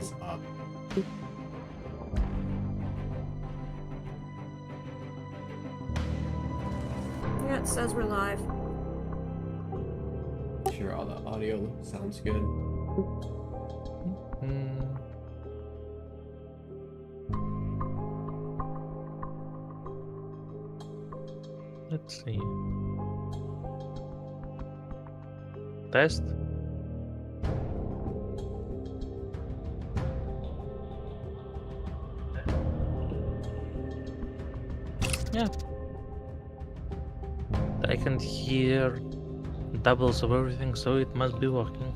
is up. Yeah, it says we're live. Sure, all the audio sounds good. Let's see. Test. Yeah. I can hear doubles of everything, so it must be working.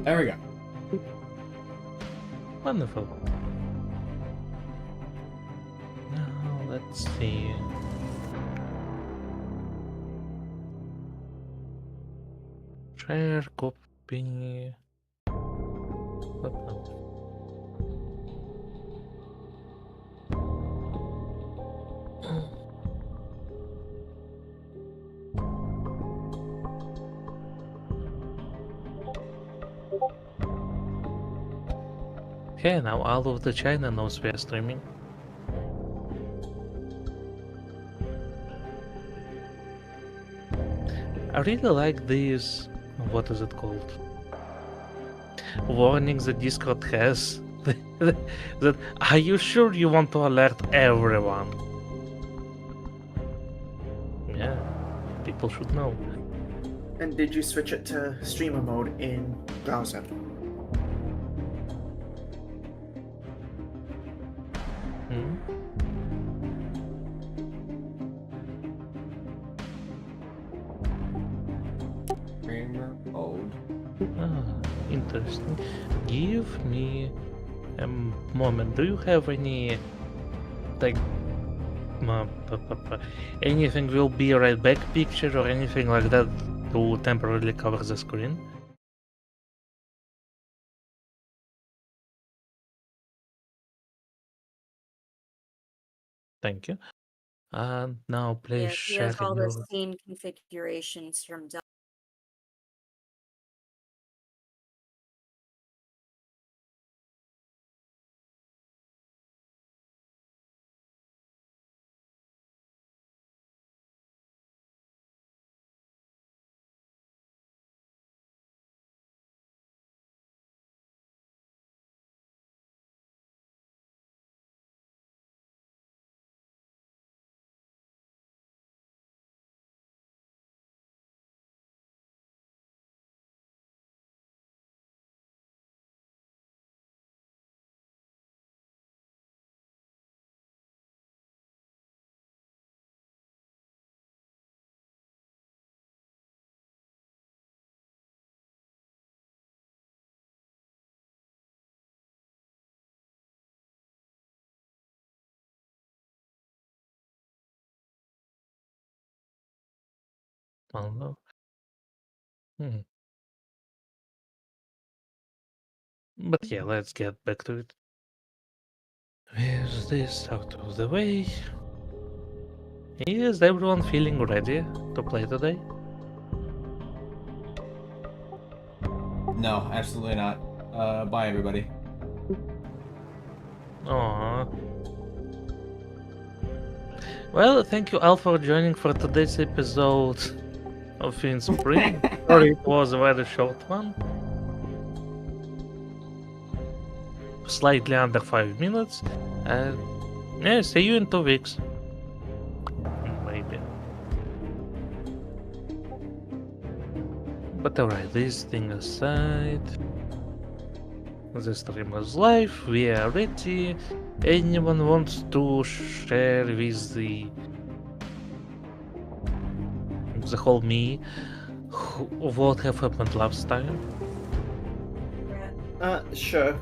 There we go. Wonderful. Now let's see. Share, copy. What now? Okay, now all of the China knows we are streaming. I really like these. What is it called? Warnings that Discord has. That are you sure you want to alert everyone? Yeah, people should know. And did you switch it to streamer mode in browser? Hmm? Streamer mode. Interesting. Give me a moment. Do you have any like anything will be right back picture or anything like that to temporarily cover the screen? Thank you. Now please Yes, he share has all the your... scene configurations from Del. Oh no. But yeah, let's get back to it. With this out of the way, is everyone feeling ready to play today? No, absolutely not. Bye everybody. Aww. Well, thank you all for joining for today's episode of Fiend Spring. Sorry, it was a very short one. Slightly under 5 minutes. Yeah, see you in 2 weeks. Maybe. But alright, this thing aside. The stream is live, we are ready. Anyone wants to share with the whole me what have happened last time? Sure.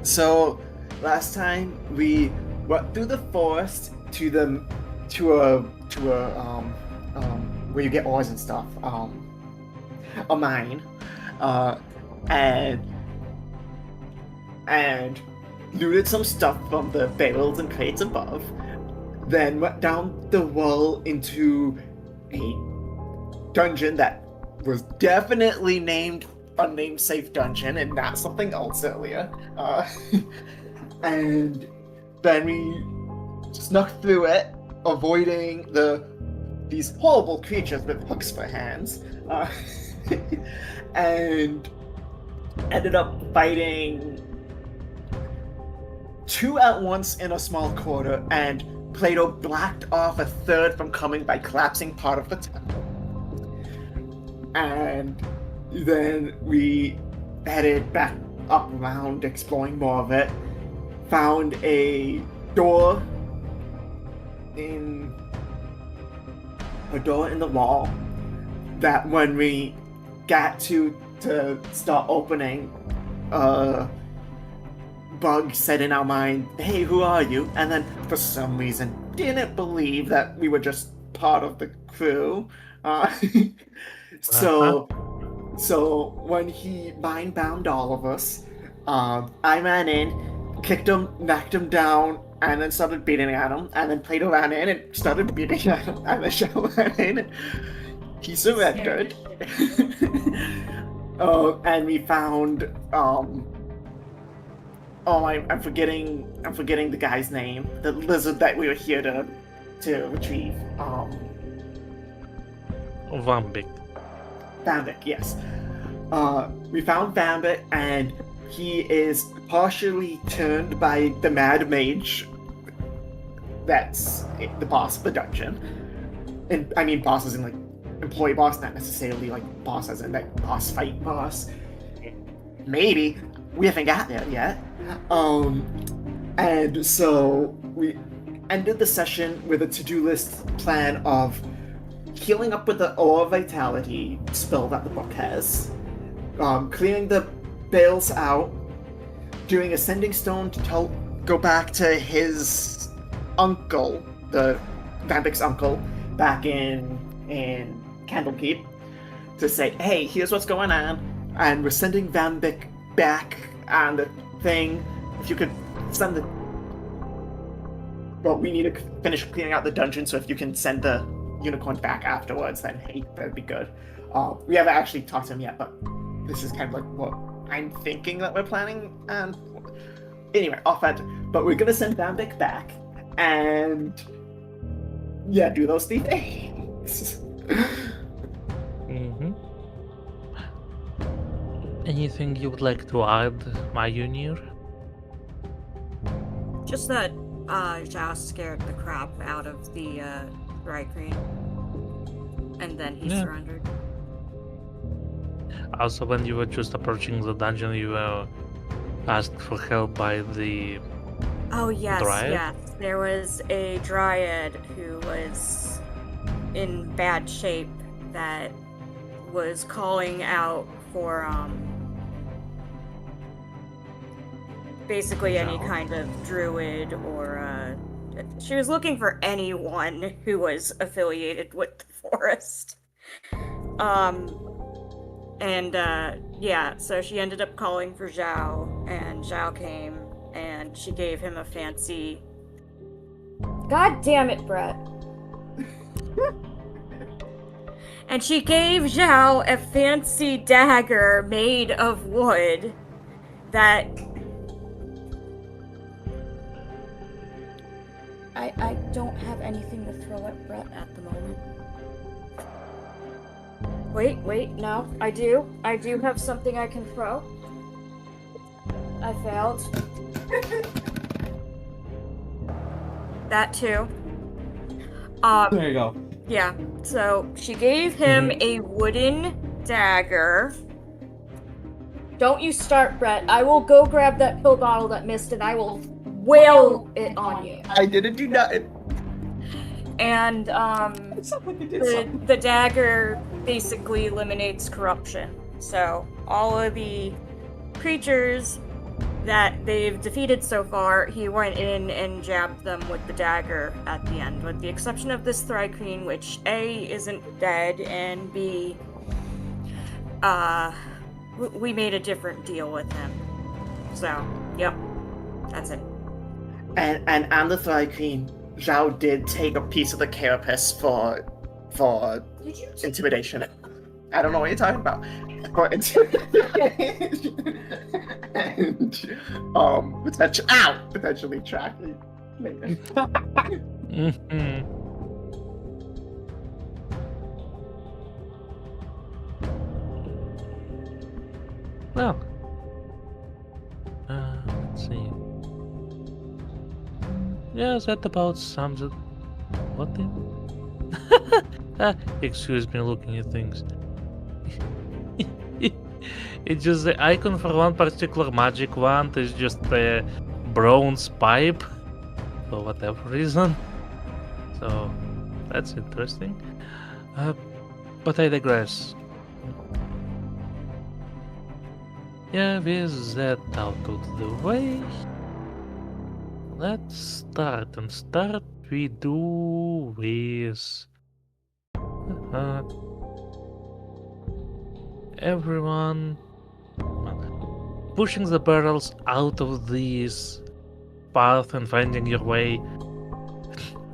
So last time we went through the forest to a where you get ores and stuff, a mine, and and looted some stuff from the barrels and crates above, then went down the wall into a dungeon that was definitely named Unnamed Safe Dungeon and not something else earlier. And then we snuck through it, avoiding these horrible creatures with hooks for hands, and ended up fighting two at once in a small quarter, and Plato blocked off a third from coming by collapsing part of the temple. And then we headed back up around, exploring more of it. Found a door in the wall that when we got to start opening, Bug said in our mind, "Hey, who are you?" And then for some reason didn't believe that we were just part of the crew. So when he mind bound all of us, I ran in, kicked him, knocked him down, and then started beating at him. And then Plato ran in and started beating at him. And then Shell ran in and he surrendered. And we found I'm forgetting the guy's name. The lizard that we were here to retrieve. Vambic. Vambic, yes. We found Vambic, and he is partially turned by the Mad Mage. That's the boss of the dungeon. And I mean boss as in like employee boss, not necessarily like boss as in like boss fight boss. Maybe. We haven't got there yet. And so we ended the session with a to-do list plan of healing up with the Ore of Vitality spell that the book has, clearing the bales out, doing a Sending Stone to go back to his uncle, the Vambic's uncle, back in Candlekeep, to say, hey, here's what's going on, and we're sending Vambic back on the thing. If you could send the... Well, we need to finish clearing out the dungeon, so if you can send the unicorn back afterwards, then hey, that'd be good. We haven't actually talked to him yet, but this is kind of like what I'm thinking that we're planning. And anyway, off that. But we're gonna send Vambic back, and yeah, do those three things. Mm-hmm. Anything you would like to add, my junior? Just that Zhao scared the crap out of the Dry Queen. And then he surrendered. Also, when you were just approaching the dungeon, you were asked for help by the Dryad? Yes. There was a Dryad who was in bad shape that was calling out for basically any kind of druid or she was looking for anyone who was affiliated with the forest. So she ended up calling for Zhao, and Zhao came and she gave him a fancy... God damn it, Brett. And she gave Zhao a fancy dagger made of wood that... I don't have anything to throw at Brett at the moment. Wait, no, I do. I do have something I can throw. I failed. That too. There you go. Yeah, so she gave him a wooden dagger. Don't you start, Brett. I will go grab that pill bottle that missed and I will wail it on you. I didn't do nothing. And the dagger basically eliminates corruption. So all of the creatures that they've defeated so far, he went in and jabbed them with the dagger at the end, with the exception of this Thrycreen, which A, isn't dead, and B, we made a different deal with him. So, Yep. That's it. And the Furry Queen, Zhao did take a piece of the carapace for Did you? intimidation. I don't know what you're talking about. For intimidation. And potentially tracking. Mhm. Well, let's see. Yeah, that about sums it. What the? Excuse me, looking at things. It's just the icon for one particular magic wand is just a bronze pipe for whatever reason. So that's interesting. But I digress. Yeah, with that out of the way, let's start. And start we do with everyone pushing the barrels out of this path and finding your way,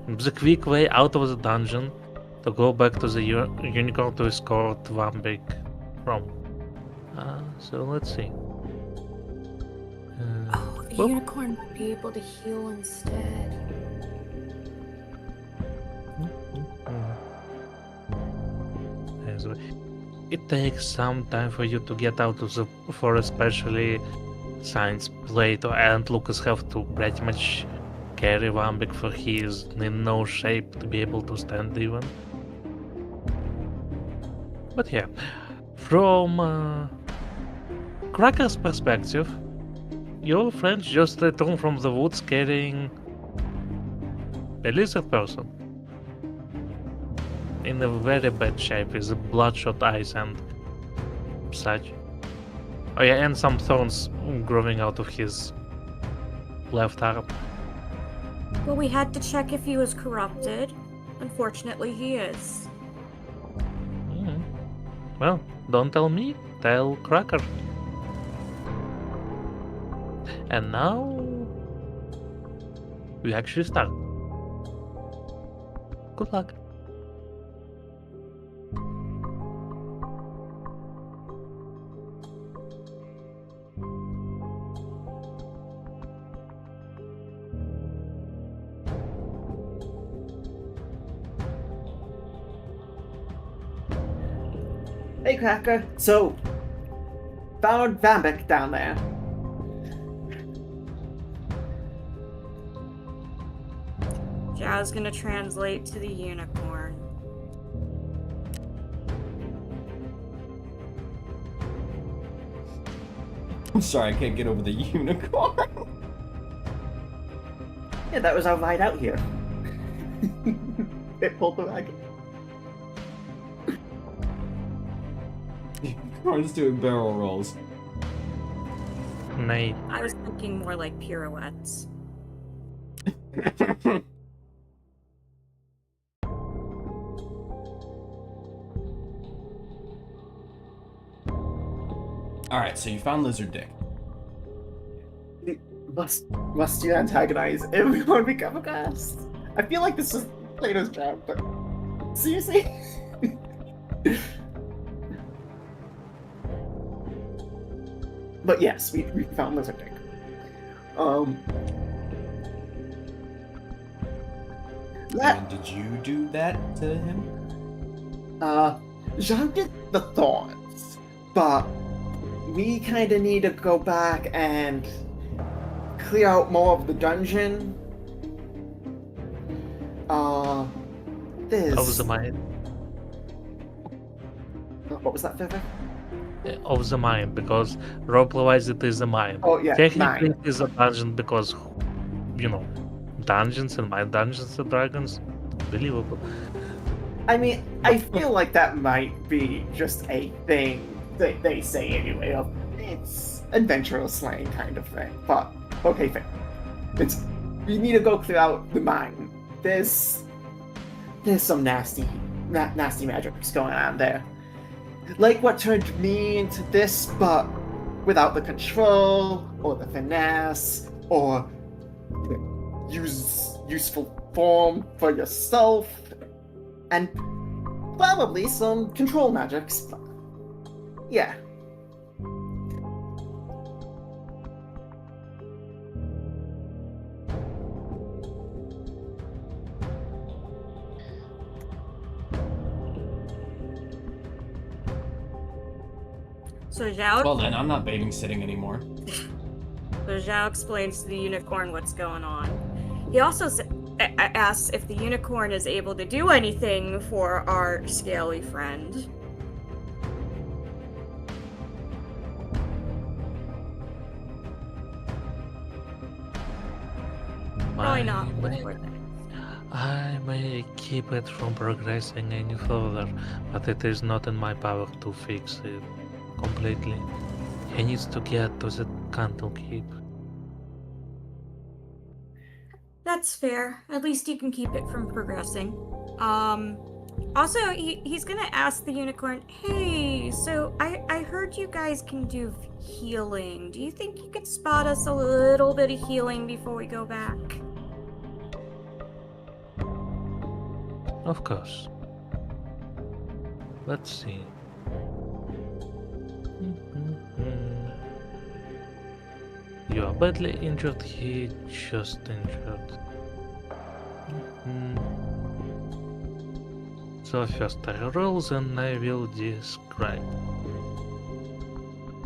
the quick way out of the dungeon to go back to the unicorn to escort Vambik from. So let's see. Oh, the Well- unicorn might be able to heal instead. It takes some time for you to get out of the forest, especially since Plato and Lucas have to pretty much carry Vambik, for he is in no shape to be able to stand even. But yeah, from Cracker's perspective, your friend just returned from the woods carrying a lizard person in a very bad shape with bloodshot eyes and such. Oh yeah, and some thorns growing out of his left arm. Well, we had to check if he was corrupted. Unfortunately, he is. Mm. Well, don't tell me, tell Cracker. And now we actually start. Good luck. Hey, Cracker. So, found Vambik down there. Zhao's gonna translate to the unicorn. I'm sorry, I can't get over the unicorn. Yeah, that was our ride out here. It pulled the wagon. Unicorn's doing barrel rolls. Nay. I was thinking more like pirouettes. Alright, so you found Lizard Dick. Must you antagonize everyone we come across? I feel like this is Plato's job, but seriously? But yes, we found Lizard Dick. And did you do that to him? Jean did the thorns, but we kind of need to go back and clear out more of the dungeon. This. Of the mind. What was that, Feather? Of the mind, because roleplay-wise it is a mine. Oh yeah, Technically nine. it is a dungeon because, you know, dungeons and mine Dungeons and Dragons, believable. I mean, I feel like that might be just a thing that they say anyway. Of it's adventural slang kind of thing. But okay, fair. We need to go clear out the mine. There's some nasty magic going on there. Like what turned me into this, but without the control, or the finesse, or use useful form for yourself, and probably some control magics. Yeah. So Zhao, Well then, I'm not babysitting anymore. so Zhao explains to the unicorn what's going on. He also asks if the unicorn is able to do anything for our scaly friend. Probably not. I may keep it from progressing any further, but it is not in my power to fix it completely. He needs to get to the Candle Keep. That's fair. At least you can keep it from progressing. Also, he's gonna ask the unicorn, hey, so I heard you guys can do healing. Do you think you could spot us a little bit of healing before we go back? Of course. Let's see. You are badly injured, he just injured. So first I roll, then I will describe.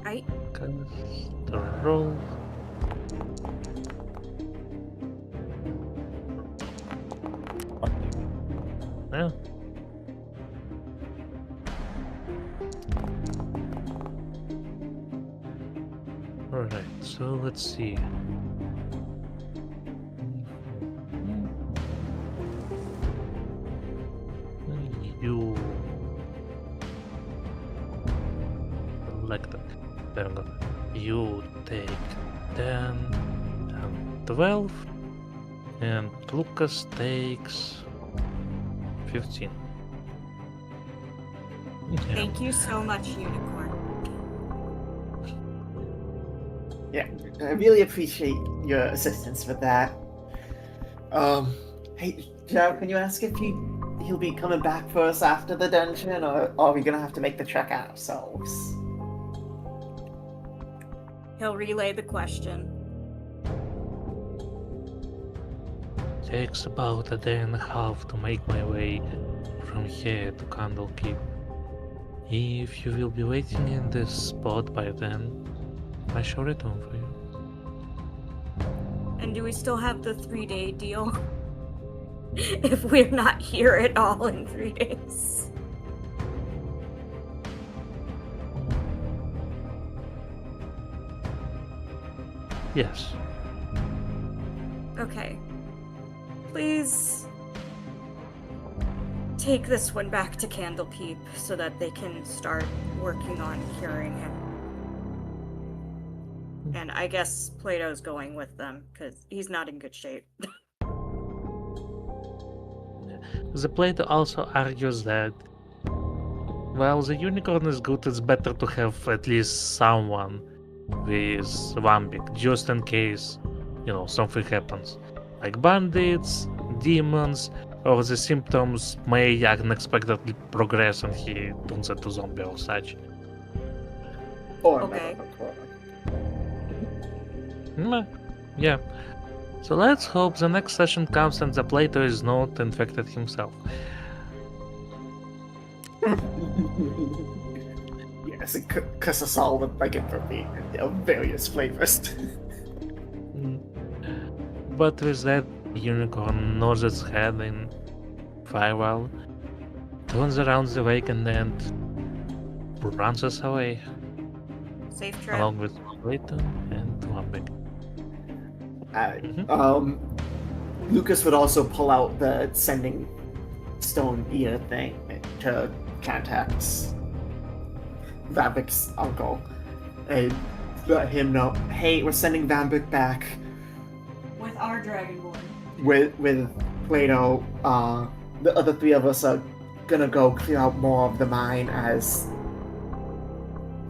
Right? Cast a roll. Yeah. Alright, so let's see. You selected. There we go. You take 10 and 12, and Lucas takes 15. Yeah. Thank you so much, unicorn. Yeah, I really appreciate your assistance with that. Hey, Joe, can you ask if he'll be coming back for us after the dungeon, or are we gonna have to make the trek ourselves? He'll relay the question. Takes about a day and a half to make my way from here to Candlekeep. If you will be waiting in this spot by then, I shall return for you. And do we still have the 3-day deal? If we're not here at all in 3 days. Yes. Okay. Please take this one back to Candlekeep so that they can start working on curing him. And I guess Plato's going with them, because he's not in good shape. The Plato also argues that, well, the unicorn is good, it's better to have at least someone with Vampic, just in case, something happens. Like bandits, demons, or the symptoms may unexpectedly progress and he turns into zombie or such. Or Okay. Yeah. So let's hope the next session comes and the Plato is not infected himself. Yes, it cuss us all with like infamy of various flavors. But with that, unicorn nods its head in farewell, turns around the wagon and runs us away, Safe trip. along with Plato and Vampic. Lucas would also pull out the sending stone eater thing to contact Vampic's uncle and let him know, hey, we're sending Vampic back With our Dragonborn. with Plato. The other three of us are gonna go clear out more of the mine as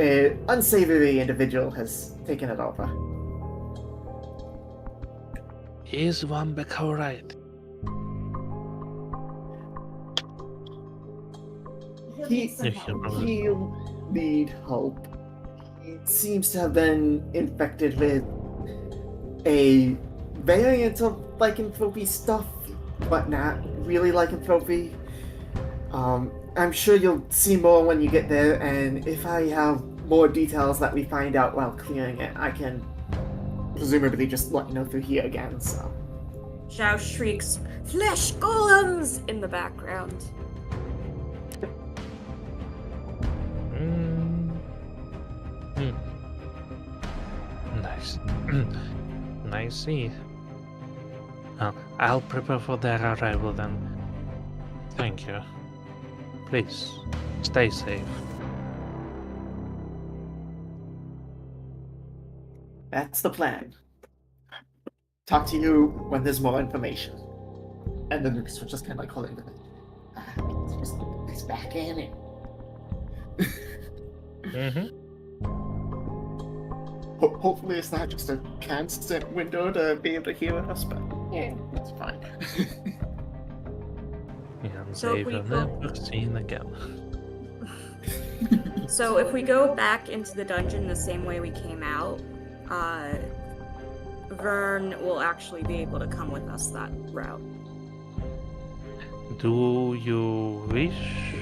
an unsavory individual has taken it over. Is one back alright? He'll need help. He seems to have been infected with a variant of lycanthropy stuff, but not really lycanthropy. I'm sure you'll see more when you get there, and if I have more details that we find out while clearing it, I can presumably just let you know through here again, so. Zhao shrieks, "Flesh golems!" in the background. Nice. Nice see. I'll prepare for their arrival then. Thank you. Please, stay safe. That's the plan. Talk to you when there's more information. And then Lucas was just kind of like holding them. Let's just put this back in it. Hopefully it's not just a constant window to be able to hear us, but yeah, it's fine. And So they if we will go- never seen again. So if we go back into the dungeon the same way we came out, Vern will actually be able to come with us that route. Do you wish,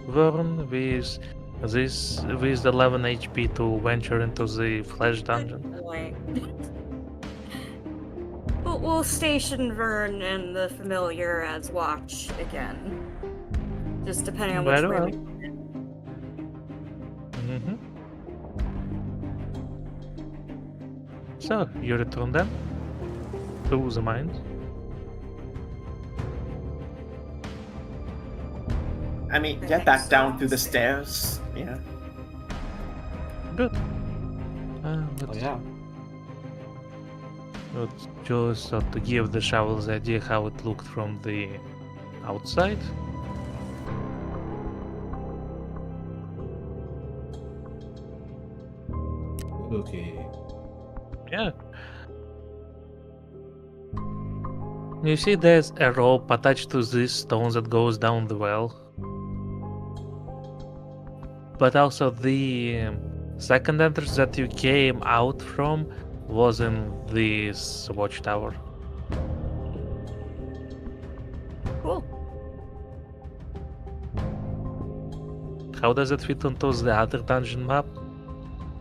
Vern, with this with 11 HP to venture into the flesh dungeon? Boy. We'll station Vern and the familiar as watch again. Just depending on which Very way well. we So, you return then to the mines. I mean, I get think back down so. through the stairs. Yeah. Good. Oh Let's, yeah. let's just to give the shovels the idea how it looked from the outside. Okay. Yeah. You see there's a rope attached to this stone that goes down the well. But also the second entrance that you came out from was in this watchtower. Cool. How does it fit onto the other dungeon map?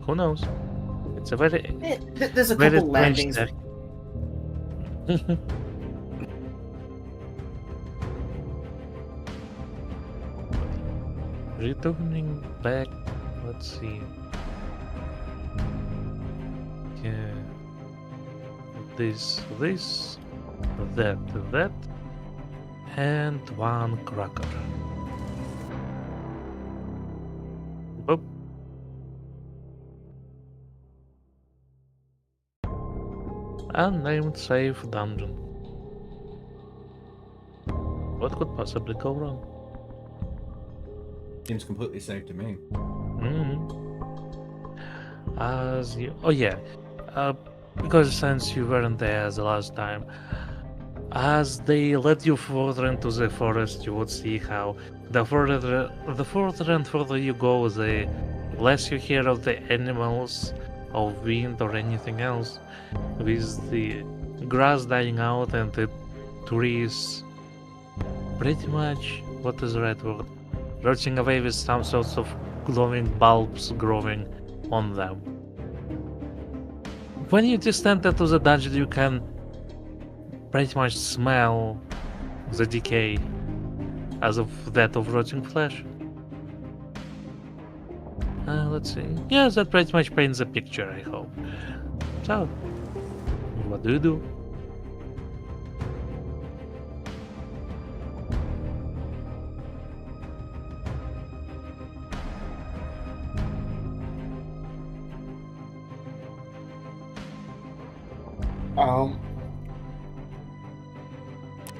Who knows? It's a very There's a very couple strange landings. there. Returning back, let's see. Yeah. This, that, and one cracker. Boop. Unnamed safe dungeon. What could possibly go wrong? Seems completely safe to me. As you, oh yeah, because since you weren't there the last time, as they led you further into the forest, you would see how the further and further you go, the less you hear of the animals, of wind or anything else, with the grass dying out and the trees pretty much, what is the right word, rotting away with some sorts of glowing bulbs growing on them. When you descend into the dungeon, you can pretty much smell the decay as of that of rotting flesh. Let's see. Yeah, that pretty much paints the picture, I hope. So, what do you do?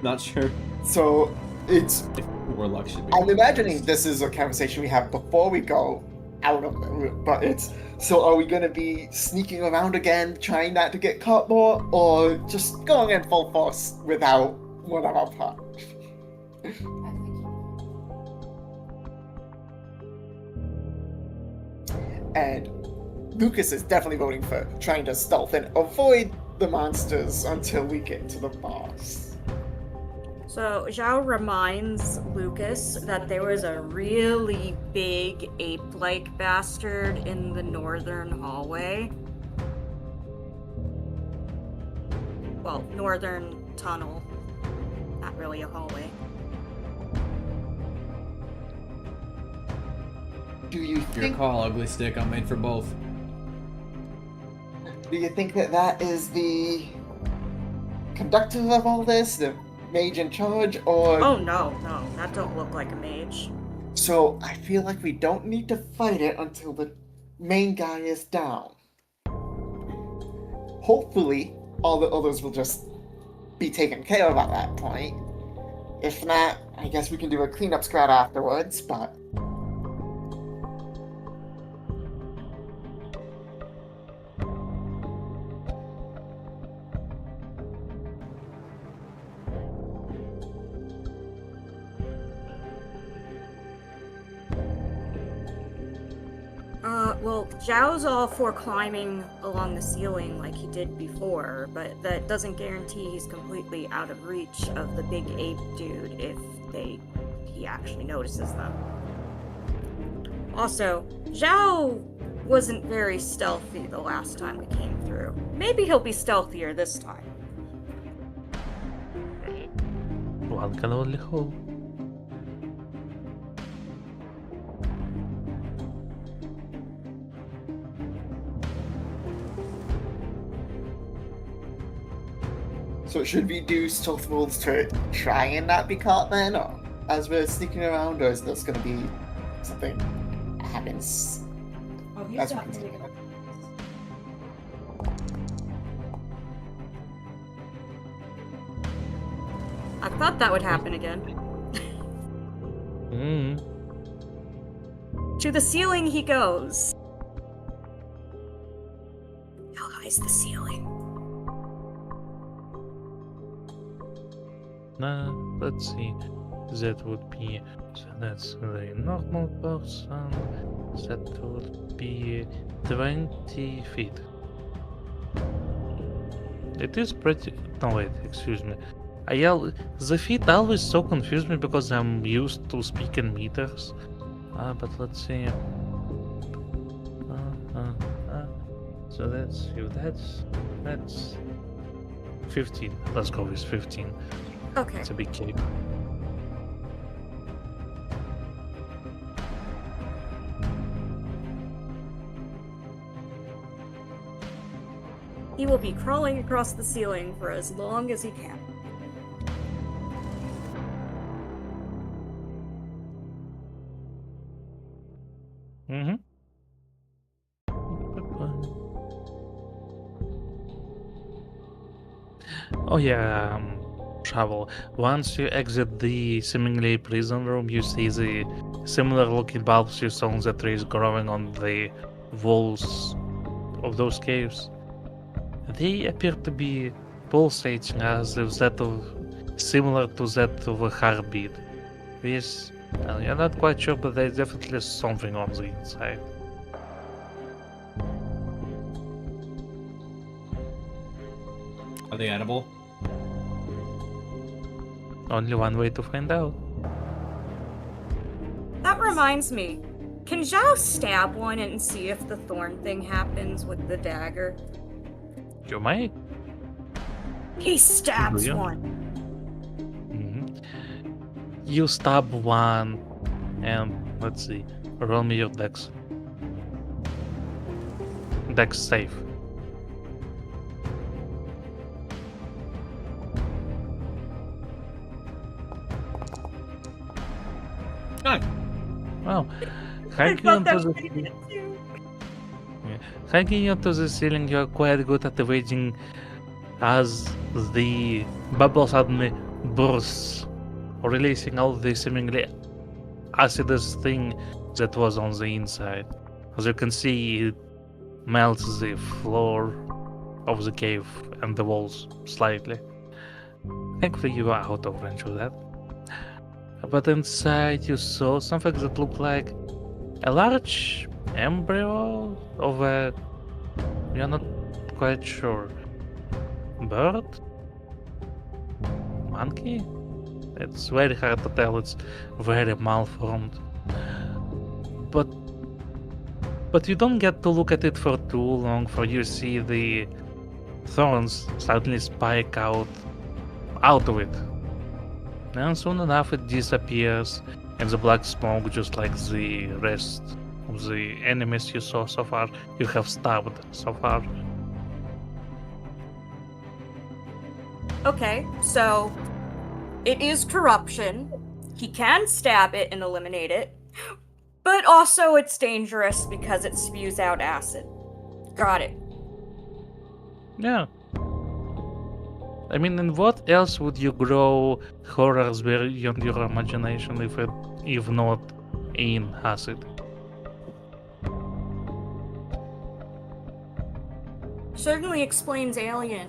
Not sure So it's. if Warlock should be. I'm imagining this is a conversation we have before we go out of the room, but it's... So are we gonna be sneaking around again, trying not to get caught more, or just going in full force without one of our part? And Lucas is definitely voting for trying to stealth and avoid the monsters until we get to the boss. So Zhao reminds Lucas that there was a really big ape-like bastard in the northern hallway. Well, northern tunnel. Not really a hallway. Do you Your think... call, ugly stick. I'm made for both. Do you think that that is the conductor of all this, the mage in charge, or... Oh no, that don't look like a mage. So I feel like we don't need to fight it until the main guy is down. Hopefully, all the others will just be taken care of at that point. If not, I guess we can do a cleanup squad afterwards, but... Well, Zhao's all for climbing along the ceiling like he did before, but that doesn't guarantee he's completely out of reach of the big ape dude if he actually notices them. Also, Zhao wasn't very stealthy the last time we came through. Maybe he'll be stealthier this time. One can only hope. So should we do stealth rolls to try and not be caught then, or as we're sneaking around, or is this gonna be something that happens? Oh, he's That's not what- really gonna... I thought that would happen again. To the ceiling he goes. How high is the ceiling? Let's see. That would be... So that's the normal person. That would be 20 feet. It is pretty... No, wait, excuse me. The feet always so confuse me because I'm used to speak in meters. But let's see. So that's... That's 15. Let's go with 15. Okay. It's a big cape. He will be crawling across the ceiling for as long as he can. Mm-hmm. Oh yeah, travel. Once you exit the seemingly prison room, you see the similar looking bulbs you saw on the trees growing on the walls of those caves. They appear to be pulsating as if similar to that of a heartbeat. Yes, you're not quite sure, but there's definitely something on the inside. Are they edible? Only one way to find out. That reminds me. Can Zhao stab one and see if the thorn thing happens with the dagger? You might. He stabs Yeah. one. You stab one, and let's see. Roll me your dex. Dex save. Wow. Hanging onto the ceiling, you're quite good at evading as the bubble suddenly bursts, releasing all the seemingly acidous thing that was on the inside. As you can see, it melts the floor of the cave and the walls slightly. Thankfully, you are out of range of that. But inside, you saw something that looked like a large embryo of a. You're not quite sure. Bird? Monkey? It's very hard to tell, it's very malformed. But you don't get to look at it for too long, for you see the thorns suddenly spike out of it. And soon enough it disappears, and the black smoke, just like the rest of the enemies you saw so far, you have stabbed so far. Okay, so it is corruption. He can stab it and eliminate it, but also it's dangerous because it spews out acid. Got it. Yeah. I mean, and what else would you grow horrors beyond your imagination if not in acid? Certainly explains Alien.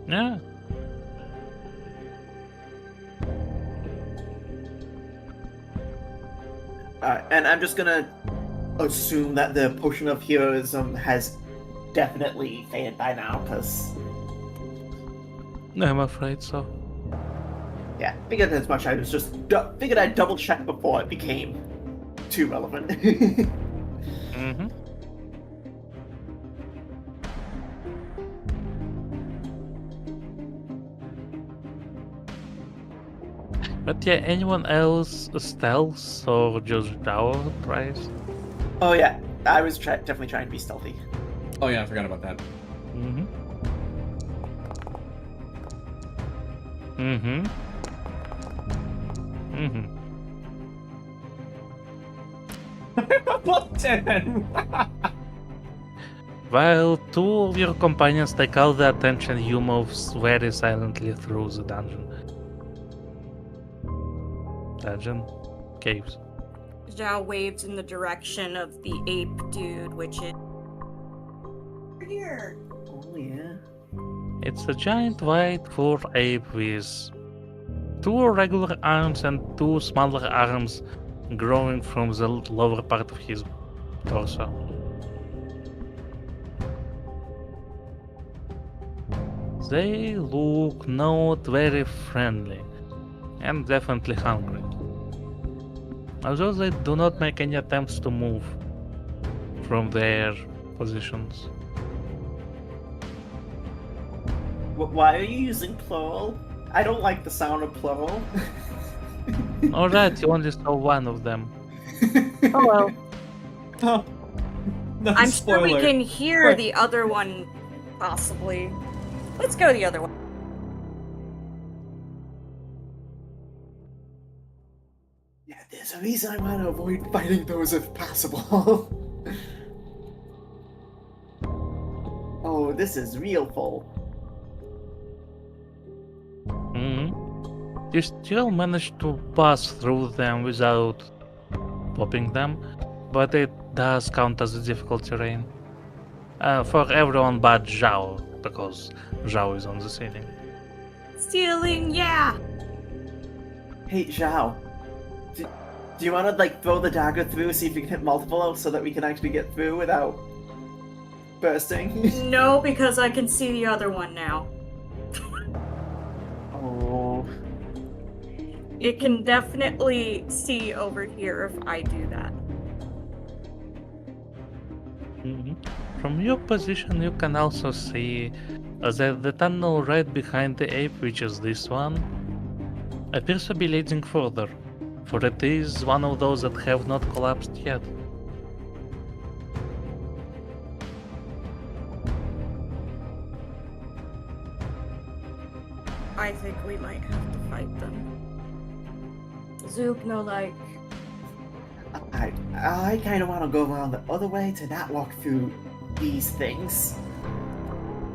Yeah. And I'm just gonna assume that the potion of heroism has definitely faded by now, because I'm afraid so. yeah, figured as much. I was just figured I'd double check before it became too relevant. Mm-hmm. But yeah, anyone else stealth or just Dower tries? Oh yeah, I was definitely trying to be stealthy. Oh yeah, I forgot about that. Mm-hmm. Mm-hmm. Mm-hmm. Plus 10! While two of your companions take out the attention, you move very silently through the dungeon. Caves. Zhao waves in the direction of the ape dude, which is here. Oh yeah. It's a giant white fur ape with two regular arms and two smaller arms growing from the lower part of his torso. They look not very friendly and definitely hungry. Although they do not make any attempts to move from their positions. Why are you using plural? I don't like the sound of plural. Alright, you only saw one of them. Oh well. Oh, no I'm sure we spoiler. can hear Wait. the other one, possibly. Let's go the other one. Yeah, there's a reason I want to avoid fighting those if possible. Oh, this is real full. You still manage to pass through them without popping them, but it does count as a difficult terrain. For everyone but Zhao, because Zhao is on the ceiling. Ceiling, yeah! Hey, Zhao. Do you want to, like, throw the dagger through, see if you can hit multiple so that we can actually get through without bursting? No, because I can see the other one now. Oh. It can definitely see over here if I do that. From your position, you can also see that the tunnel right behind the ape, which is this one, appears to be leading further, for it is one of those that have not collapsed yet. I think we might have to fight them. Zook, no, like... I kind of want to go around the other way to not walk through these things.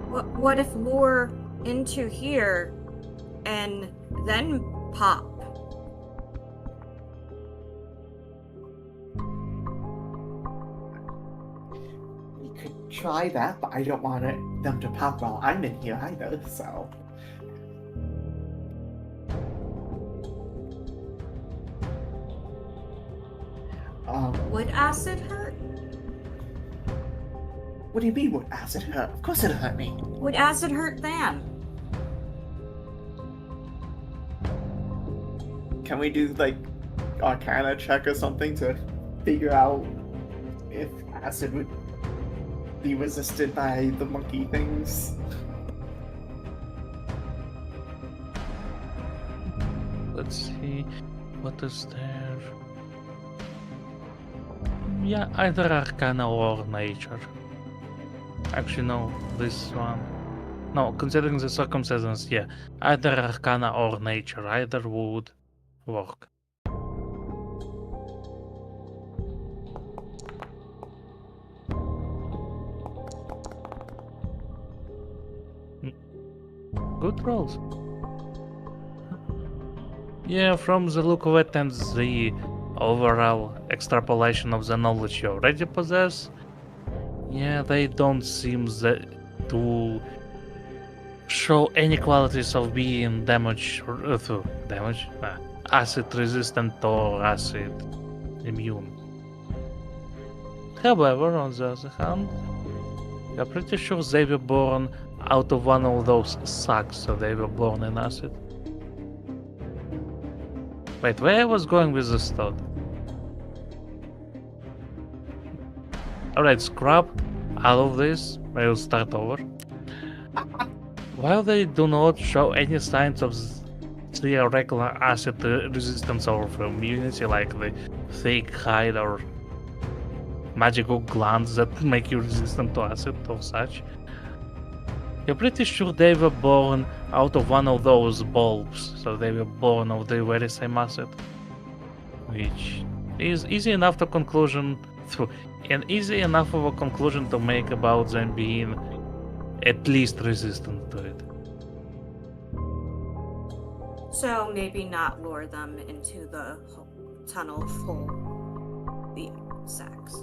What if lure into here and then pop? try that, but I don't want them to pop while I'm in here either, so... Would acid hurt? What do you mean, would acid hurt? Of course it hurt me. Would acid hurt them? Can we do, like, Arcana check or something to figure out if acid would be resisted by the monkey things? Let's see. What is there? Yeah, either Arcana or Nature. Actually, no, this one. No, considering the circumstances, yeah. Either Arcana or Nature. Either would work. Good rolls. Yeah, from the look of it and the overall extrapolation of the knowledge you already possess, yeah, they don't seem to show any qualities of being acid resistant or acid immune. However, on the other hand, you're pretty sure they were born out of one of those sacks, so they were born in acid. Wait, where I was going with this thought? Alright, scrap all of this. We'll start over. While they do not show any signs of the regular acid resistance or immunity, like the thick hide or magical glands that make you resistant to acid or such, you're pretty sure they were born out of one of those bulbs, so they were born of the very same acid. Which is easy enough to easy enough of a conclusion to make about them being at least resistant to it. So maybe not lure them into the tunnel full the sacks.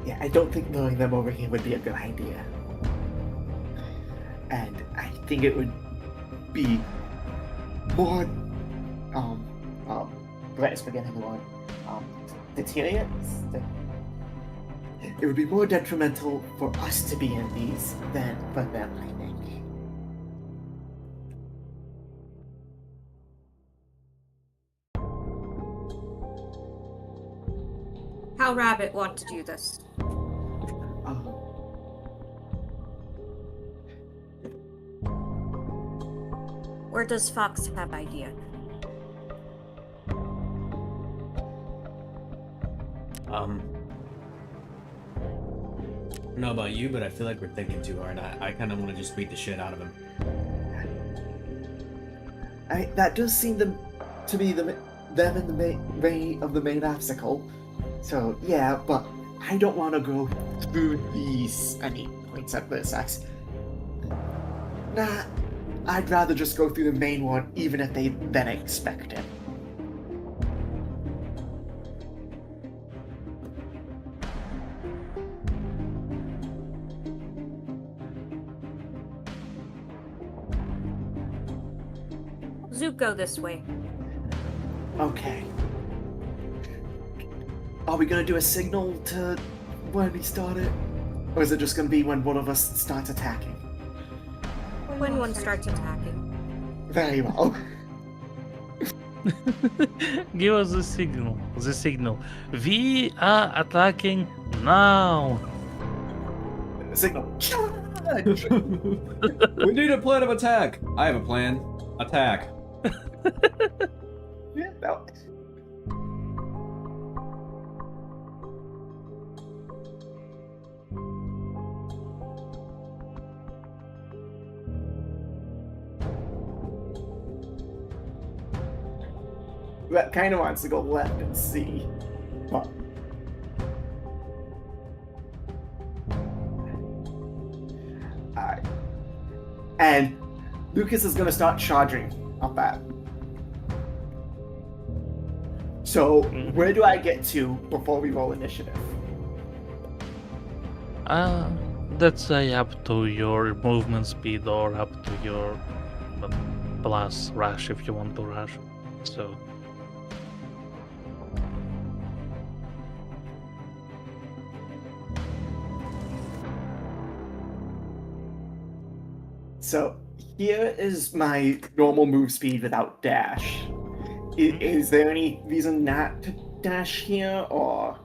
Yeah, I don't think luring them over here would be a good idea. And I think it would be more, let's forget the word, it would be more detrimental for us to be in these than for them, I think. How Rabbit want to do this? Or does Fox have idea? I don't know about you, but I feel like we're thinking too hard. I kind of want to just beat the shit out of him. That does seem to be them in the way of the main obstacle. So yeah, but I don't want to go through these. Points at the sacks. Nah, I'd rather just go through the main one, even if they then expect it. Zuko this way. Okay. Are we gonna do a signal to when we start it? Or is it just gonna be when one of us starts attacking? When one starts attacking. Very well. Give us the signal. The signal. We are attacking now. Signal. Charge! We need a plan of attack. I have a plan. Attack. Yeah, no. kind of wants to go left and see, but alright. And Lucas is gonna start charging up that. So where do I get to before we roll initiative? That's up to your movement speed or up to your plus rush if you want to rush. So So here is my normal move speed without dash. Is there any reason not to dash here, or?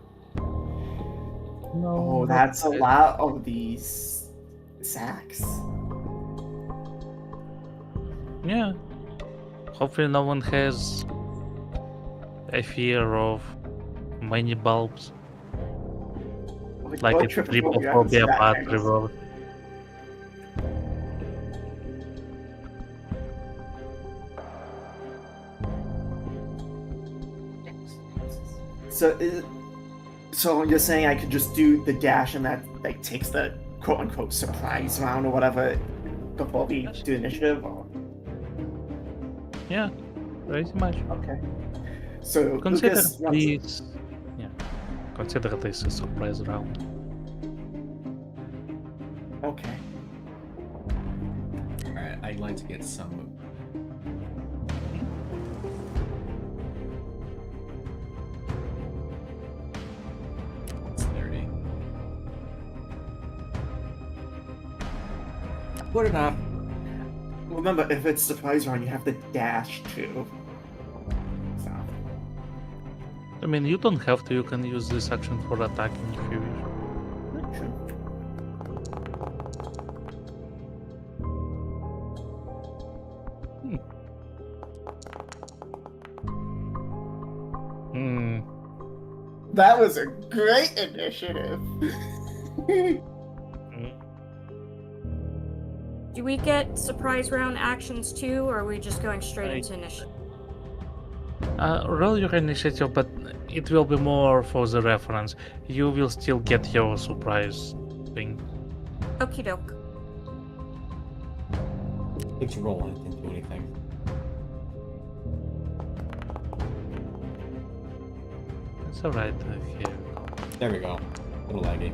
no, Oh, that's a lot of these sacks. Yeah. Hopefully no one has a fear of many bulbs. Like Or a trypophobia, trypophobia that part kind of reward. So you're saying I could just do the dash and that like takes the quote unquote surprise round or whatever before we do initiative? Or? Yeah, pretty much. Okay. So Consider Lucas wants... this. Yeah. Consider this a surprise round. Okay. Alright, I'd like to get some. It's 30. Good enough. Remember, if it's surprise round, you have to dash too. So. I mean, you don't have to. You can use this action for attacking if you wish. True. That was a great initiative. Do we get surprise round actions too, or are we just going straight into initiative? Roll your initiative, but it will be more for the reference. You will still get your surprise thing. Okie doke. It's roll, I didn't do anything. It's alright here. There we go. A little laggy.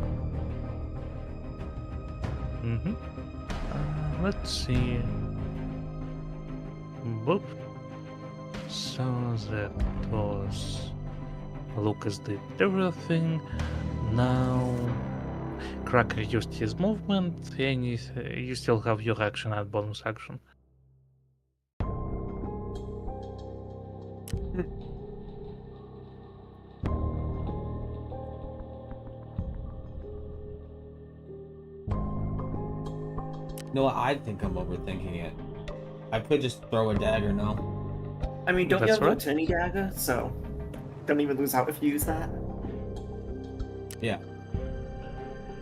Let's see. Boop. So that was Lucas did everything. Now Cracker used his movement, and you still have your action and bonus action. No, I think I'm overthinking it. I could just throw a dagger now. I mean, don't you That's have right. a Tiny Dagger? So don't even lose out if you use that. Yeah.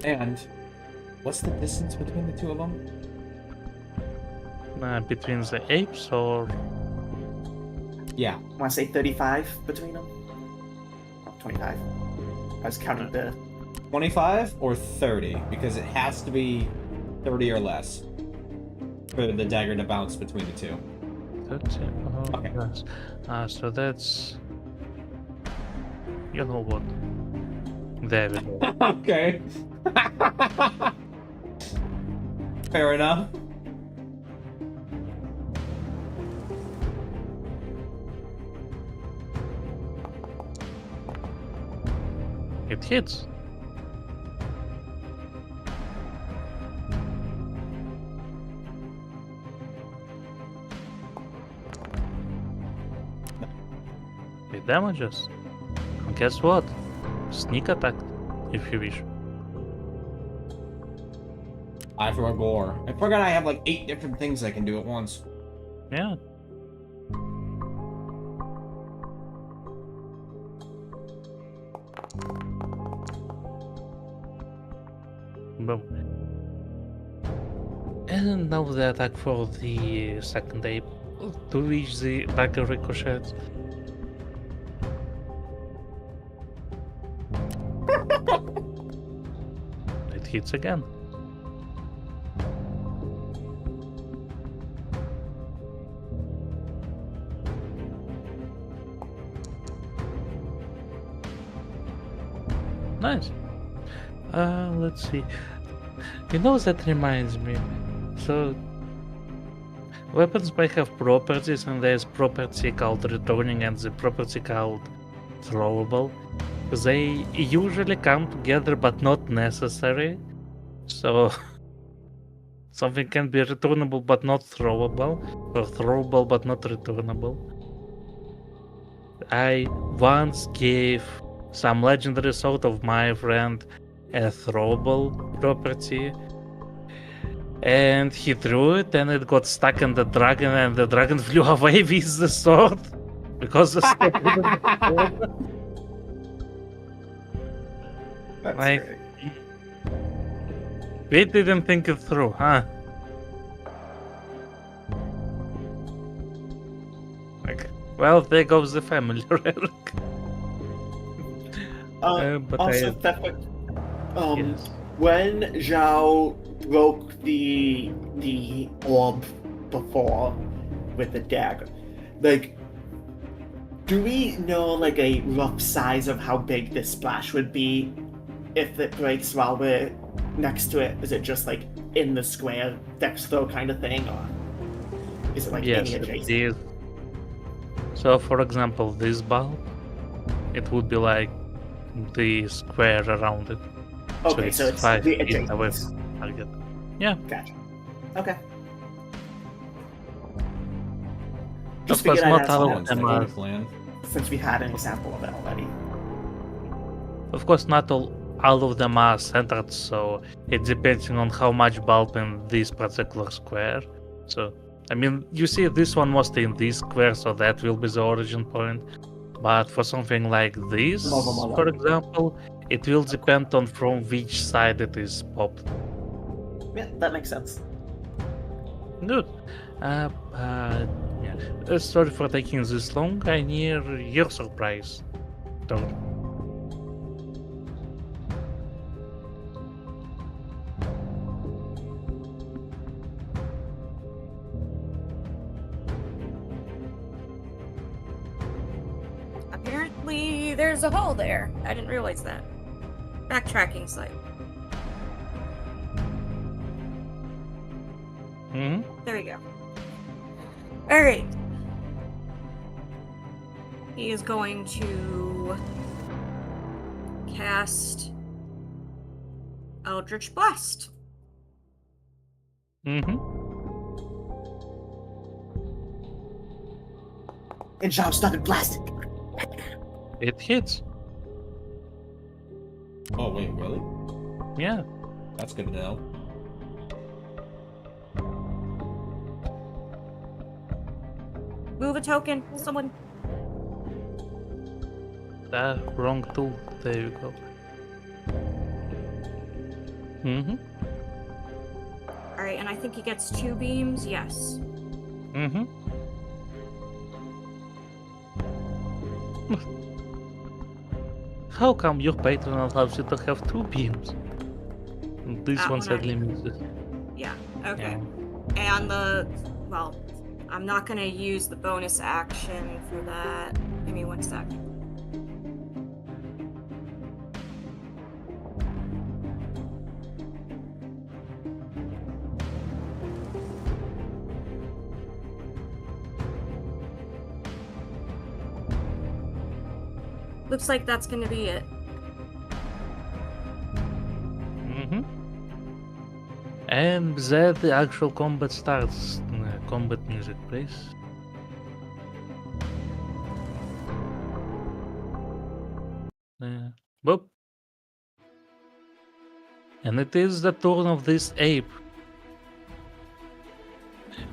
And what's the distance between the two of them? Between the apes or Yeah. I want to say 35 between them. Oh, 25. I was counting the... 25 or 30? Because it has to be 30 or less for the dagger to bounce between the two. 30. Okay. Yes. So that's, you know what? There we go. Okay. Fair enough. It hits. It damages. And guess what? Sneak attack, if you wish. I forgot gore. I forgot I have like 8 different things I can do at once. Yeah. Boom. And now the attack for the second ape. To reach the dagger ricochets. hits again. Nice. Let's see. You know, that reminds me. So, weapons may have properties, and there's property called returning and the property called throwable. They usually come together, but not necessary. So, something can be returnable but not throwable, or throwable but not returnable. I once gave some legendary sword of my friend a throwable property, and he threw it, and it got stuck in the dragon, and the dragon flew away with the sword because the sword That's Like- great. we didn't think it through, huh? Like, well, there goes the family relic. But Also, I- Thefwick, Yes. when Zhao broke the orb before with the dagger, like, do we know like a rough size of how big this splash would be if it breaks while we're next to it? Is it just like in the square dex throw kind of thing, or is it like Yes, any it adjacent? is. So, for example, this bulb, it would be like the square around it. Okay, so it's 5 the feet away adjacent. from target. Yeah, Gotcha. Okay. of Just course, figured I'd not ask all that of them Second are. plan. since we had an example of it already. Of course, not all of them are centered, so it depends on how much bulb in this particular square. So, I mean, you see this one mostly in this square, so that will be the origin point. But for something like this, Mother. for example, it will depend on from which side it is popped. Yeah, that makes sense. Good. But yeah. Sorry for taking this long. I near your surprise. Don't. Apparently, there's a hole there. I didn't realize that. Backtracking site. Hmm. There we go. Alright. He is going to cast Eldritch Blast. Mm-hmm. And Zhao started blasting. It hits. Oh wait, really? Yeah. That's good to know. Move a token, someone. Wrong tool. There you go. Mm-hmm. Alright, and I think he gets 2 beams, yes. Mm-hmm. How come your patron allows you to have 2 beams? This That one one I sadly do. misses. Yeah, okay. Yeah. And well, I'm not gonna use the bonus action for that. Give me 1 sec. Looks like that's gonna be it. Mm-hmm. And there the actual combat starts. Combat music, please. Boop. And it is the turn of this ape.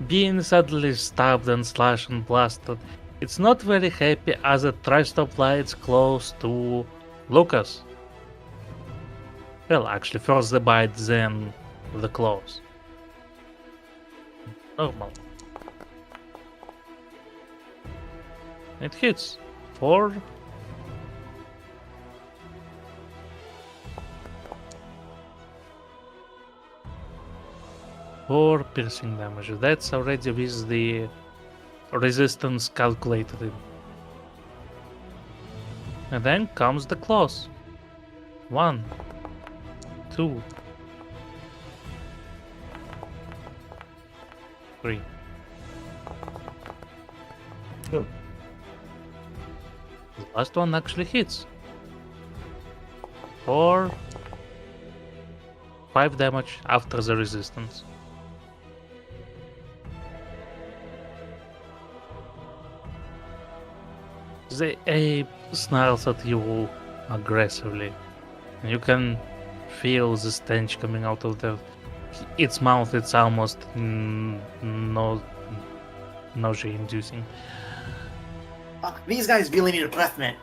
Being suddenly stabbed and slashed and blasted, it's not very happy as it tries to apply its claws to Lucas. Well, actually, first the bite, then the claws. Normal. It hits. 4. 4 piercing damage. That's already with the resistance calculated in. And then comes the claws. 1, 2, 3. Oh. The last one actually hits. 4, 5 damage after the resistance. The ape snarls at you aggressively. You can feel the stench coming out of its mouth. It's almost nausea-inducing. These guys really need a breath mint.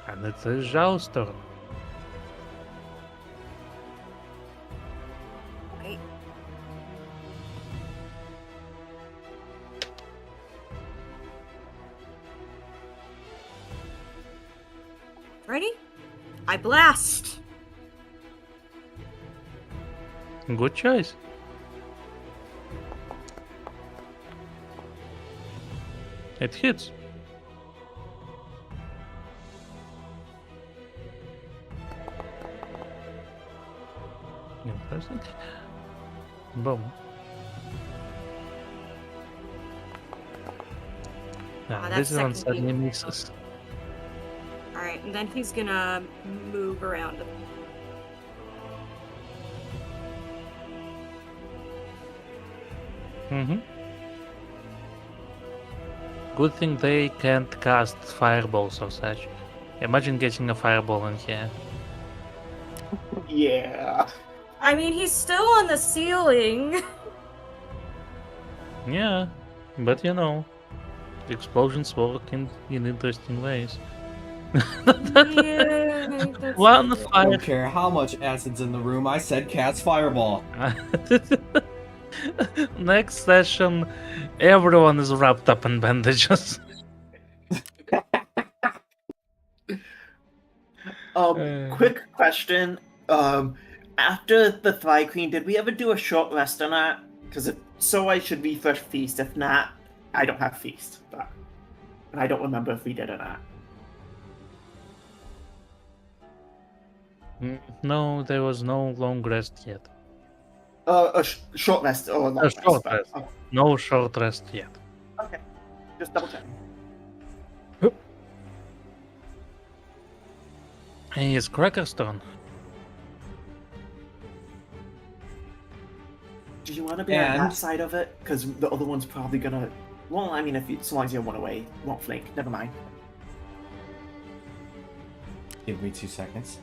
And it's a Zhao's turn. Right. Ready? I blast. Good choice. It hits. Interesting. Boom. Ah, This that's one second suddenly beat. misses. All right, and then he's gonna move around. Mm-hmm. Good thing they can't cast fireballs or such. Imagine getting a fireball in here. Yeah. I mean, he's still on the ceiling. Yeah, but you know, explosions work in interesting ways. Yeah, that's One true. I fire. don't care how much acid's in the room. I said cast fireball. Next session, everyone is wrapped up in bandages. Quick question. After the Thry Queen, did we ever do a short rest on that? Because if so, I should refresh Feast. If not, I don't have Feast. But I don't remember if we did or not. No, there was no long rest yet. Short rest or long A short but- rest. oh, No short rest yet. okay. Just double check. Hey, it's Cracker's turn. Do you want to be on And- that side of it? Because the other one's probably gonna. Well, I mean, if you, so long as you run away, won't flank. Never mind. Give me 2 seconds.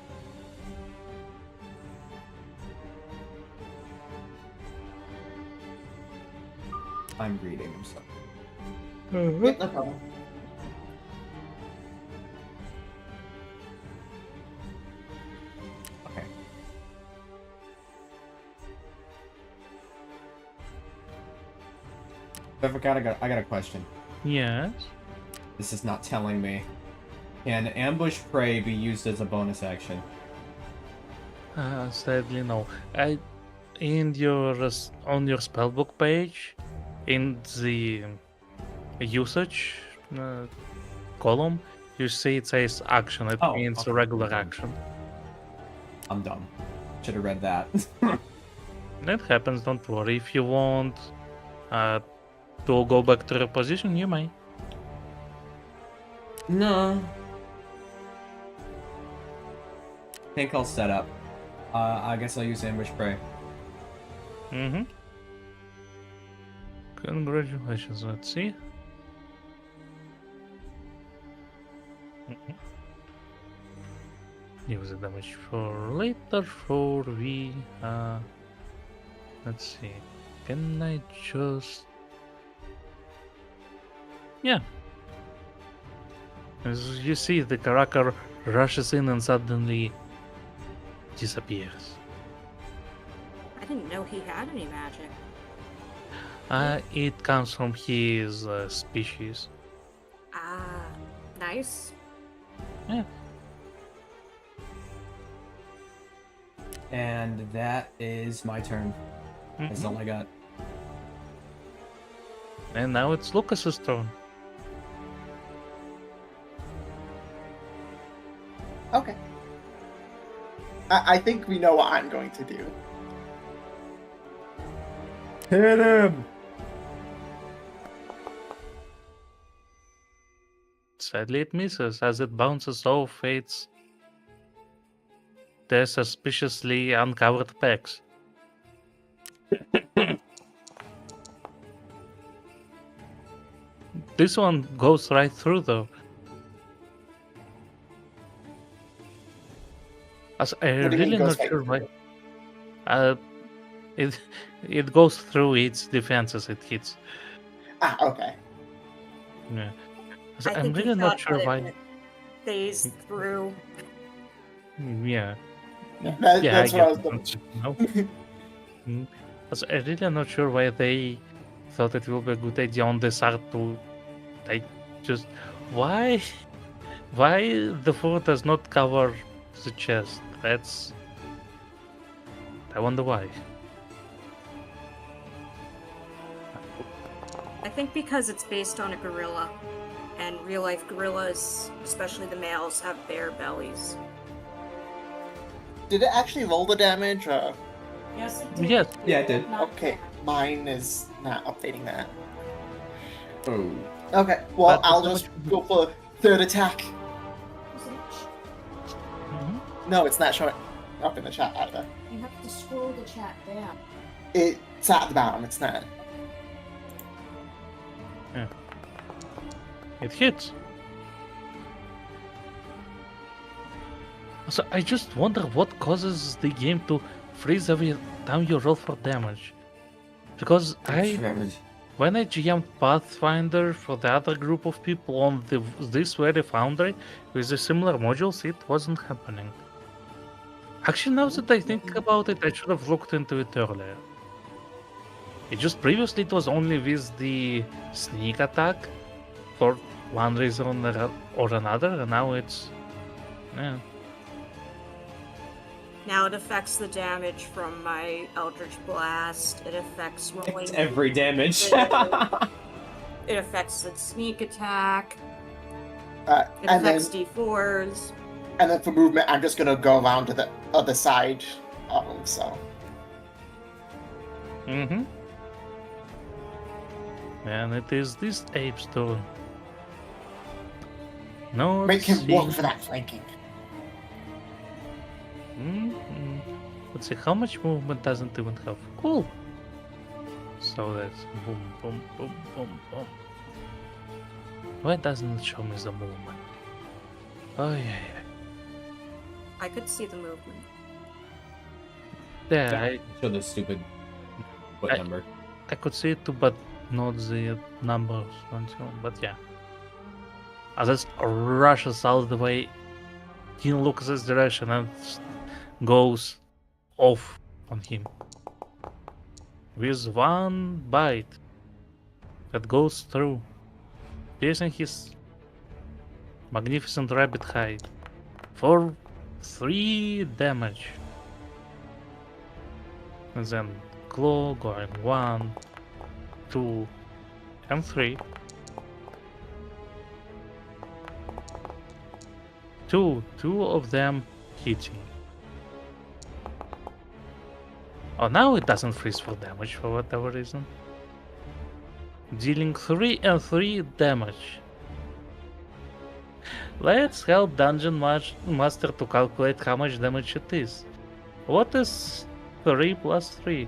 I'm reading, I'm sorry. Yep, no problem. Okay. I got a question. Yes. This is not telling me. Can ambush prey be used as a bonus action? Sadly, no. On your spellbook page, in the usage column, you see it says action. It Oh, means okay. regular action. I'm dumb. Should have read that. It happens. Don't worry. If you want to go back to your position, you may. No. I think I'll set up. I guess I'll use ambush prey. Mm-hmm. Congratulations. Let's see. Use the damage for later for we let's see. Can I just yeah. As you see, the Karaka rushes in and suddenly disappears. I didn't know he had any magic. It comes from his species. Ah, nice. Yeah. And that is my turn. That's all I got. And now it's Lucas's turn. Okay. I think we know what I'm going to do. Hit him! Sadly, it misses as it bounces off its their suspiciously uncovered pecs. This one goes right through, though. As I'm What do you mean really goes not right sure why. through? It goes through its defenses. It hits. Ah, okay. Yeah. So I I'm think he really not thought sure that why. it phased through. Yeah. Yeah, Yeah, that's I what I was get going it. to. No. So I'm really not sure why they thought it will be a good idea on this art to like just why the fur does not cover the chest. That's I wonder why. I think because it's based on a gorilla, and real life gorillas, especially the males, have bare bellies. Did it actually roll the damage? Or... Yes, it did. Yes. Yeah, it did. Okay, mine is not updating that. Oh. Okay, well, But I'll it's just go for third attack. Mhm. No, it's not showing up in the chat either. You have to scroll the chat down. It's at the bottom, it's not. It hits. So I just wonder what causes the game to freeze every time you roll for damage. Because when I GM'd Pathfinder for the other group of people on this very foundry with the similar modules, it wasn't happening. Actually, now that I think about it, I should have looked into it earlier. It just previously it was only with the sneak attack for one reason or another, and now it's yeah. Now it affects the damage from my Eldritch Blast. It affects rolling. It's every damage. It affects the sneak attack. It And then, affects D4s. and then for movement, I'm just gonna go around to the other side of him, so. Mm-hmm. And it is this ape's turn. No, Make him work for that flanking. Let's see, how much movement doesn't even have? Cool. So that's boom, boom, boom, boom, boom. Why doesn't it show me the movement? Oh yeah. I could see the movement. Yeah, Show the stupid what I- number. I could see it too, but not the numbers. But yeah. As it rushes out the way, he looks this direction and goes off on him. With one bite that goes through, piercing his magnificent rabbit hide for 3 damage. And then claw going 1, 2, and 3. Two of them hitting. Oh, now it doesn't freeze for damage for whatever reason. Dealing 3 and 3 damage. Let's help Dungeon Master to calculate how much damage it is. What is 3 plus 3?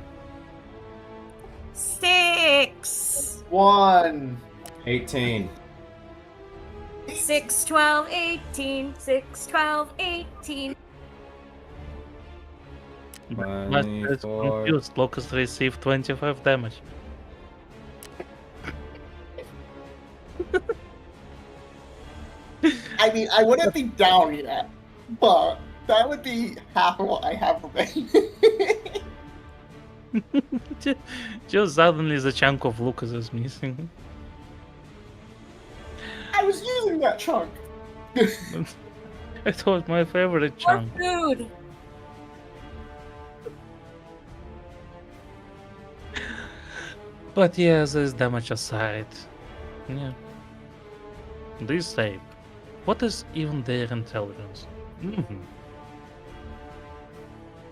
6! 1. 18. 6, 12, 18. 6, 12, 18. Master is 24. confused. Locust received 25 damage. I mean, I wouldn't be down yet, but that would be half of what I have remaining. Just suddenly the chunk of Lucas is missing. I was using that chunk. It was my favorite More chunk. food! But yeah, there's damage aside. Yeah. This save. What is even their intelligence? Mhm.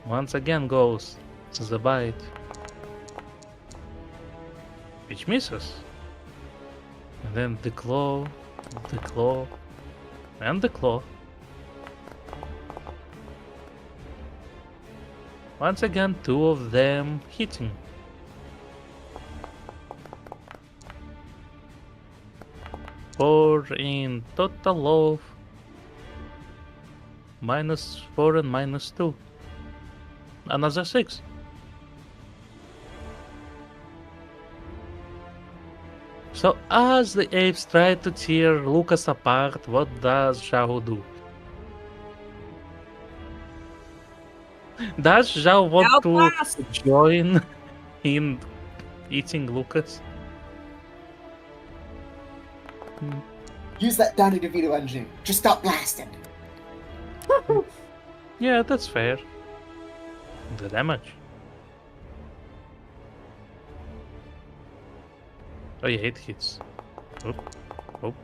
Once again goes to the bite. Which misses. And then the claw, and the claw. Once again, two of them hitting. Four in total of -4 and -2. Another 6. So as the apes try to tear Lucas apart, what does Zhao do? Does Zhao want Now to blast! join in eating Lucas? Use that Danny DeVito engine. Just stop blasting. Yeah, that's fair. The damage. Oh yeah, it hits. Oop. Oop.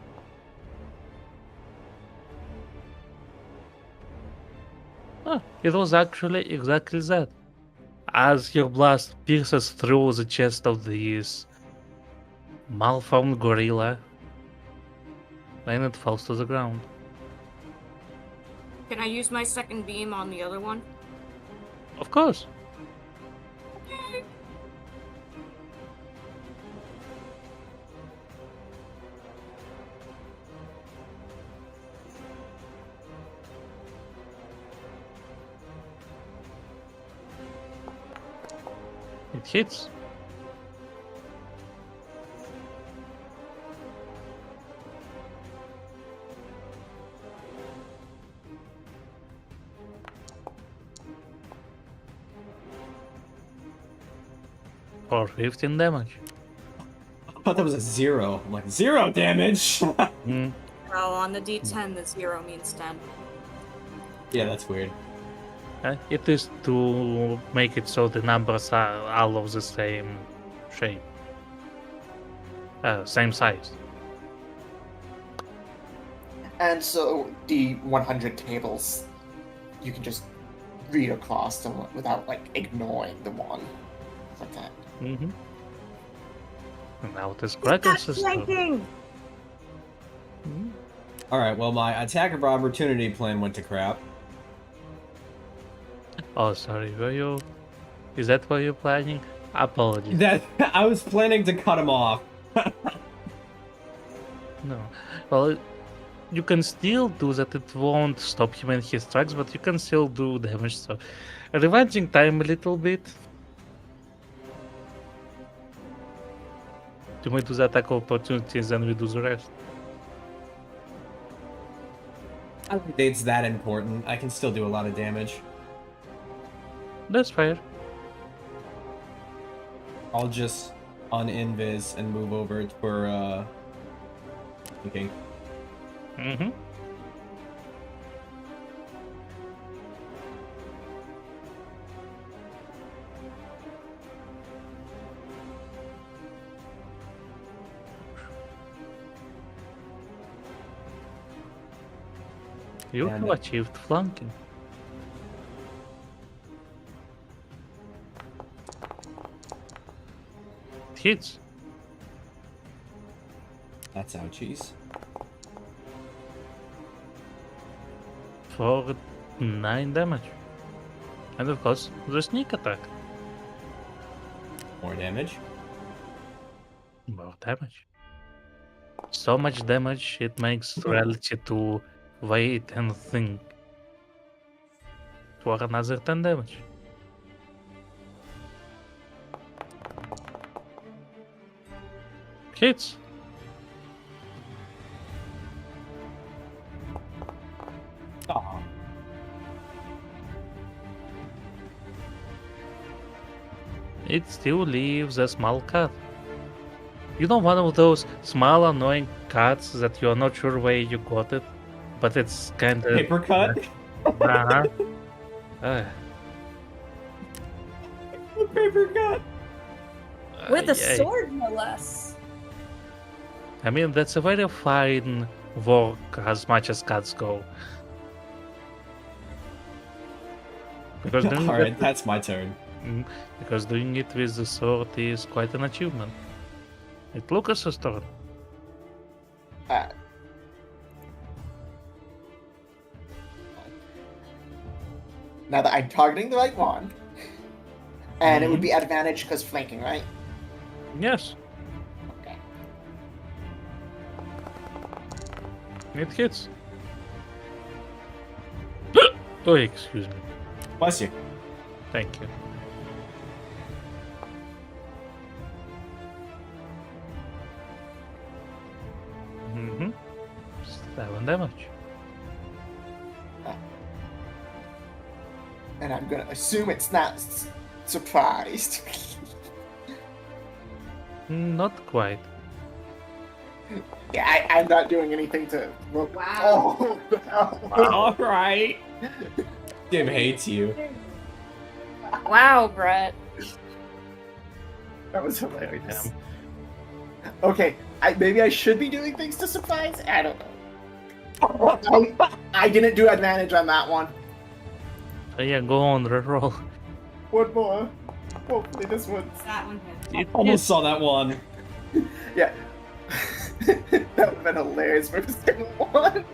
Ah, it was actually exactly that. As your blast pierces through the chest of this malformed gorilla, and it falls to the ground. Can I use my second beam on the other one? Of course. It hits. For 15 damage. I thought that was a 0. I'm like, 0 damage? Mm. Oh, on the D10, the 0 means 10. Yeah, that's weird. It is to make it so the numbers are all of the same shape. Same size. And so the 100 tables, you can just read across them without like ignoring the one. Like that. Mm-hmm. And now it is Kraken system. Mhm. Alright, well, my attack of opportunity plan went to crap. Oh, sorry. Were you? Is that what you're planning? Apologies. That I was planning to cut him off. No. Well, you can still do that. It won't stop him when he strikes, but you can still do damage. So, revenging time a little bit. You might do the attack of opportunities, then we do the rest. I don't think it's that important. I can still do a lot of damage. That's fair. I'll just un-invis and move over for, thinking. Mm-hmm. You And- have achieved flanking. It hits. That's ouchies. For 9 damage. And of course, the sneak attack. More damage. More damage. So much damage, it makes reality to wait and think. For another 10 damage. Hits. Aw. It still leaves a small cut. You know, one of those small annoying cuts that you're not sure where you got it, but it's kind of Paper cut? uh-huh. Paper cut! With a Yay. sword, no less. I mean, that's a very fine work as much as cats go. Because doing, Alright, it, that's my turn. because doing it with the sword is quite an achievement. It's Lucas's turn. Uh, now that I'm targeting the right one, and it would be advantage because flanking, right? Yes, Okay. it hits. Oh, excuse me. Bless you. Thank you. Mm-hmm. 7 damage. And I'm gonna assume it's not surprised. Not quite. Yeah, I'm not doing anything to. Wow. Oh, no. Alright. Jim hates you. Wow, Brett. That was hilarious. Okay, maybe I should be doing things to surprise? I don't know. I didn't do advantage on that one. So yeah, go on, reroll. One more. Hopefully this one's... That one hit. It Almost hits. saw that one. Yeah. That would have been hilarious for the second one.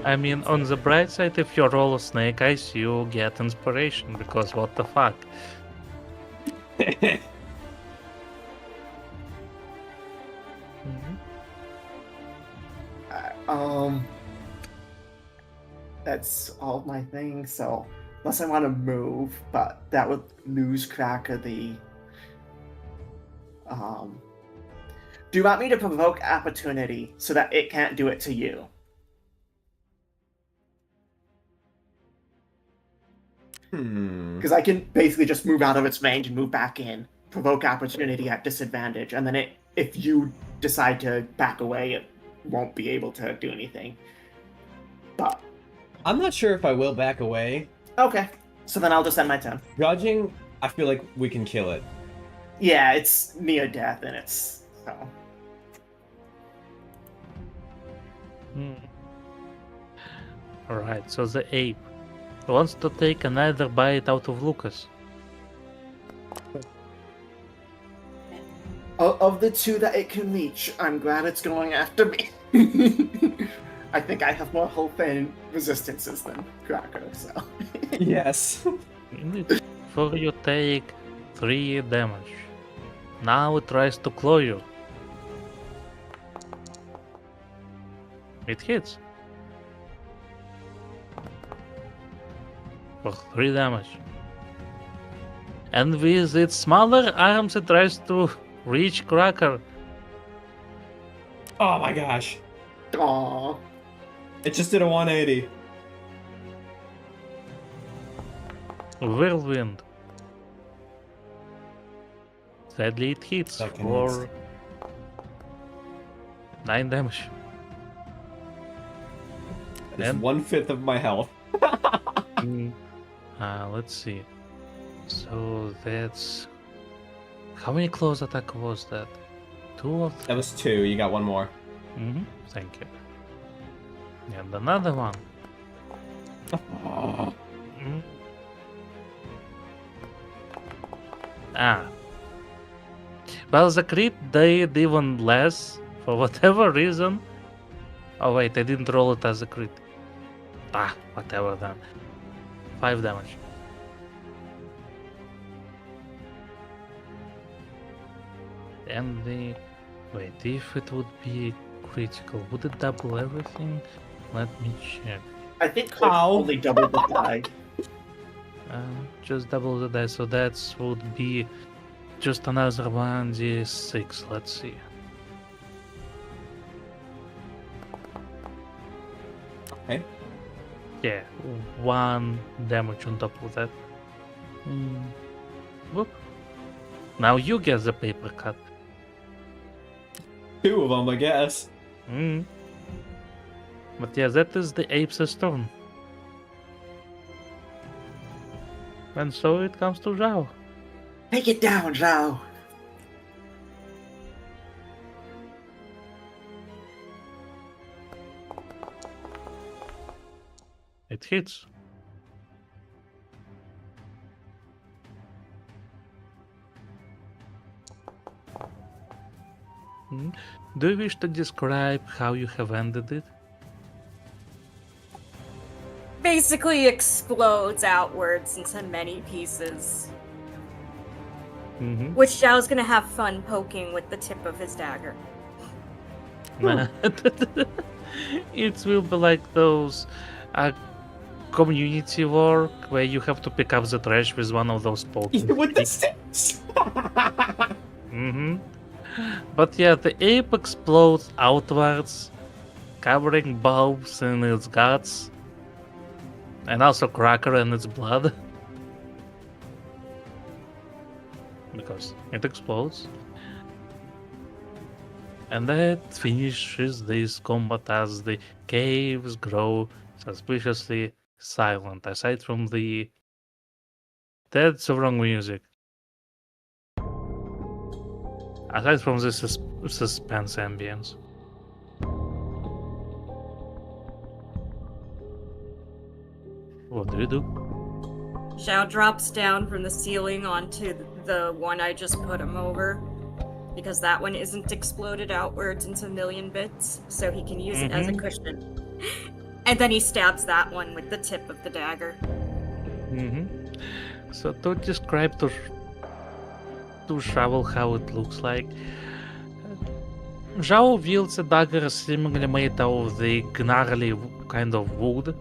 I mean, on the bright side, if you roll a snake eyes, you get inspiration, because what the fuck? Mhm. That's all my things, so unless I want to move, but that would lose Cracker the do you want me to provoke opportunity so that it can't do it to you? Because I can basically just move out of its range and move back in, provoke opportunity at disadvantage, and then if you decide to back away, it won't be able to do anything. But I'm not sure if I will back away. okay, so then I'll just end my turn. Judging, I feel like we can kill it. Yeah, it's near death, and it's so. Alright, so the ape wants to take another bite out of Lucas. Of the two that it can reach, I'm glad it's going after me. I think I have more hope and resistances than Cracker, so. Yes. Indeed. For you take 3 damage. Now it tries to claw you. It hits. For 3 damage. And with its smaller arms it tries to reach Cracker. Oh my gosh. Aww. It just did a 180. Whirlwind. Sadly it hits Second for hits. 9 damage. It's And- 1/5 of my health. Let's see. So that's... How many close attack was that? 2 or 3? That was 2. You got one more. Thank you. And another one. Oh. Mhm. Ah. Well, the crit did even less for whatever reason. Oh wait, I didn't roll it as a crit. Ah, whatever then. 5 damage. And the... Wait, if it would be critical, would it double everything? Let me check. I think Cliff Ow. only doubled the die. Just double the dice, so that would be just another 1d6. Let's see. Okay. Yeah, 1 damage on top of that. Whoop. Now you get the paper cut. 2 of them, I guess. But yeah, that is the ape's turn. And so it comes to Zhao. Take it down, Zhao. It hits. Do you wish to describe how you have ended it? Basically explodes outwards into many pieces. Mm-hmm. Which Zhao's gonna have fun poking with the tip of his dagger. It will be like those community work where you have to pick up the trash with one of those pokes. With the sticks. Mm-hmm. But yeah, the ape explodes outwards, covering bulbs in its guts, and also Cracker in its blood. Because it explodes. And that finishes this combat as the caves grow suspiciously silent, aside from the dead wrong music. Aside from the suspense ambience. What do you do? Zhao drops down from the ceiling onto the one I just put him over, because that one isn't exploded outwards into a million bits, so he can use it as a cushion. And then he stabs that one with the tip of the dagger. So to describe to Shovel how it looks like, Zhao wields a dagger seemingly made out of the gnarly kind of wood,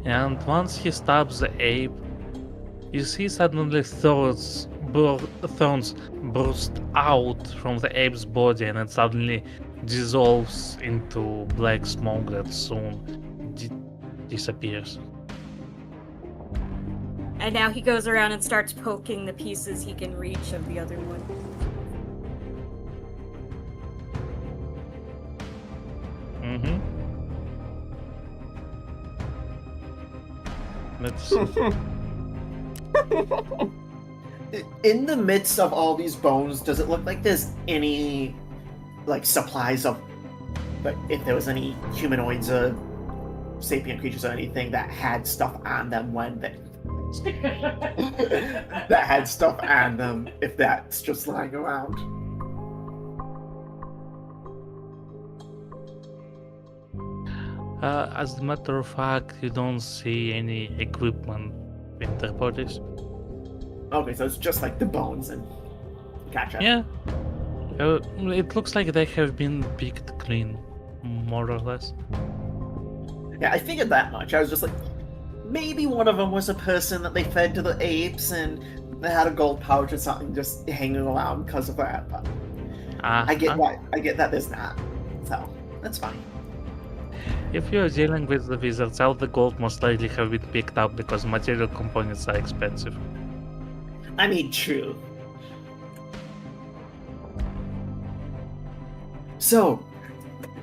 and once he stabs the ape, you see suddenly thorns burst out from the ape's body, and it suddenly dissolves into black smoke that soon disappears. And now he goes around and starts poking the pieces he can reach of the other one. Let's see. In the midst of all these bones, does it look like there's any like supplies of, like, if there was any humanoids or sapient creatures or anything that had stuff on them when they that had stuff on them, if that's just lying around? As a matter of fact, you don't see any equipment in their bodies. Okay, so it's just like the bones and gotcha. Yeah. It looks like they have been picked clean, more or less. Yeah, I figured that much. I was just like, maybe one of them was a person that they fed to the apes and they had a gold pouch or something just hanging around because of that. But I get that there's not. So that's fine. If you're dealing with the wizards, all the gold most likely have been picked up because material components are expensive. I mean, true. So,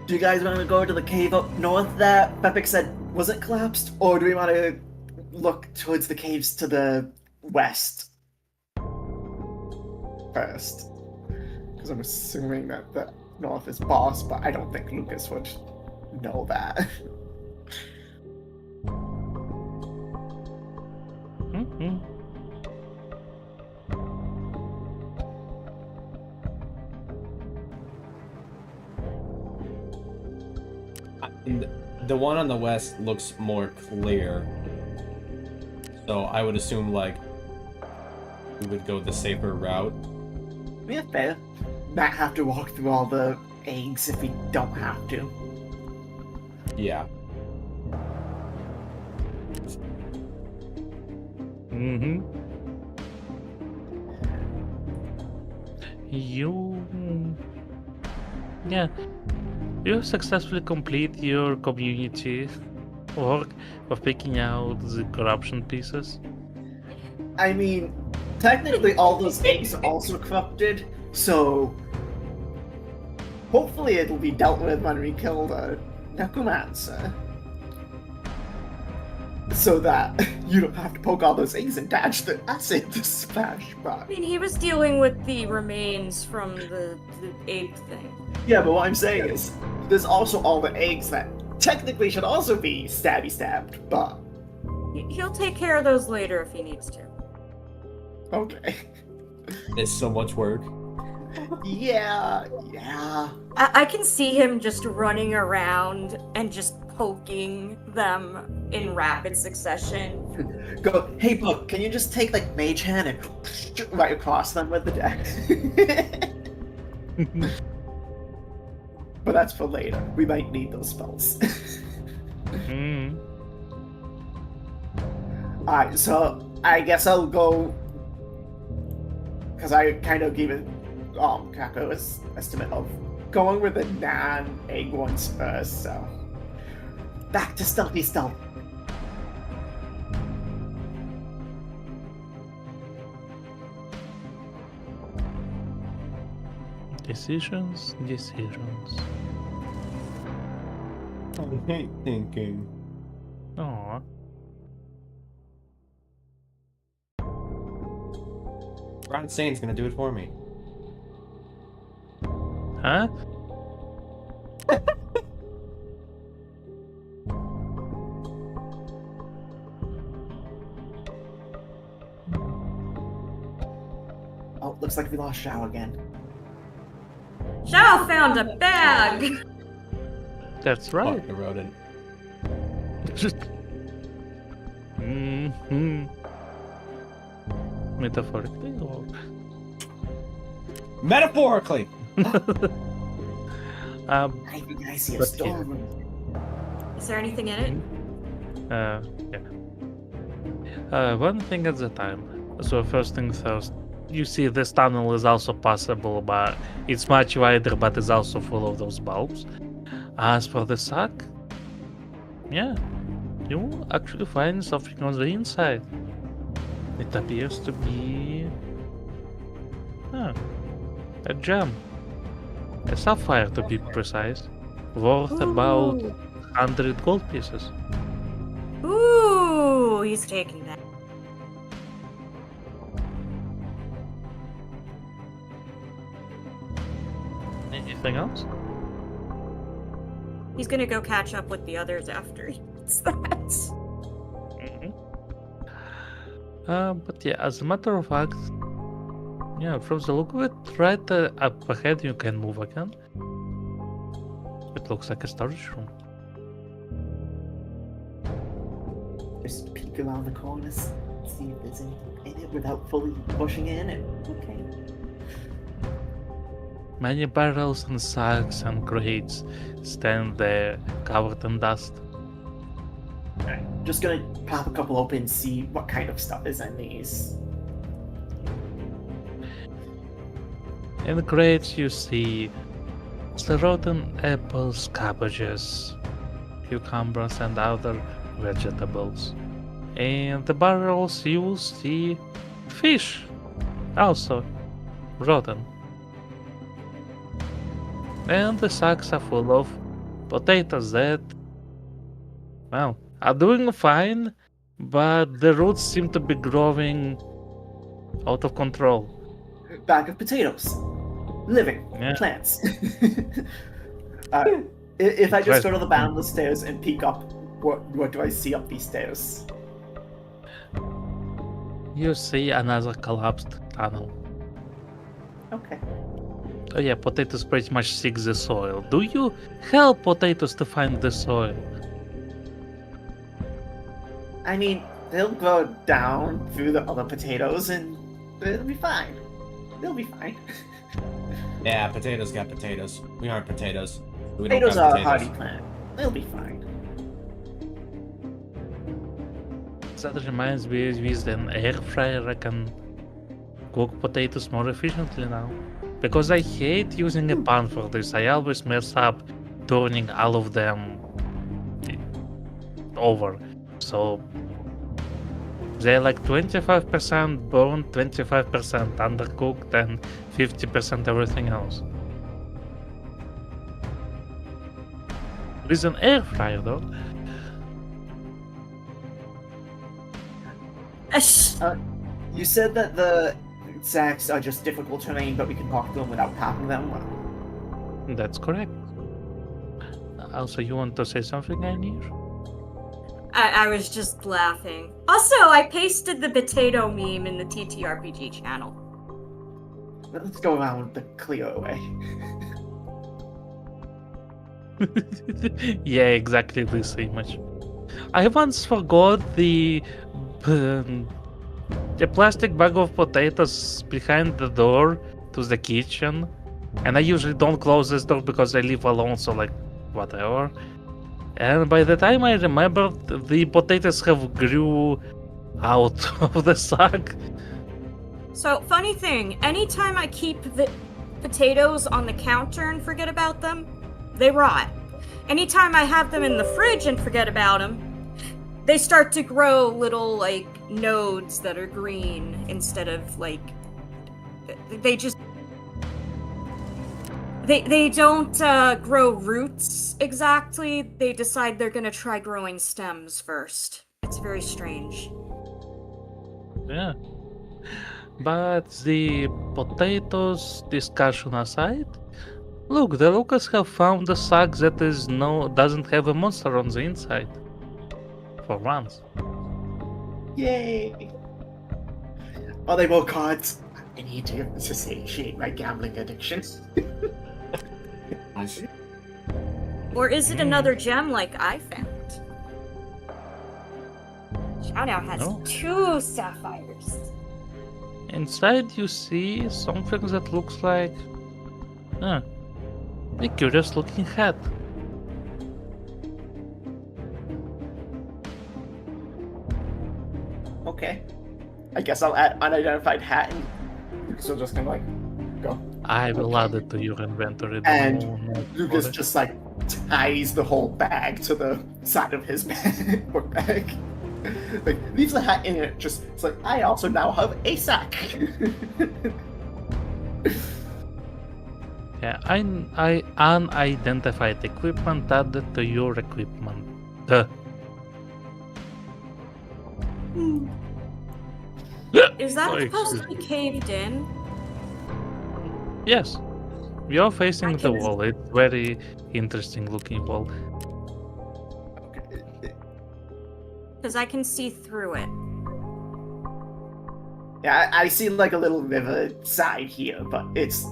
do you guys want to go to the cave up north that Pepik said wasn't collapsed? Or do we want to look towards the caves to the west first? Because I'm assuming that the north is boss, but I don't think Lucas would know that. Mm-hmm. The one on the west looks more clear, so I would assume like we would go the safer route. Yeah, fair. Not have to walk through all the eggs if we don't have to. Yeah. Mm-hmm. You successfully complete your community work of picking out the corruption pieces. I mean, technically all those eggs are also corrupted, so hopefully it'll be dealt with when we kill the necromancer. So that you don't have to poke all those eggs and dodge the acid splash. But I mean, he was dealing with the remains from the ape thing. yeah, but what I'm saying is, there's also all the eggs that technically should also be stabby stabbed, but He'll take care of those later if he needs to. Okay. It's so much work. Yeah. I can see him just running around and just poking them in rapid succession. Go, hey, Book, can you just take, like, Mage Hand and right across them with the deck? But that's for later. We might need those spells. Mm. Alright, so I guess I'll go... Because I kind of gave it Kako's estimate of going with the non-egg ones first, so... Back to stealthy stealth. Decisions. I hate thinking. Aw. Ron Sane's gonna do it for me. Huh? Oh, looks like we lost Shao again. Zhao found a bag! That's right. Fuck the rodent. Mm-hmm. Metaphorically or... Metaphorically! I think I see a But storm. Is there anything in it? yeah. One thing at a time. So first thing first, you see this tunnel is also possible, but it's much wider, but it's also full of those bulbs. As for the sack, yeah, you will actually find something on the inside. It appears to be a gem, a sapphire to be precise, worth about 100 gold pieces. Ooh, he's taking that. Anything else? He's gonna go catch up with the others after he gets that. Mm-hmm. But yeah, as a matter of fact, yeah, from the look of it, right up ahead you can move again. It looks like a storage room. Just peek around the corners, see if there's anything in it without fully pushing in. And okay. Many barrels and sacks and crates stand there, covered in dust. Just gonna pop a couple open, see what kind of stuff is in these. In the crates you see the rotten apples, cabbages, cucumbers and other vegetables. In the barrels you will see fish, also rotten. And the sacks are full of potatoes that, well, are doing fine, but the roots seem to be growing out of control. Bag of potatoes. Living. Yeah. Plants. If I just go to the bottom of the stairs and peek up, what do I see up these stairs? You see another collapsed tunnel. Okay. Oh yeah, potatoes pretty much seek the soil. Do you help potatoes to find the soil? I mean, they'll go down through the other potatoes and it'll be fine. They'll be fine. Yeah, potatoes got potatoes. We aren't potatoes. We Potatoes don't are got a hardy potatoes. plant. They'll be fine. That reminds me, with an air fryer I can cook potatoes more efficiently now. Because I hate using a pan for this. I always mess up turning all of them over. So they're like 25% burned, 25% undercooked, and 50% everything else. With an air fryer though, You said that the sacks are just difficult terrain, but we can walk through them without popping them. that's correct. Also, you want to say something, Ainir? I was just laughing. Also, I pasted the potato meme in the TTRPG channel. Let's go around the clear way. Yeah, exactly this image. I once forgot the plastic bag of potatoes behind the door to the kitchen, and I usually don't close this door because I live alone, so like whatever. And by the time I remembered, the potatoes have grew out of the sack. So, funny thing, anytime I keep the potatoes on the counter and forget about them, they rot. Anytime I have them in the fridge and forget about them, they start to grow little, like, nodes that are green instead of, like, they just... They don't grow roots exactly. They decide they're gonna try growing stems first. It's very strange. Yeah. But the potatoes discussion aside, look, the locals have found a sack that doesn't have a monster on the inside. For once. Yay! Oh, they both cards. I need to satiate my gambling addiction. Or is it another gem like I found? Chao now has No. 2 sapphires. Inside you see something that looks like a curious looking hat. Okay. I guess I'll add unidentified hat and Lucas will just kind of like go. I will add it to your inventory. And don't Lucas worry. just like ties the whole bag to the side of his book bag. Like leaves the hat in it. It's like I also now have a sack. Yeah, I unidentified equipment added to your equipment. Is that Sorry, supposed to excuse be caved in? Yes, we are facing I the can- wall. It's very interesting looking wall. Because I can see through it. Yeah, I see like a little river side here, but it's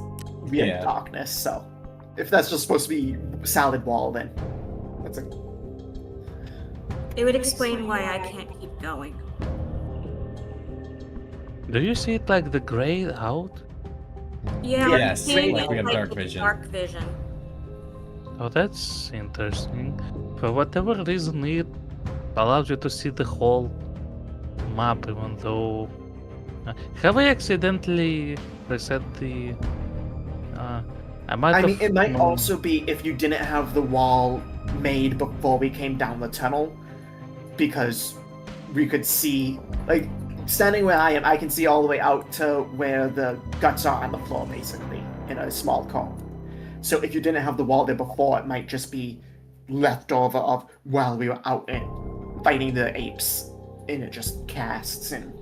in Yeah. darkness. So if that's just supposed to be solid wall, then that's a It would explain why I can't keep going. Do you see it like the gray out? Yeah, Yes, I'm seeing like it we have dark with vision. Dark vision. Oh, that's interesting. For whatever reason, it allows you to see the whole map, even though. Have I accidentally reset the? I might. I have mean, it might mon- also be if you didn't have the wall made before we came down the tunnel, because we could see, like, standing where I am, I can see all the way out to where the guts are on the floor, basically, in a small cone. So if you didn't have the wall there before, it might just be leftover of while we were out and fighting the apes, and it just casts and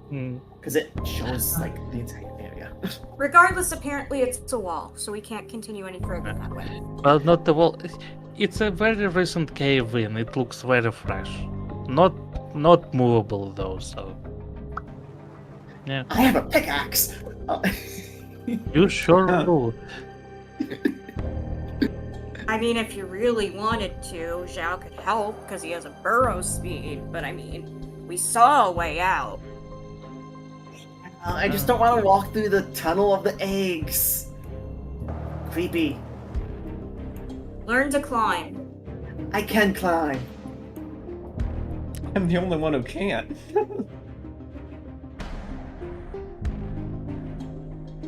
Hmm. because it shows like the entire area. Regardless, apparently it's a wall, so we can't continue any further that way. Well, not the wall. It's a very recent cave in. It looks very fresh. Not movable though. So. Yeah. I have a pickaxe. You sure do. I mean, if you really wanted to, Zhao could help because he has a burrow speed, but I mean, we saw a way out. I just don't want to walk through the tunnel of the eggs. Creepy. Learn to climb. I can climb. I'm the only one who can't.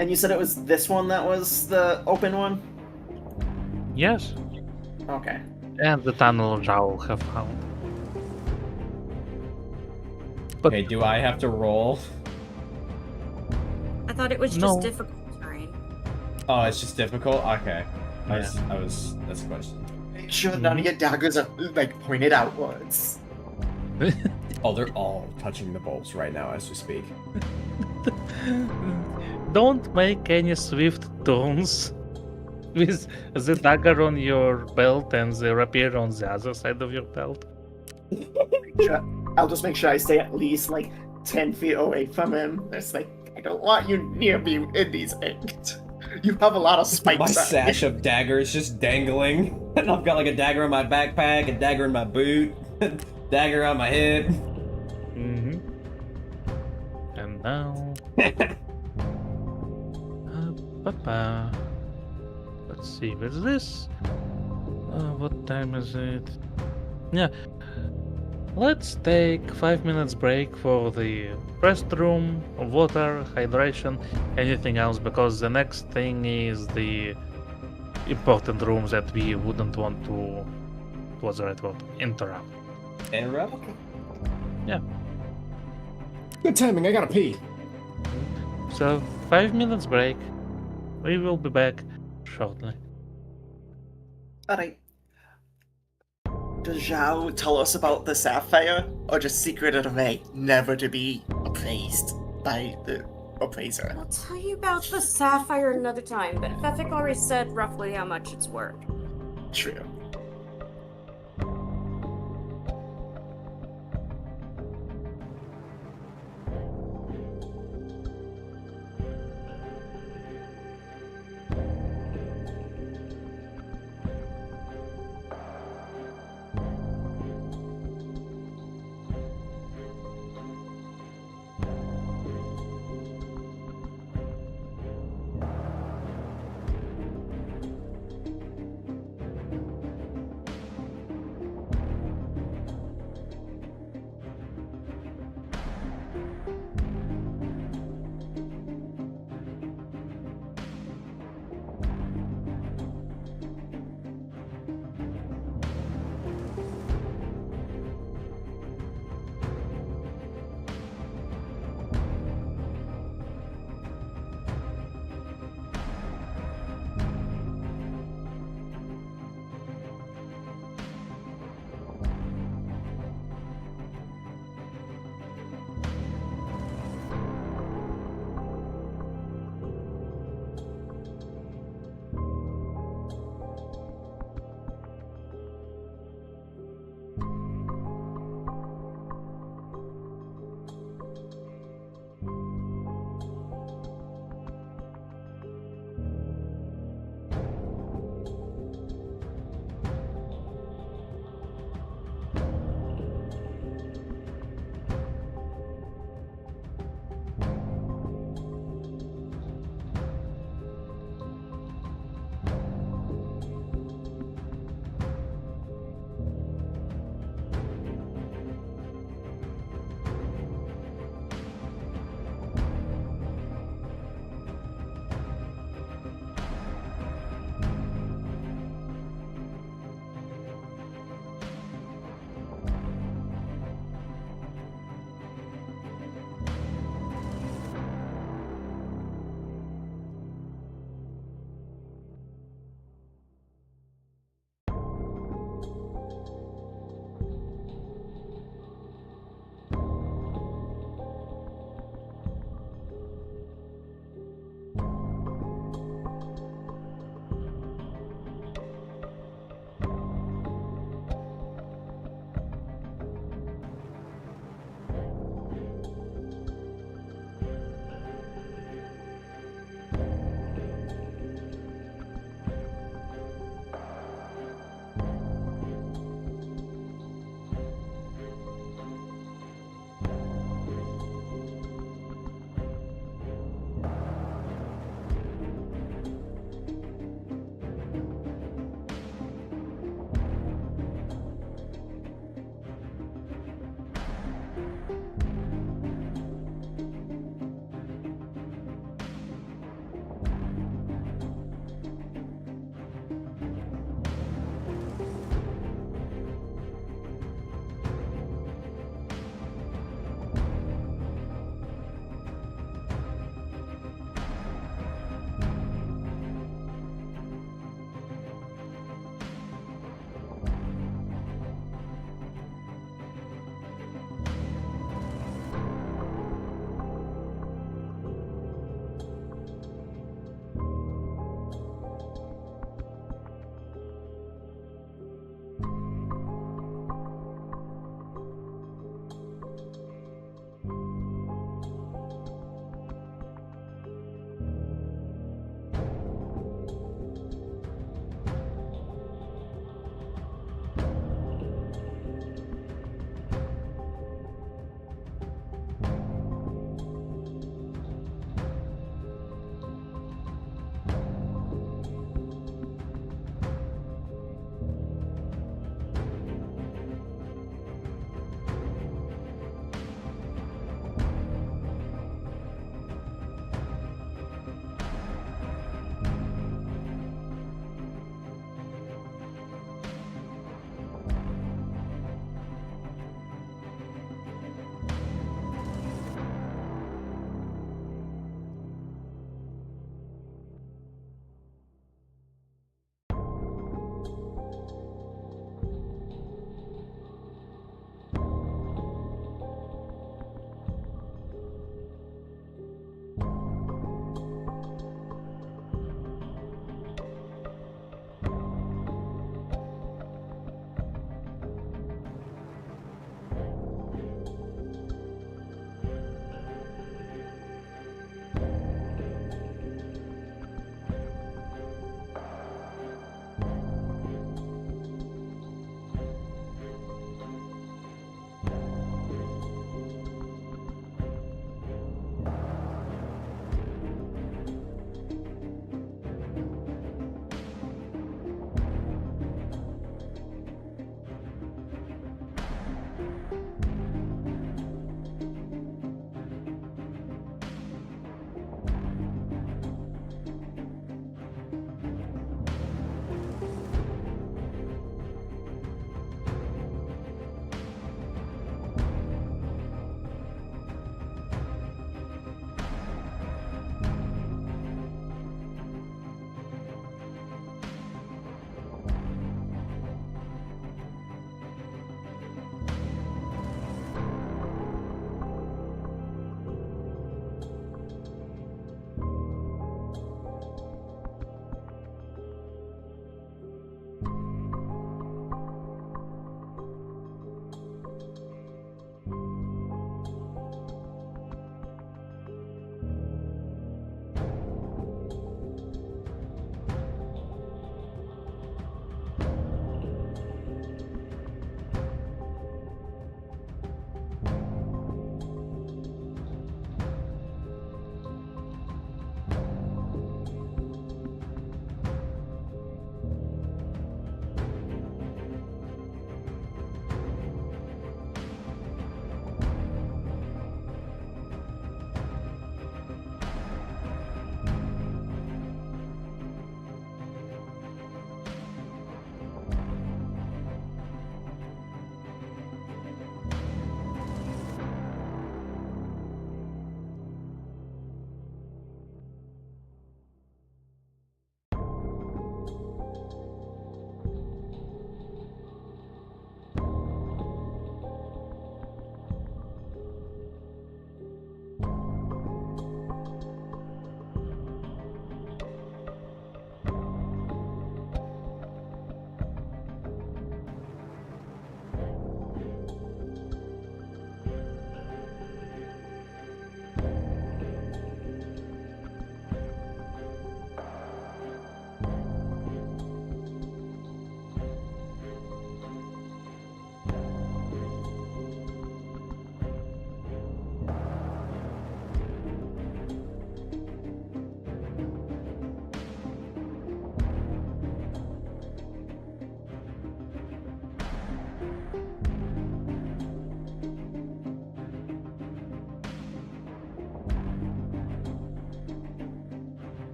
And you said it was this one that was the open one? Yes. Okay. And the tunnel Zhao have found. But Okay, do I have to roll? I thought it was just No. difficult terrain. Oh, it's just difficult? Okay. Yeah. That's a question. Make sure none of your daggers are like pointed outwards. Oh, they're all touching the bulbs right now as we speak. don't make any swift turns with the dagger on your belt and the rapier on the other side of your belt. I'll just make sure I stay at least like 10 feet away from him. It's like, I don't want you near me in these eggs. You have a lot of spikes. My on sash you. of daggers just dangling. And I've got like a dagger in my backpack, a dagger in my boot, dagger on my head. Mm-hmm. And now... Let's see, what's this? What time is it? Yeah. Let's take 5 minutes break for the restroom, water, hydration, anything else, because the next thing is the important rooms that we wouldn't want to, what's the right word, interrupt. Interrupt? Yeah. Good timing, I gotta pee. So 5 minutes break. We will be back shortly. Alright. Does Zhao tell us about the sapphire, or just secret it away, never to be appraised by the appraiser? I'll tell you about the sapphire another time, but Fefik already said roughly how much it's worth. True.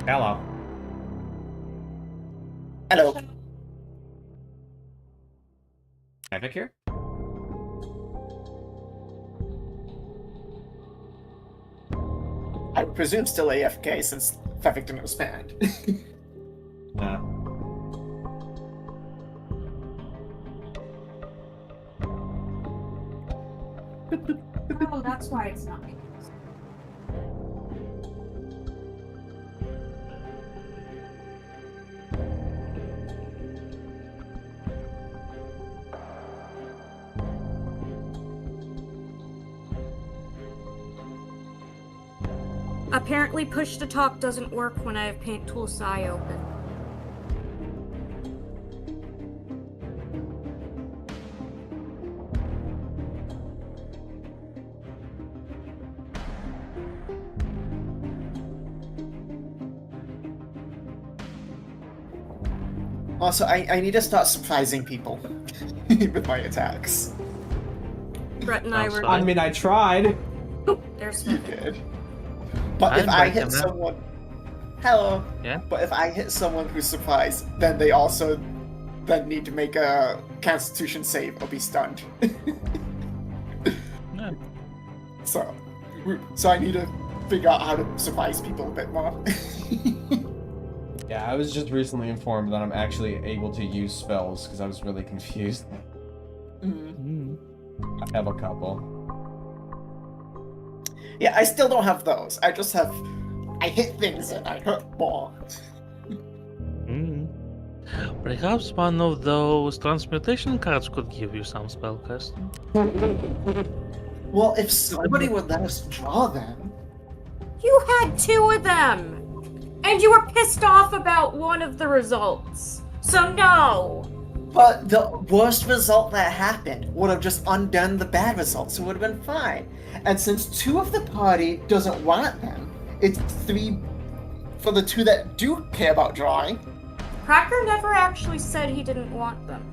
Hello. Hello. Epic here? I would presume still AFK since Fevik didn't respond. Nah. Oh, that's why it's not making sense. Apparently push to talk doesn't work when I have Paint Tool Sai open. Also, I need to start surprising people with my attacks. Brett and I were. I mean, I tried. Oh, there's You Smith. did. But if I'm I back hit in there. someone... Hello. Yeah? But if I hit someone who's surprised, then they also then need to make a Constitution save or be stunned. Yeah. So I need to figure out how to surprise people a bit more. Yeah, I was just recently informed that I'm actually able to use spells because I was really confused. Mm. I have a couple. Yeah, I still don't have those. I just have... I hit things and I hurt more. Mm. Perhaps one of those transmutation cards could give you some spellcasting. Well, if somebody would let us draw them... You had 2 of them! And you were pissed off about one of the results. So no! But the worst result that happened would have just undone the bad result, so it would have been fine. And since 2 of the party doesn't want them, it's 3 for the 2 that do care about drawing. Cracker never actually said he didn't want them.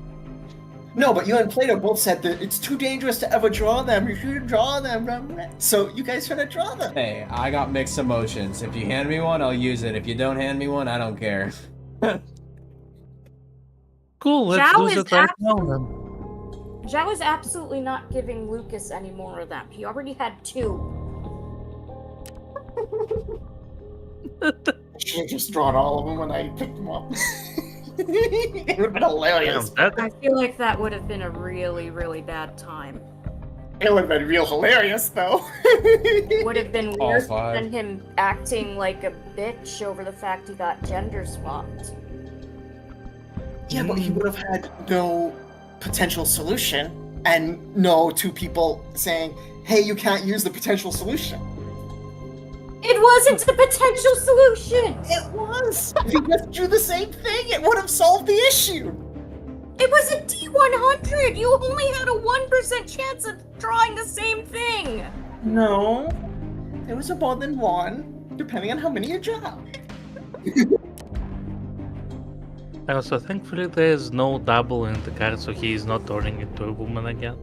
No, but you and Plato both said that it's too dangerous to ever draw them. You should draw them. So you guys should have drawn them. Hey, I got mixed emotions. If you hand me one, I'll use it. If you don't hand me one, I don't care. Cool, let's Zhao do is that right now then. Zhao is absolutely not giving Lucas any more of them. He already had 2. I should have just drawn all of them when I picked them up. It would have been hilarious. Damn, that, I feel like that would have been a really, really bad time. It would have been real hilarious, though. Would have been All worse 5. than him acting like a bitch over the fact he got gender swapped. Yeah, but he would have had no potential solution, and no 2 people saying, hey, you can't use the potential solution. It wasn't a potential solution! It was! If he just drew the same thing, it would have solved the issue! It was a D100! You only had a 1% chance of drawing the same thing! No. There was a more than 1, depending on how many you draw. also, thankfully there's no double in the card, so he is not turning into a woman again.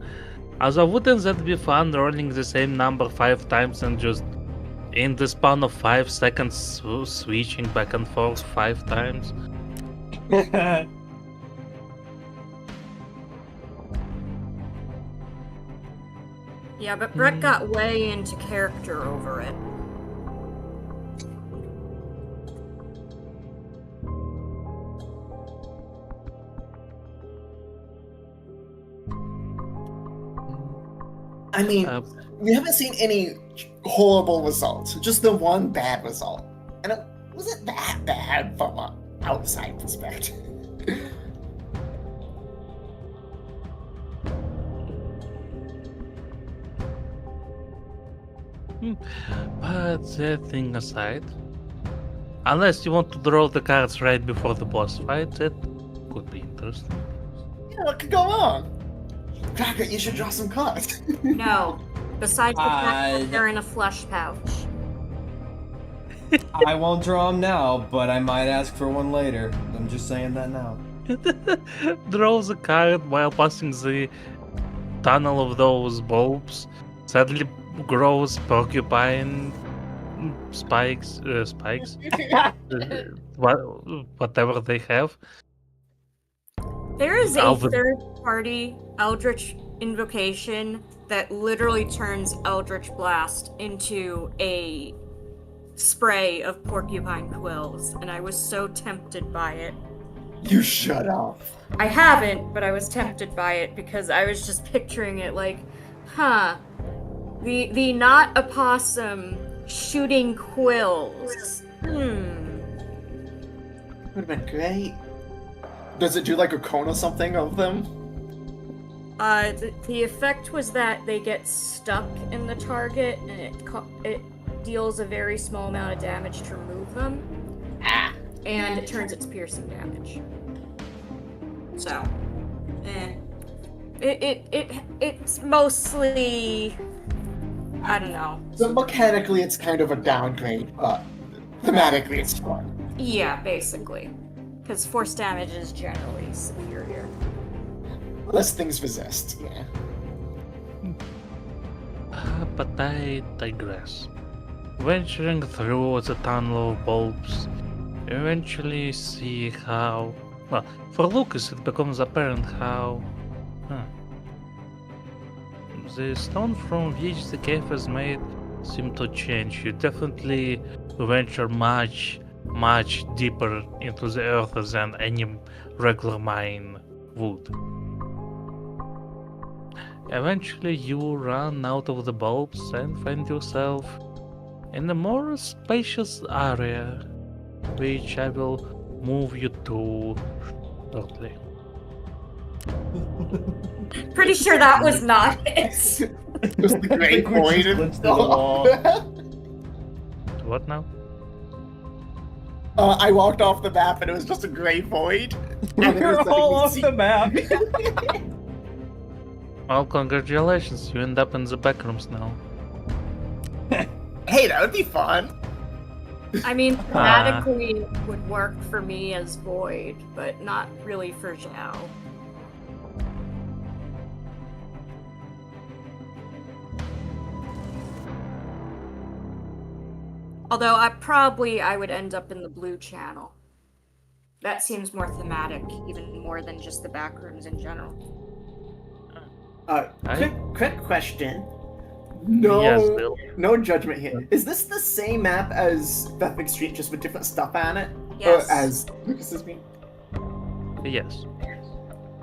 Also, wouldn't that be fun, rolling the same number 5 times and just in the span of 5 seconds switching back and forth 5 times? Yeah, but Brett got way into character over it. I mean, we haven't seen any horrible results, just the one bad result. And it wasn't that bad from an outside perspective. But that thing aside, unless you want to draw the cards right before the boss fight, that could be interesting. Yeah, what could go wrong? Cracker, you should draw some cards. No. Besides the fact Uh, that they're in a flesh pouch. I won't draw them now, but I might ask for one later. I'm just saying that now. Draws a card while passing the tunnel of those bulbs, suddenly grows porcupine spikes, whatever they have. There is a Alvin- third-party Eldritch invocation that literally turns Eldritch Blast into a spray of porcupine quills, and I was so tempted by it. You shut up. I haven't, but I was tempted by it because I was just picturing it like, the not a possum shooting quills. Would have been great. Does it do like a cone or something of them? The effect was that they get stuck in the target, and it deals a very small amount of damage to remove them, and it turns its piercing damage. So, it's mostly, I don't know. So mechanically, it's kind of a downgrade, but thematically, it's fun. Yeah, basically, because force damage is generally superior. Less things resist, yeah. But I digress. Venturing through the tunnel of bulbs, you eventually see how... Well, for Lucas it becomes apparent how... The stone from which the cave is made seem to change. You definitely venture much deeper into the earth than any regular mine would. Eventually you run out of the bulbs and find yourself in a more spacious area, which I will move you to shortly. Pretty sure that was not it. Just the great void and Splits the wall. What now? I walked off the map and it was just a gray void. And We're all off the map. Well, congratulations, you end up in the backrooms now. Hey, that would be fun. I mean, thematically it would work for me as Void, but not really for Zhao. Although I would end up in the blue channel. That seems more thematic, even more than just the backrooms in general. Quick question. Yes, Bill. No judgment here. Is this the same map as Bethwick Street, just with different stuff on it? Yes. Or as Lucas's mean? Yes.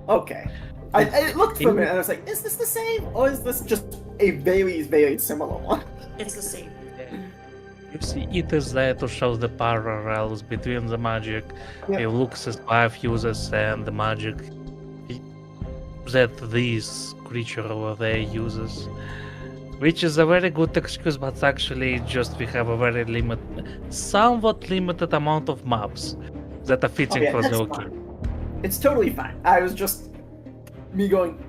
Okay. I looked for a minute and I was like, is this the same? Or is this just a very, very similar one? It's the same. You see, it is there to show the parallels between the magic Yeah. Lucas's wife uses and the magic that this creature over there uses. Which is a very good excuse, but actually just we have a very somewhat limited amount of maps that are fitting for that's the fine. game. It's totally fine. I was just me going,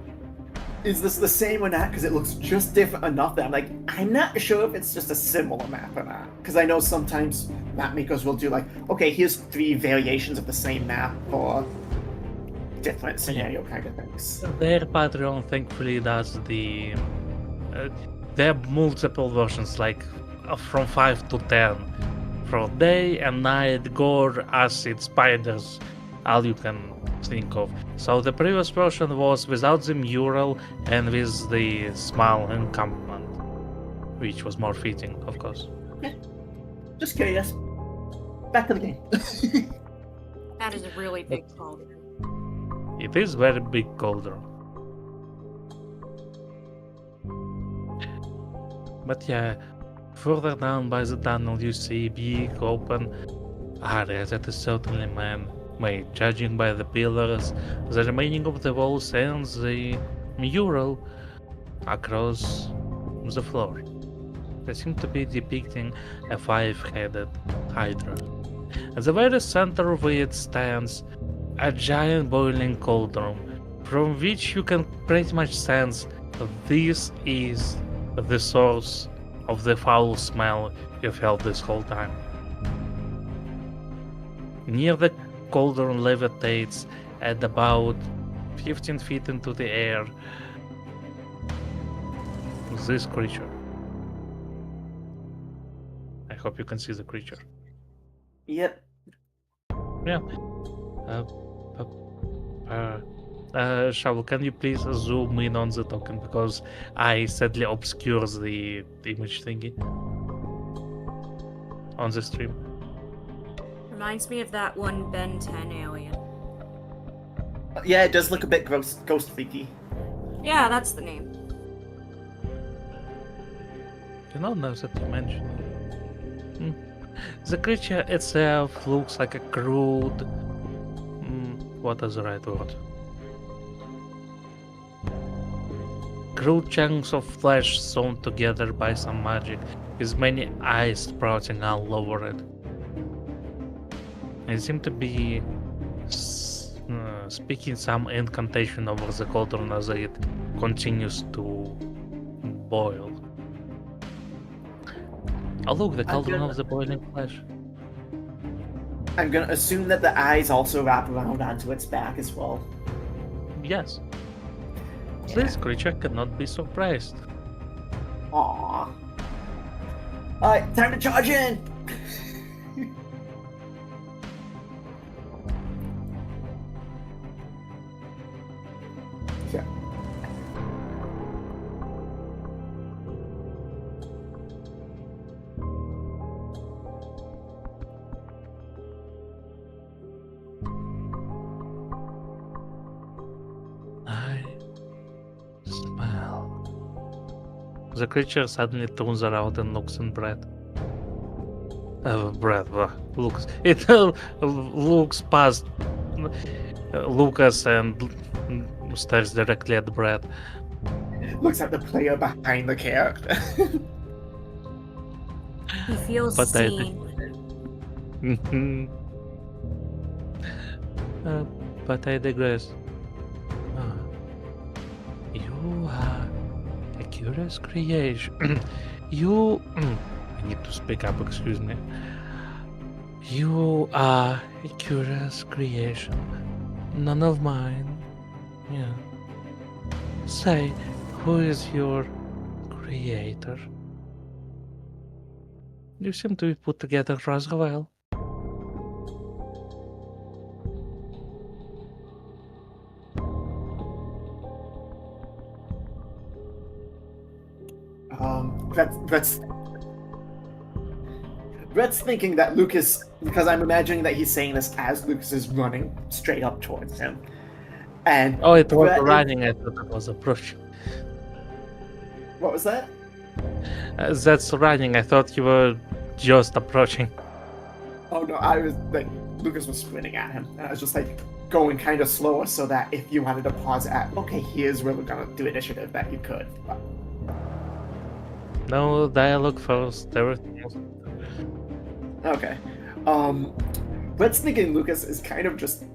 is this the same or not? Because it looks just different enough that I'm like, I'm not sure if it's just a similar map or not. Because I know sometimes map makers will do like, okay, here's 3 variations of the same map for different scenario kind of things. Their Patreon thankfully does the... there are multiple versions, like from 5 to 10. For day and night, gore, acid, spiders, all you can think of. So the previous version was without the mural and with the small encampment, which was more fitting, of course. Just curious. Back to the game. That is a really big cauldron. It is very big cauldron. But yeah, further down by the tunnel you see big open area that is certainly man-made, judging by the pillars, the remaining of the walls and the mural across the floor. They seem to be depicting a 5-headed hydra. At the very center of it stands a giant boiling cauldron, from which you can pretty much sense that this is the source of the foul smell you felt this whole time. Near the cauldron levitates at about 15 feet into the air this creature. A hope you can see the creature. Yep. Yeah. Shovel, can you please zoom in on the token because I sadly obscures the image thingy on the stream. Reminds me of that one Ben 10 alien. Yeah, it does look a bit ghost freaky. Yeah, that's the name. You know, now that you mention it. The creature itself looks like a crude. What is the right word? Crude chunks of flesh sewn together by some magic, with many eyes sprouting all over it. It seemed to be speaking some incantation over the cauldron as it continues to boil. Oh look, the cauldron of the boiling flesh. I'm gonna assume that the eyes also wrap around onto its back as well. Yes. Yeah. This creature cannot be surprised. Aww. Alright, time to charge in! Yeah. I smell. The creature suddenly turns around and looks in Brett. Looks. It looks past Lucas and stares directly at Brett. Looks at the player behind the character. He feels But I seen. But I digress. You are a curious creation. You. I need to speak up, excuse me. You are a curious creation. None of mine. Yeah. Say, who is your creator? You seem to be put together rather well. Brett's thinking that Lucas, because I'm imagining that he's saying this as Lucas is running straight up towards him. And Oh, it was Brett- running. I thought it was approaching. What was that? That's running. I thought you were just approaching. Oh no, I was like, Lucas was sprinting at him, and I was just like going kind of slower so that if you wanted to pause at, okay, here's where we're gonna do initiative, that you could. But... No dialogue first. Everything else. Okay. Brett's thinking Lucas is kind of just.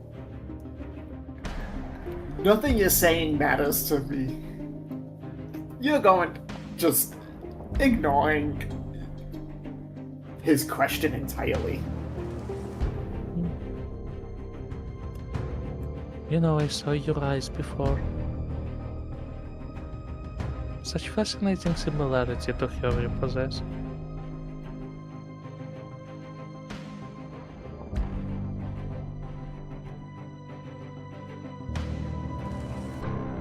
Nothing you're saying matters to me. You're going just ignoring his question entirely. You know, I saw your eyes before. Such fascinating similarity to her you possess.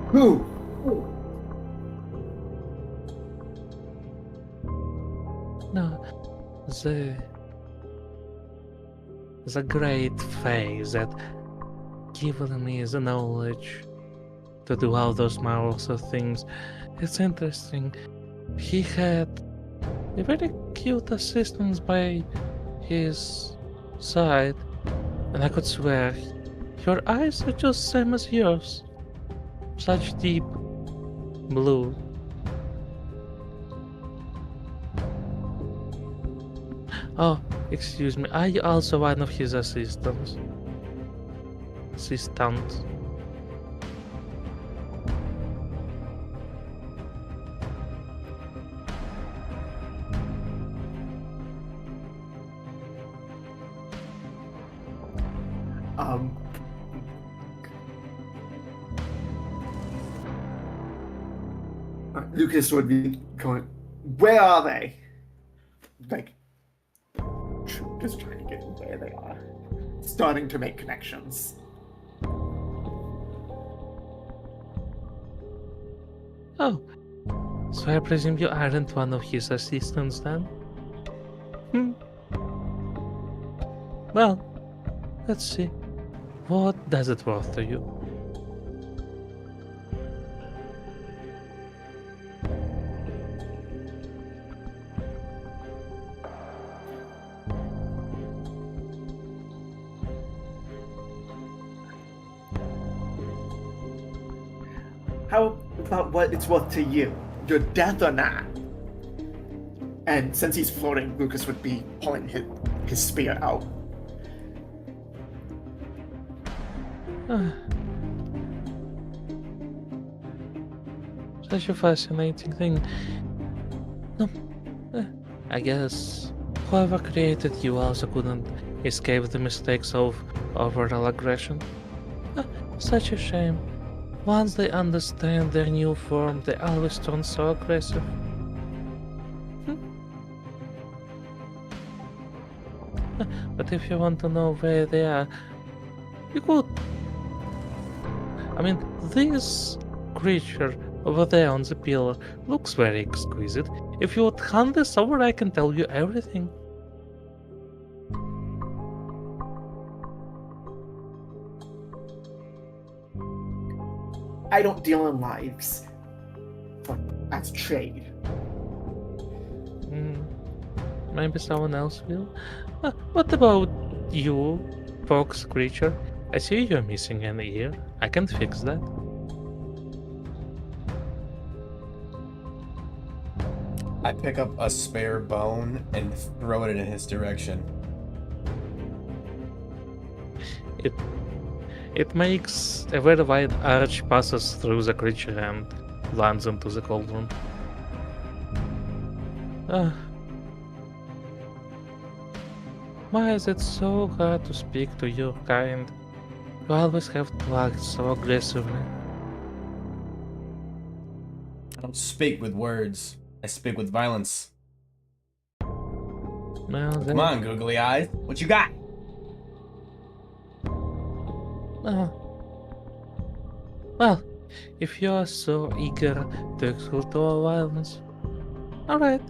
Who? No, the great phase that given me the knowledge to do all those marvelous things. It's interesting. He had a very cute assistant by his side, and I could swear your eyes are just same as yours. Such deep blue. Oh, excuse me. Are you also one of his assistants? Assistants. Lucas would be going, where are they? Like, Lucas trying to get in where they are. Starting to make connections. Oh, so I presume you aren't one of his assistants then? Well, let's see. What does it worth to you? How about what it's worth to you? Your death or not? And since he's floating, Lucas would be pulling his spear out. Such a fascinating thing. No, I guess whoever created you also couldn't escape the mistakes of overall aggression. Such a shame. Once they understand their new form, they always turn so aggressive. But if you want to know where they are, you could. I mean, this creature over there on the pillar looks very exquisite. If you would hand this over, I can tell you everything. I don't deal in lives. But that's trade. Maybe someone else will. What about you, fox creature? I see you're missing an ear. I can fix that. I pick up a spare bone and throw it in his direction. It makes a very wide arch, passes through the creature and lands into the cauldron. Why is it so hard to speak to your kind? You always have to act so aggressively. I don't speak with words. I speak with violence. Well, Come on, googly eyes. What you got? Well, if you are so eager to exalt our violence, alright,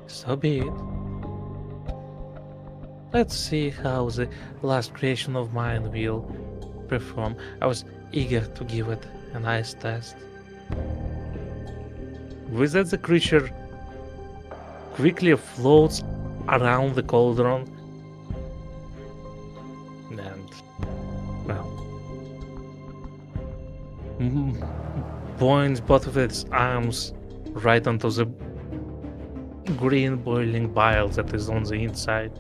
so be it. Let's see how the last creation of mine will perform. I was eager to give it a nice test. With that, the creature quickly floats around the cauldron and, well, points both of its arms right onto the green boiling bile that is on the inside.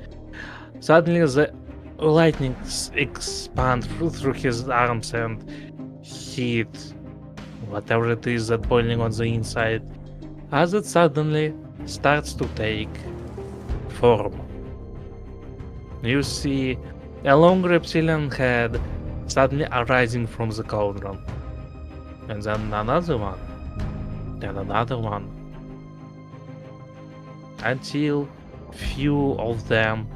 Suddenly the lightning expands through his arms and hit whatever it is that boiling on the inside, as it suddenly starts to take form. You see a long reptilian head suddenly arising from the cauldron, and then another one, and another one, until few of them,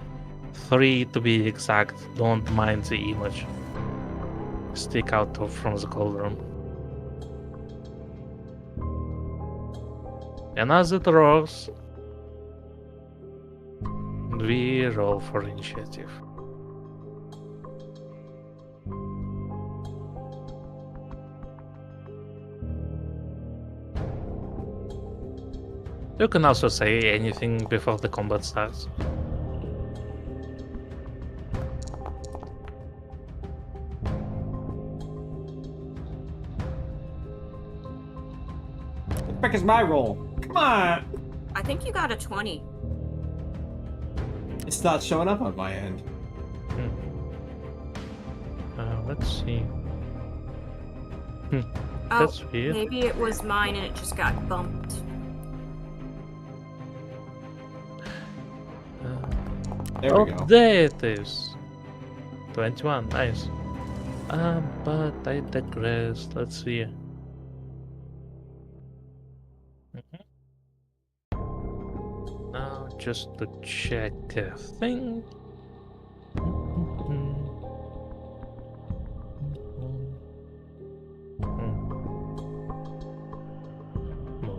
3 to be exact, don't mind the image, stick out from the cauldron. And as it roars, we roll for initiative. You can also say anything before the combat starts. What the frick is my roll? Come on! I think you got a 20. It's not showing up on my end. Let's see. Oh, That's weird. maybe it was mine and it just got bumped. There we go. There it is. 21, nice. But I digress. Let's see. Now just to check a thing.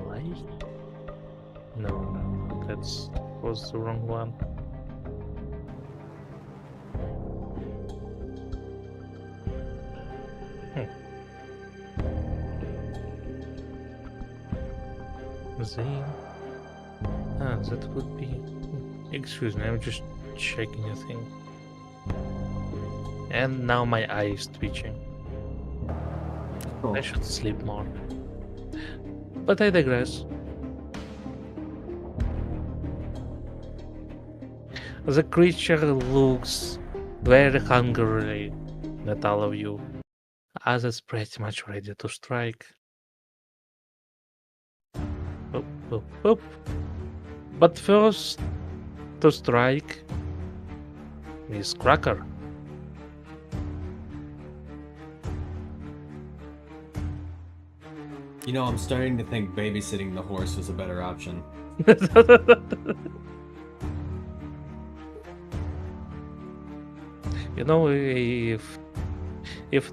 Like? No, that was the wrong one. Zane. That would be. Excuse me, I'm just checking a thing. And now my eye is twitching. Cool. I should sleep more. But I digress. The creature looks very hungry at all of you, as it's pretty much ready to strike. Oop, oop, oop. But first to strike is Cracker. You know, I'm starting to think babysitting the horse was a better option. You know, if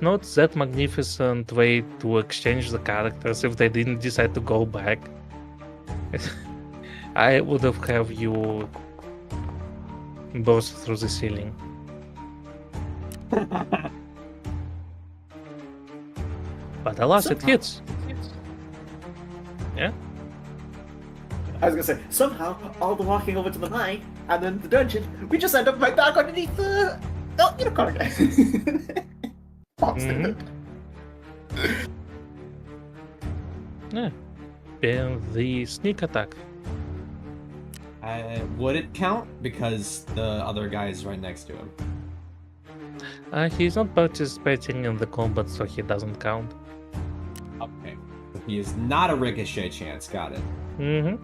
not that magnificent way to exchange the characters, if they didn't decide to go back, I would have you burst through the ceiling. But alas, it hits. Yeah? I was gonna say, somehow, all the walking over to the mine and then the dungeon, we just end up right back underneath the unicorn guy. Yeah. And the sneak attack. Would it count? Because the other guy is right next to him. He's not participating in the combat, so he doesn't count. Okay. He is not a ricochet chance. Got it. Mm-hmm.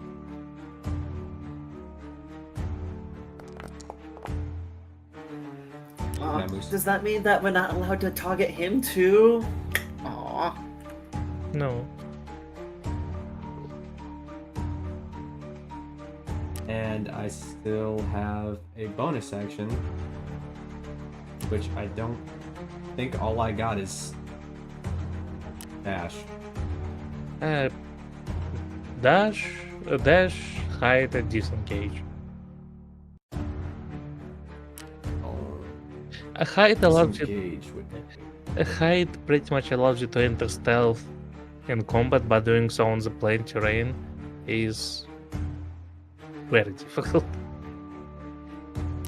Does that mean that we're not allowed to target him too? Aww. No. And I still have a bonus action, which I don't think all I got is dash. Dash, hide, and disengage. A hide allows you. Disengage would be- A hide pretty much allows you to enter stealth in combat, but doing so on the plain terrain is very difficult.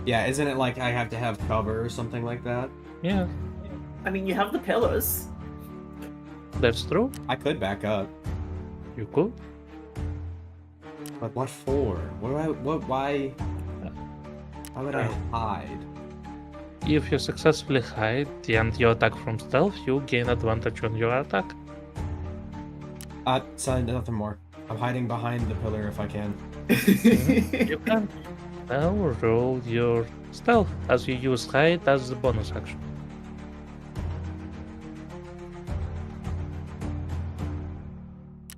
Yeah, isn't it like I have to have cover or something like that? Yeah, I mean, you have the pillars. that's true. I could back up, You could. but what for? Why would I hide? If you successfully hide and you attack from stealth, you gain advantage on your attack. Sorry, nothing more. I'm hiding behind the pillar if I can. You can. Now roll your stealth as you use hide as the bonus action.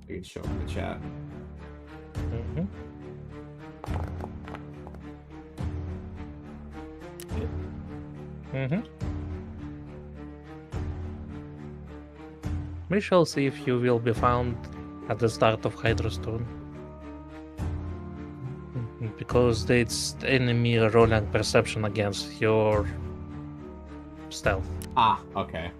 You can show up in the chat. Mm-hmm. Mm-hmm. We shall see if you will be found at the start of Hydrostone. Because it's enemy rolling perception against your stealth. Ah, okay.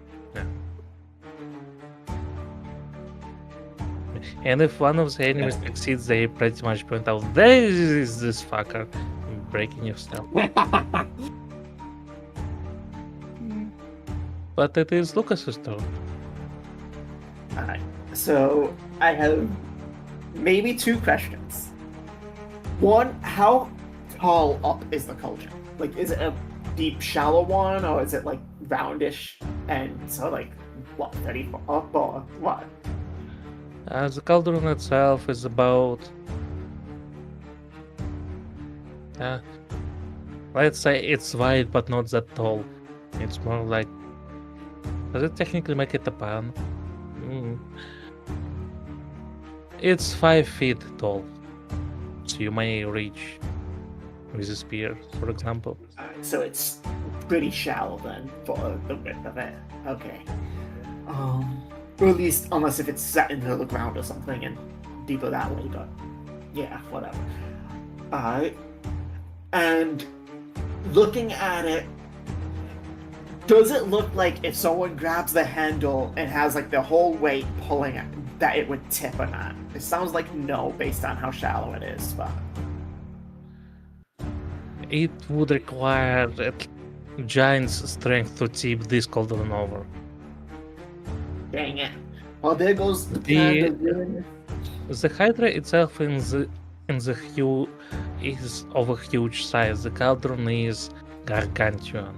And if one of the enemies succeeds, they pretty much point out, there is this fucker breaking your stealth. But it is Lucas's turn. Alright, so I have maybe two questions. One, how tall up is the cauldron? Like, is it a deep, shallow one, or is it like roundish? And so, like, what, 30 feet up, or what? The cauldron itself is about, let's say it's wide but not that tall. It's more like, does it technically make it a pan? It's 5 feet tall, so you may reach with a spear, for example. So it's pretty shallow then for the width of it. Okay. Or at least unless if it's set into the ground or something and deeper that way, but yeah, whatever. And looking at it, does it look like if someone grabs the handle and has like the whole weight pulling it, that it would tip or not? It sounds like no, based on how shallow it is, but It would require a giant's strength to tip this cauldron over. dang it. Well, there goes the The- plan to ruin. The Hydra itself is of a huge size. The cauldron is gargantuan.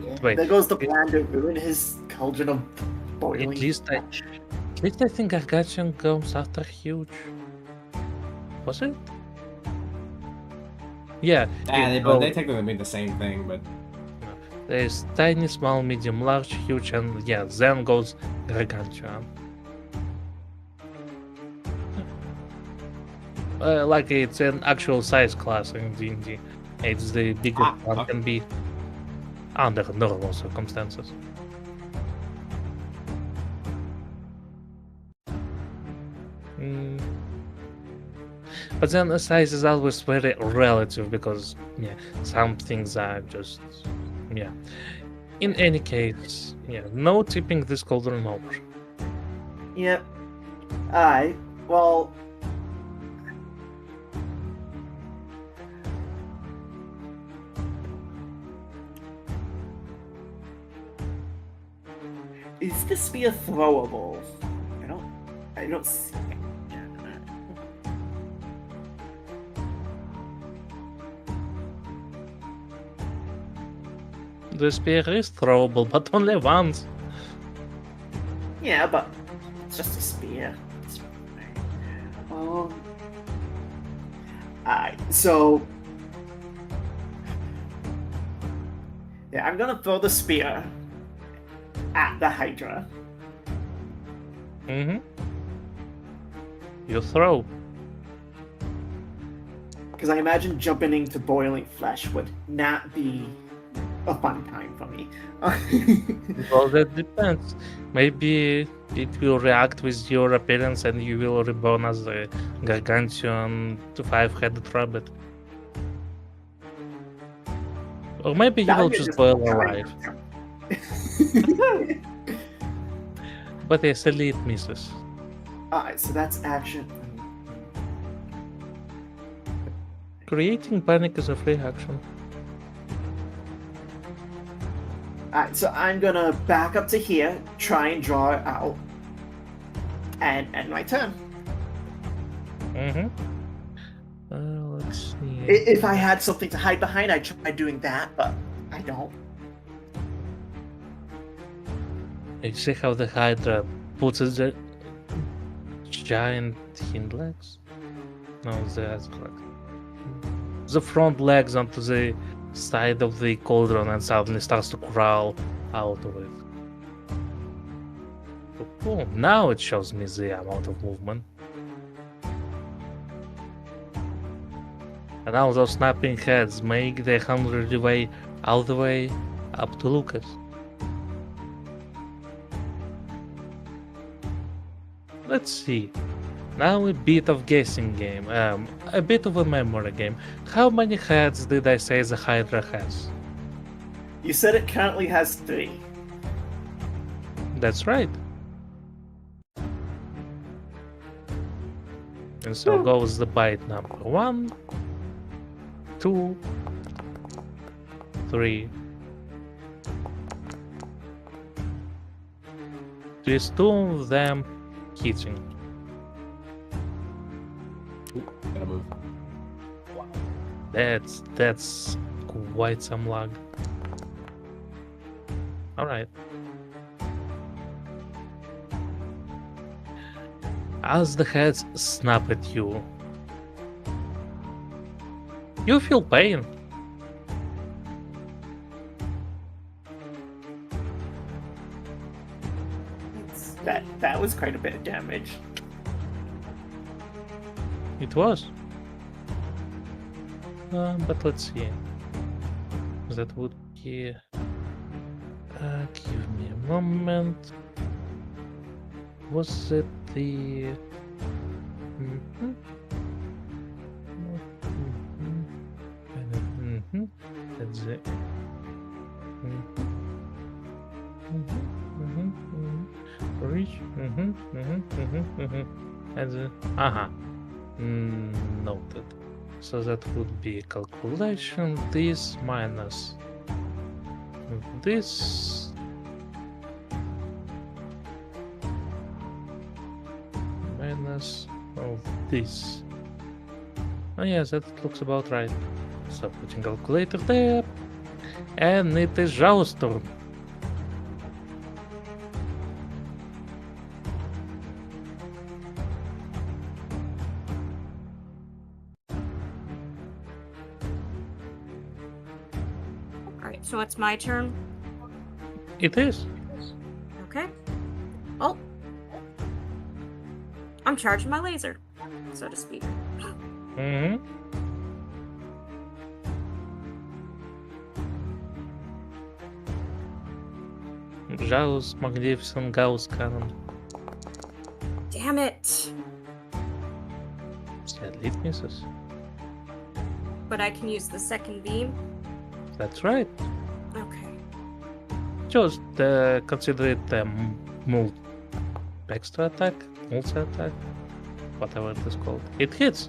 Yeah. Wait, There goes the plan to ruin his cauldron of boiling. At least I think gargantuan comes after huge. Was it? Yeah. But they technically mean the same thing, but There's tiny, small, medium, large, huge, and yeah, then goes gargantuan. Like it's an actual size class in D&D. It's the biggest one okay. can be under normal circumstances. But then the size is always very relative because yeah, some things are just yeah. In any case, yeah, no tipping this cauldron over. Yep. Alright. Well. Is the spear throwable? I don't see it. The spear is throwable, but only once. Yeah, but it's just a spear. Alright, so yeah, I'm gonna throw the spear at the Hydra. Mm-hmm. You throw. Because I imagine jumping into boiling flesh would not be a fun time for me. Well, that depends. Maybe it will react with your appearance and you will reborn as a gargantuan 5-headed rabbit. Or maybe you That will would be just boil kind alive. of- But yes, silly it misses. Alright, so that's action. Creating panic is a free action. Alright, so I'm gonna back up to here, try and draw it out, and end my turn. Mm-hmm. Let's see. If I had something to hide behind, I'd try doing that, but I don't. You see how the Hydra puts the giant hind legs? No, that's correct. The front legs onto the side of the cauldron and suddenly starts to crawl out of it. Oh, now it shows me the amount of movement. And now those snapping heads make the 100 way all the way up to Lucas. Let's see. Now a bit of guessing game, a bit of a memory game. How many heads did I say the Hydra has? You said it currently has 3. That's right. And so goes the bite number 1, 2, 3. There's 2 of them hitting. gotta move. That's quite some lag. Alright. As the heads snap at you, you feel pain. That was quite a bit of damage. It was. But let's see. That would be. Give me a moment. Was it the? Mhm. Mhm. That's it. Reach. That's it. Noted. So that would be calculation. This minus this. Minus of this. Oh yes, that looks about right. So putting calculator there. And it is Zhao's turn. Alright, so it's my turn. It is. Okay. Well, I'm charging my laser, so to speak. Mm-hmm. Zhao's magnificent Gauss cannon. Damn it! Sadly it misses. But I can use the second beam. That's right. Okay. Just consider it move extra attack, multi attack, whatever it is called. It hits.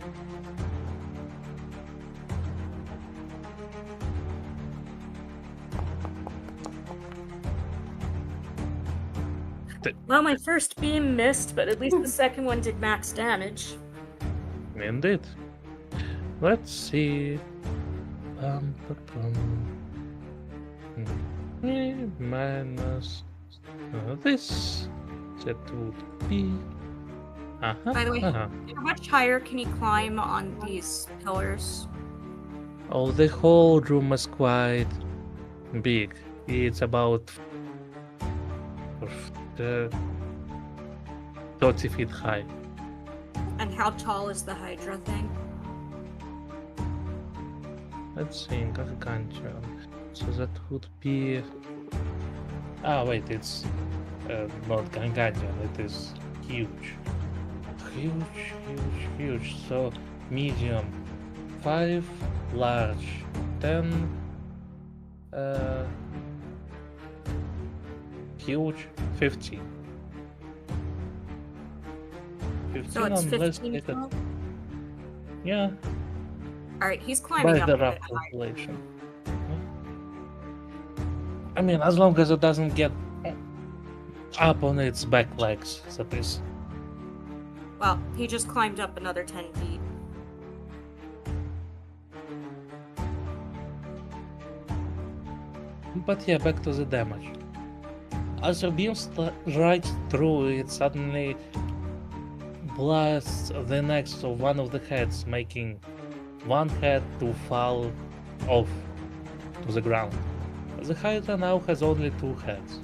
Well, my first beam missed, but at least the second one did max damage. Indeed. Let's see. Minus this. That would be. By the way, how much higher can he climb on these pillars? Oh, the whole room is quite big. It's about 30 feet high. And how tall is the Hydra thing? Let's see, Gargantuan. So that would be. Ah, wait, it's not Gargantuan, it is huge. Huge. So, medium 5, large 10, huge 15. 15 So it's unless 15 it- tall? Yeah, Alright, he's climbing by up the a rough bit higher. calculation. I mean, as long as it doesn't get up on its back legs, that is. Well, he just climbed up another 10 feet. But yeah, back to the damage. As your beam right through it, suddenly blasts the next of one of the heads, making one head to fall off to the ground. The Hydra now has only 2 heads.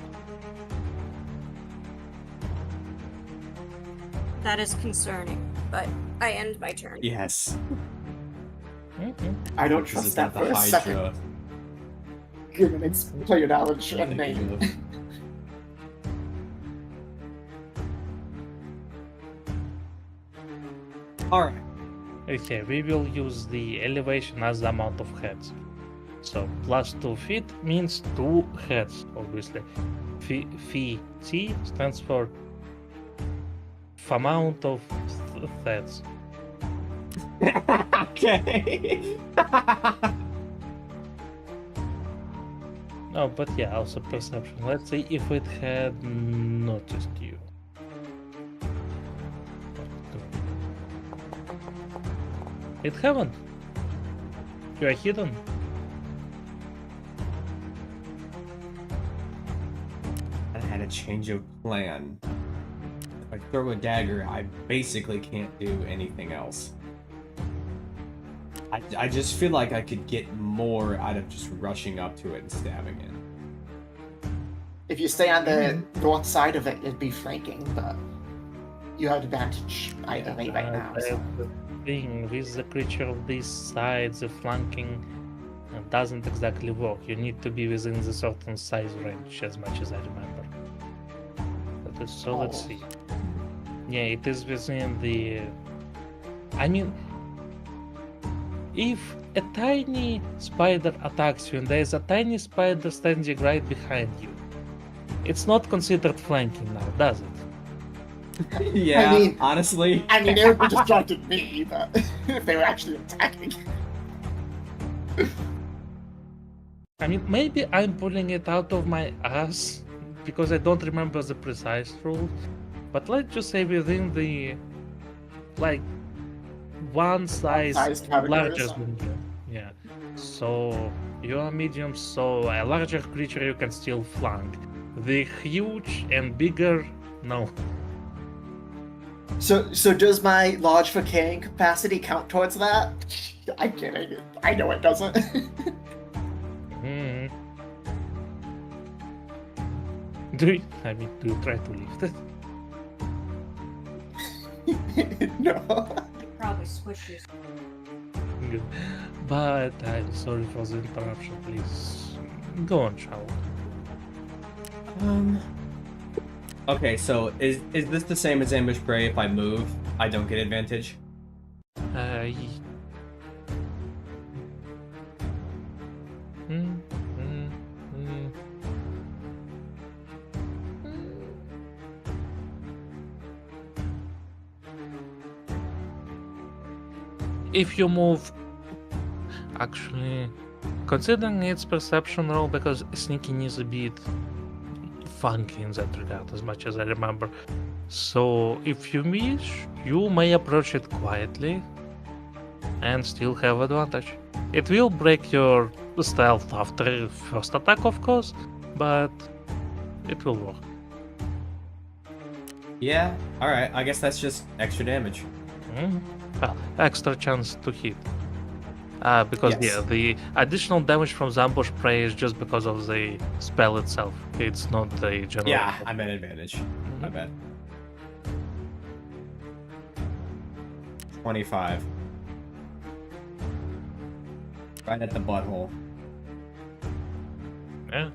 That is concerning, but I end my turn. Yes. I don't This trust is that not for the a second. Hydra. Given its player knowledge and name. Alright. Okay, we will use the elevation as the amount of heads. So plus 2 feet means 2 heads, obviously. T stands for amount of heads. Okay. Oh, but yeah, also perception. Let's see if it had noticed you. It haven't. You are hidden. I had a change of plan. If I throw a dagger, I basically can't do anything else. I just feel like I could get more out of just rushing up to it and stabbing it. If you stay on the north side of it, it'd be flanking, but you have advantage either way right now. So. thing with the creature of this size, the flanking doesn't exactly work. You need to be within the certain size range, as much as I remember. So let's see. Yeah, it is within the. I mean, if a tiny spider attacks you and there is a tiny spider standing right behind you, it's not considered flanking now, does it? Yeah, I mean- honestly. I mean, they were distracting me, but if they were actually attacking. I mean, maybe I'm pulling it out of my ass because I don't remember the precise rule, but let's just say within the like one size Size category or larger something. than you. Yeah. So you are medium, so a larger creature you can still flank. The huge and bigger, no. So does my large for carrying capacity count towards that? I'm kidding. I know it doesn't. Hmm. Do you try to lift it? No. It probably squishes. Good. But I'm sorry for the interruption, please. Go on, Chow. Okay, so is this the same as ambush prey? If I move, I don't get advantage. Y- Mm, mm, mm. If you move, actually, considering its perception roll, because sneaking is a bit funky in that regard, as much as I remember. So, if you wish, you may approach it quietly and still have advantage. It will break your stealth after first attack, of course, but it will work. Yeah. All right. I guess that's just extra damage. Well, extra chance to hit. Because Yes. yeah, the additional damage from the ambush prey is just because of the spell itself. It's not the general. Yeah, I'm at advantage. My bad. 25. Right at the butthole. Yeah.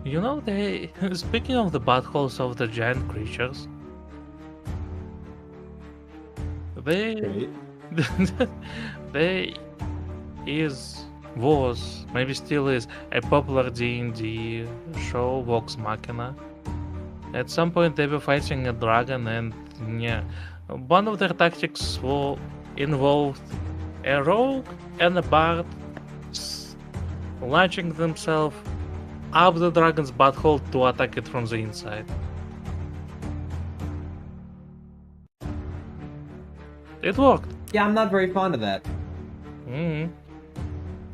You know, they speaking of the buttholes of the giant creatures, they Great. they was maybe still is a popular D&D show, Vox Machina. At some point they were fighting a dragon, and yeah, one of their tactics involved a rogue and a bard launching themselves up the dragon's butthole to attack it from the inside. It worked. Yeah, I'm not very fond of that. Mhm.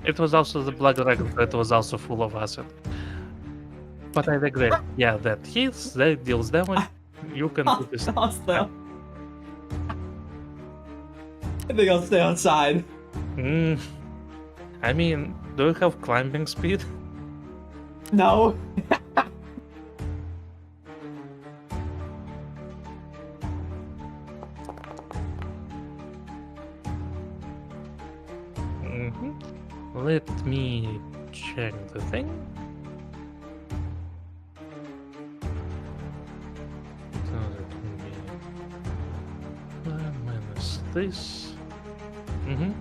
It was also the black dragon, so it was also full of acid. But I digress. Yeah, that hits, that deals damage. You can do this. I'll stay. I think I'll stay outside. Mm. I mean, do you have climbing speed? No. Mhm. Let me check the thing. So that will be minus this. Mm-hmm.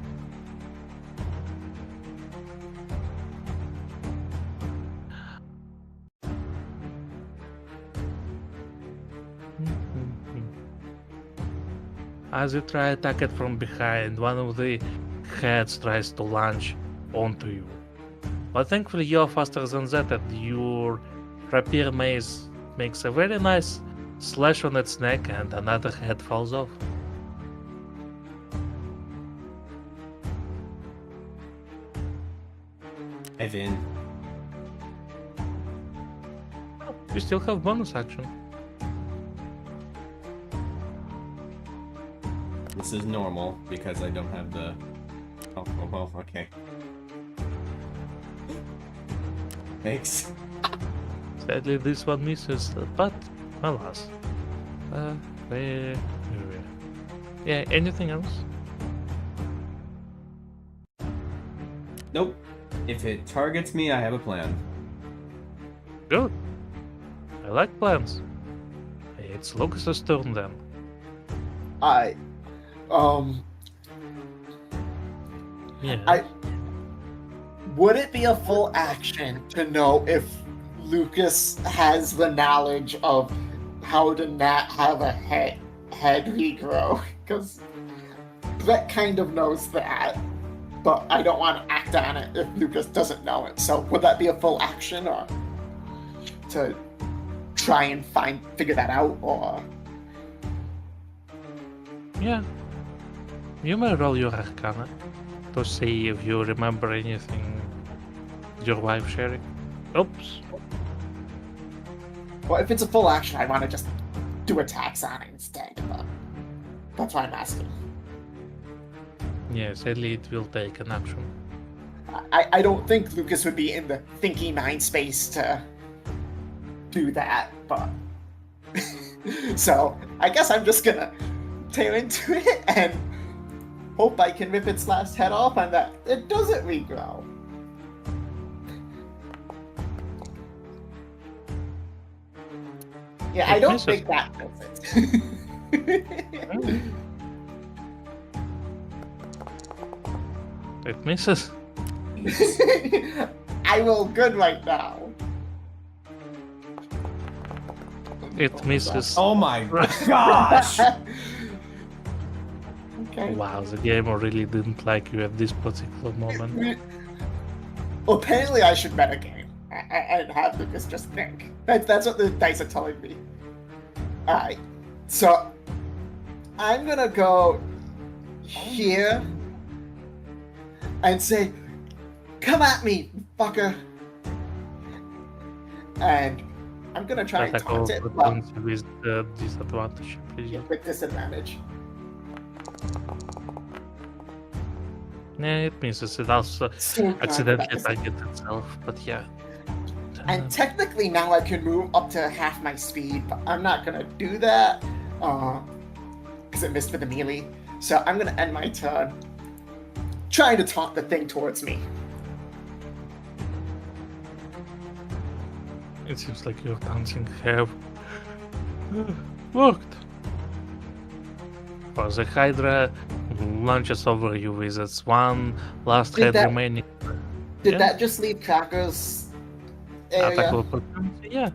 As you try attack it from behind, one of the heads tries to launch onto you. But thankfully you are faster than that, and your rapier mace makes a very nice slash on its neck, and another head falls off. Evan. You still have bonus action. This is normal because I don't have the. Oh, well, okay. Thanks. Sadly, this one misses, but alas. Where? Yeah, anything else? Nope. If it targets me, I have a plan. Good. I like plans. It's Lucas's turn then. Yeah. Would it be a full action to know if Lucas has the knowledge of how to not have a head regrow? Because Brett kind of knows that, but I don't want to act on it if Lucas doesn't know it. So would that be a full action, or to try and figure that out, or? Yeah. You may roll your Arcana to see if you remember anything your wife sharing. Oops. Well, if it's a full action, I want to just do attacks on it instead, but that's why I'm asking. Yeah, sadly it will take an action. I don't think Lucas would be in the thinking mind space to do that, but... So, I guess I'm just gonna tear into it and hope I can rip its last head off and that it doesn't regrow. Yeah, I don't think that does it. It misses. I roll good right now. It misses. Oh my gosh! Okay. Wow, the gamer really didn't like you at this particular moment. Well, apparently I should metagame and have Lucas just think. That's what the dice are telling me. Alright, so I'm gonna go here and say, "Come at me, fucker!" And I'm gonna try and taunt it, but with the disadvantage, please. with disadvantage. Yeah, it misses. It also So accidentally targets itself, but yeah. And technically now I can move up to half my speed, but I'm not gonna do that because it missed for the melee. So I'm gonna end my turn trying to taunt the thing towards me. It seems like your dancing have worked. For the Hydra launches over you with its one last Did head that- remaining. Did Yeah. that just leave Cracker's area? Attack of opportunity, yeah.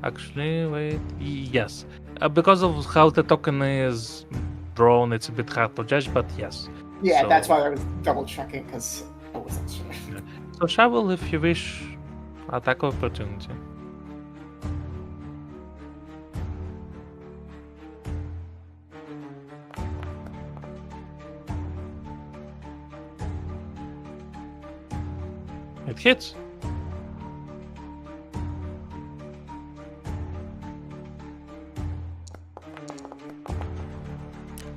Actually, wait, yes. Because of how the token is drawn, it's a bit hard to judge, but yes. Yeah, So- that's why I was double checking because I wasn't sure. So shovel if you wish. Attack of opportunity. It hits.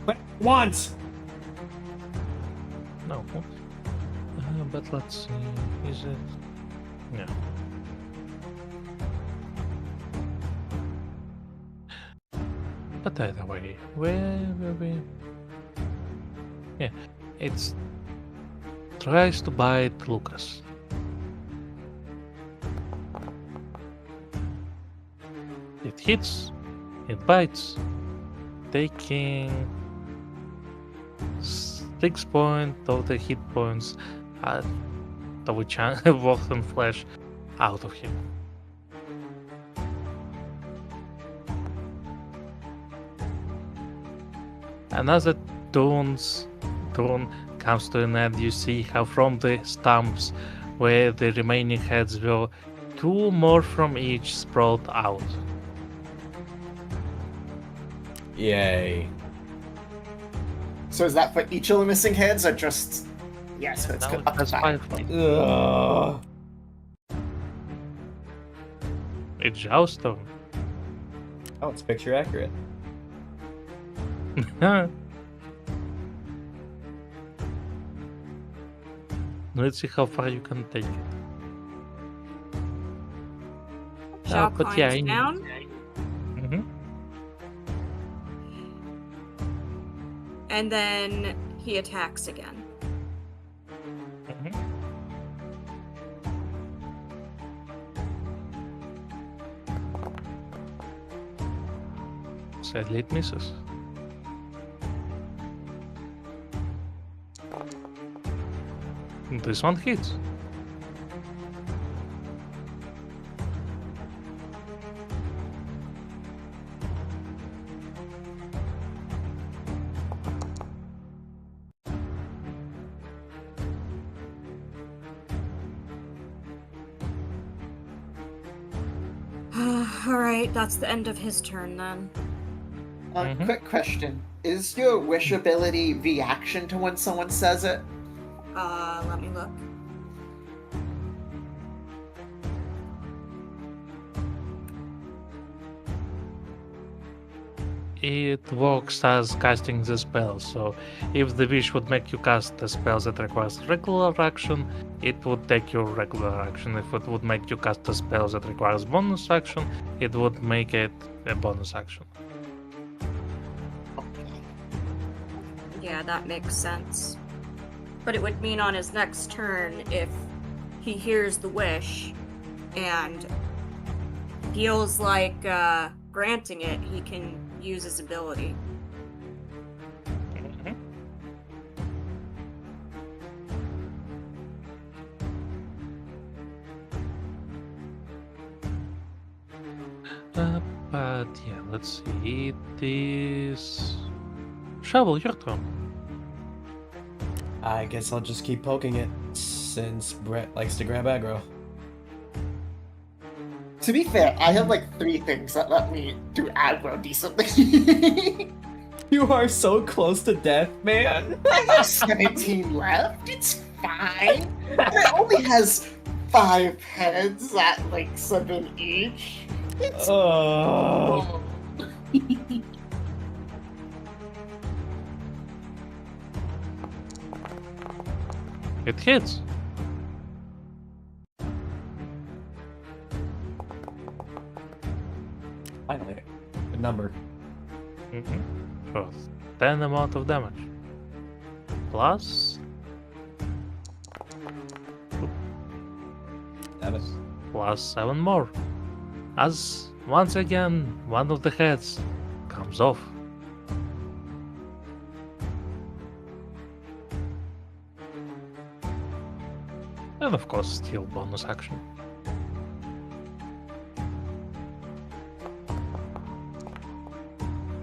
But once! No. But let's see. Is it? Yeah. But either way, where were we? Yeah, it's tries to bite Lucas. It hits, it bites, taking 6 points of the hit points of which rotten flesh out of him. And as the turn comes to an end, you see how from the stumps where the remaining heads were, 2 more from each sprout out. Yay. So is that for each of the missing heads or just... Yeah, so it's Now good. it Up to has 5. 5. Ugh. It's Zhao's turn. Oh, it's picture accurate. Let's see how far you can take it. Zhao but climbs yeah. down. Mhm. And then he attacks again. Mhm. Sadly, it misses. This one hits. Alright, that's the end of his turn then. Mhm. Quick question. Is your wish ability reaction to when someone says it? Let me look. It works as casting the spell, so if the wish would make you cast a spell that requires regular action, it would take your regular action. If it would make you cast a spell that requires bonus action, it would make it a bonus action. Yeah, that makes sense. But it would mean on his next turn, if he hears the wish and feels like granting it, he can use his ability. Mhm. But yeah, let's see. It is Shovel, your turn. I guess I'll just keep poking it, since Brett likes to grab aggro. To be fair, I have like 3 things that let me do aggro decently. You are so close to death, man! I have 17 left. It's fine. It only has 5 heads at like 7 each. It's Oh. It hits. Finally, good number. For 10 amount of damage. Plus Damn it. plus 7 more. As once again one of the heads comes off. And of course still bonus action.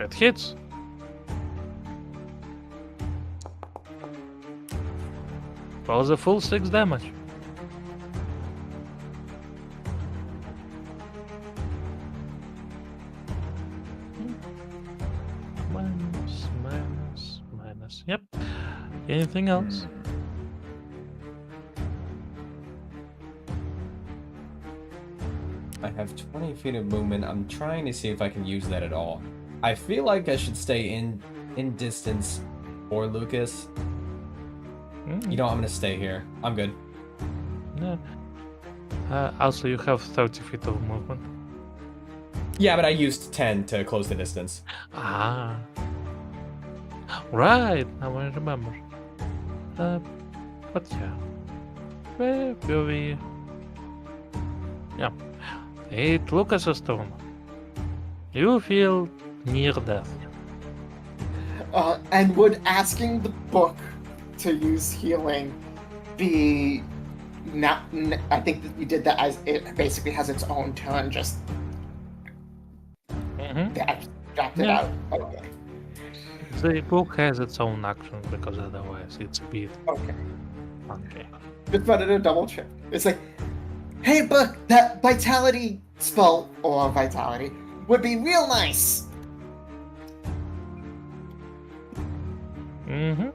It hits. For the full 6 damage. Minus. Yep. Anything else? I have 20 feet of movement. I'm trying to see if I can use that at all. I feel like I should stay in distance for Lucas. You know, I'm gonna stay here. I'm good. Yeah. Also, you have 30 feet of movement. Yeah, but I used 10 to close the distance. Ah. Right, now I remember. But yeah. Where will we? Yeah. It Lucas's turn. You feel near death. And would asking the book to use healing be not? I think that you did that as it basically has its own turn. Just that dropped it Yeah. out. Okay. The book has its own action because otherwise it's a bit Okay. funky. Just wanted to double check. It's like, hey, book, that vitality spell or vitality would be real nice. Mm-hmm.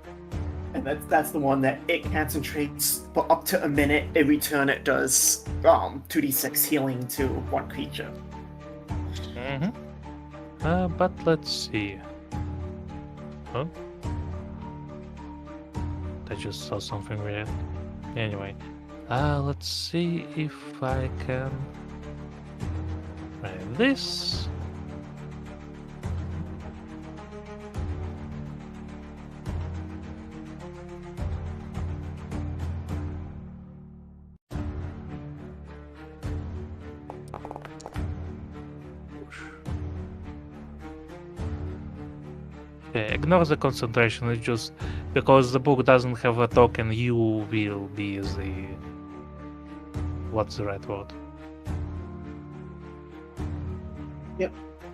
And that's the one that it concentrates for up to a minute. Every turn it does 2d6 healing to one creature. Mm-hmm. But let's see. Huh? I just saw something weird. Anyway, let's see if I can And this. Okay, ignore the concentration, it's just because the book doesn't have a token, you will be the... What's the right word?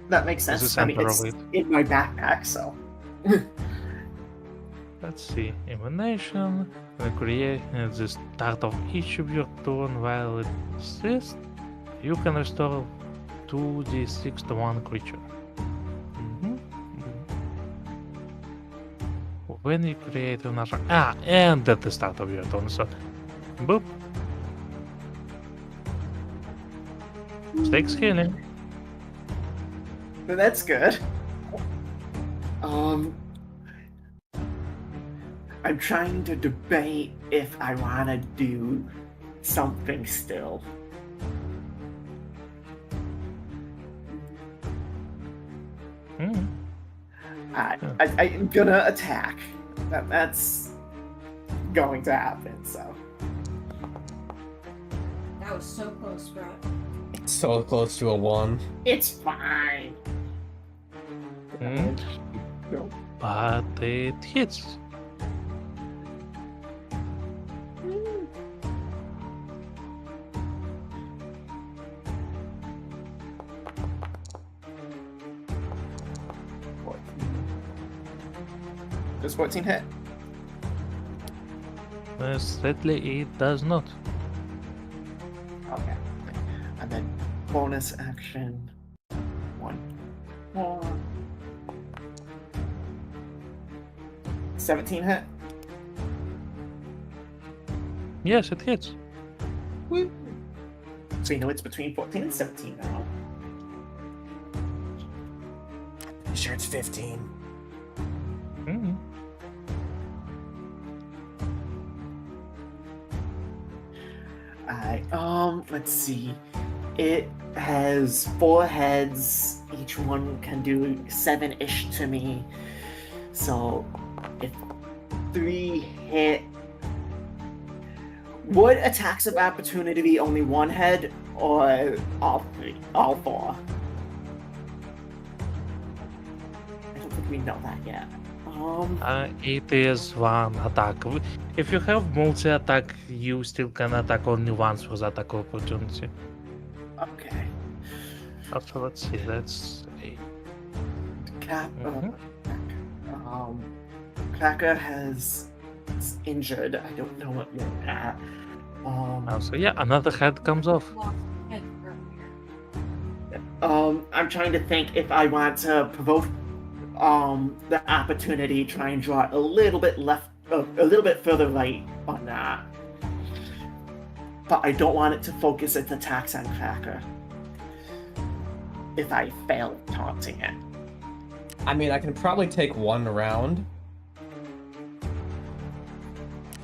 That makes Is sense. the I mean, center it's of it. in my backpack, so. Let's see. Emanation. We create at the start of each of your turn while it exists. You can restore 2d6 to one creature. Mhm. When you create another... and at the start of your turn, so... Boop. Stakes healing. But that's good. I'm trying to debate if I want to do something still. Hmm. I'm gonna attack. That's going to happen, so. That was so close, bro. So close to a 1. It's fine. Hmm. No. But it hits. Does 14 hit? Sadly, it does not. Okay. And then bonus action. 1 more. 17 hit? Yes, it hits. Woo. So you know it's between 14 and 17 now. You sure it's 15? Hmm. Let's see. It has 4 heads. Each one can do 7-ish to me. So if 3 hit, would attacks of opportunity be only 1 head or all 3, all 4? I don't think we know that yet. It is one attack. If you have multi-attack, you still can attack only once for the attack opportunity. Okay. Also, let's see, that's 8. Cap. Mhm. Cracker is injured. I don't know what you're at. Also, yeah, another head comes off. Lost head earlier. I'm trying to think if I want to provoke the opportunity, try and draw a little bit left, a little bit further right on that. But I don't want it to focus its attacks on Cracker. If I fail taunting it. I mean, I can probably take 1 round.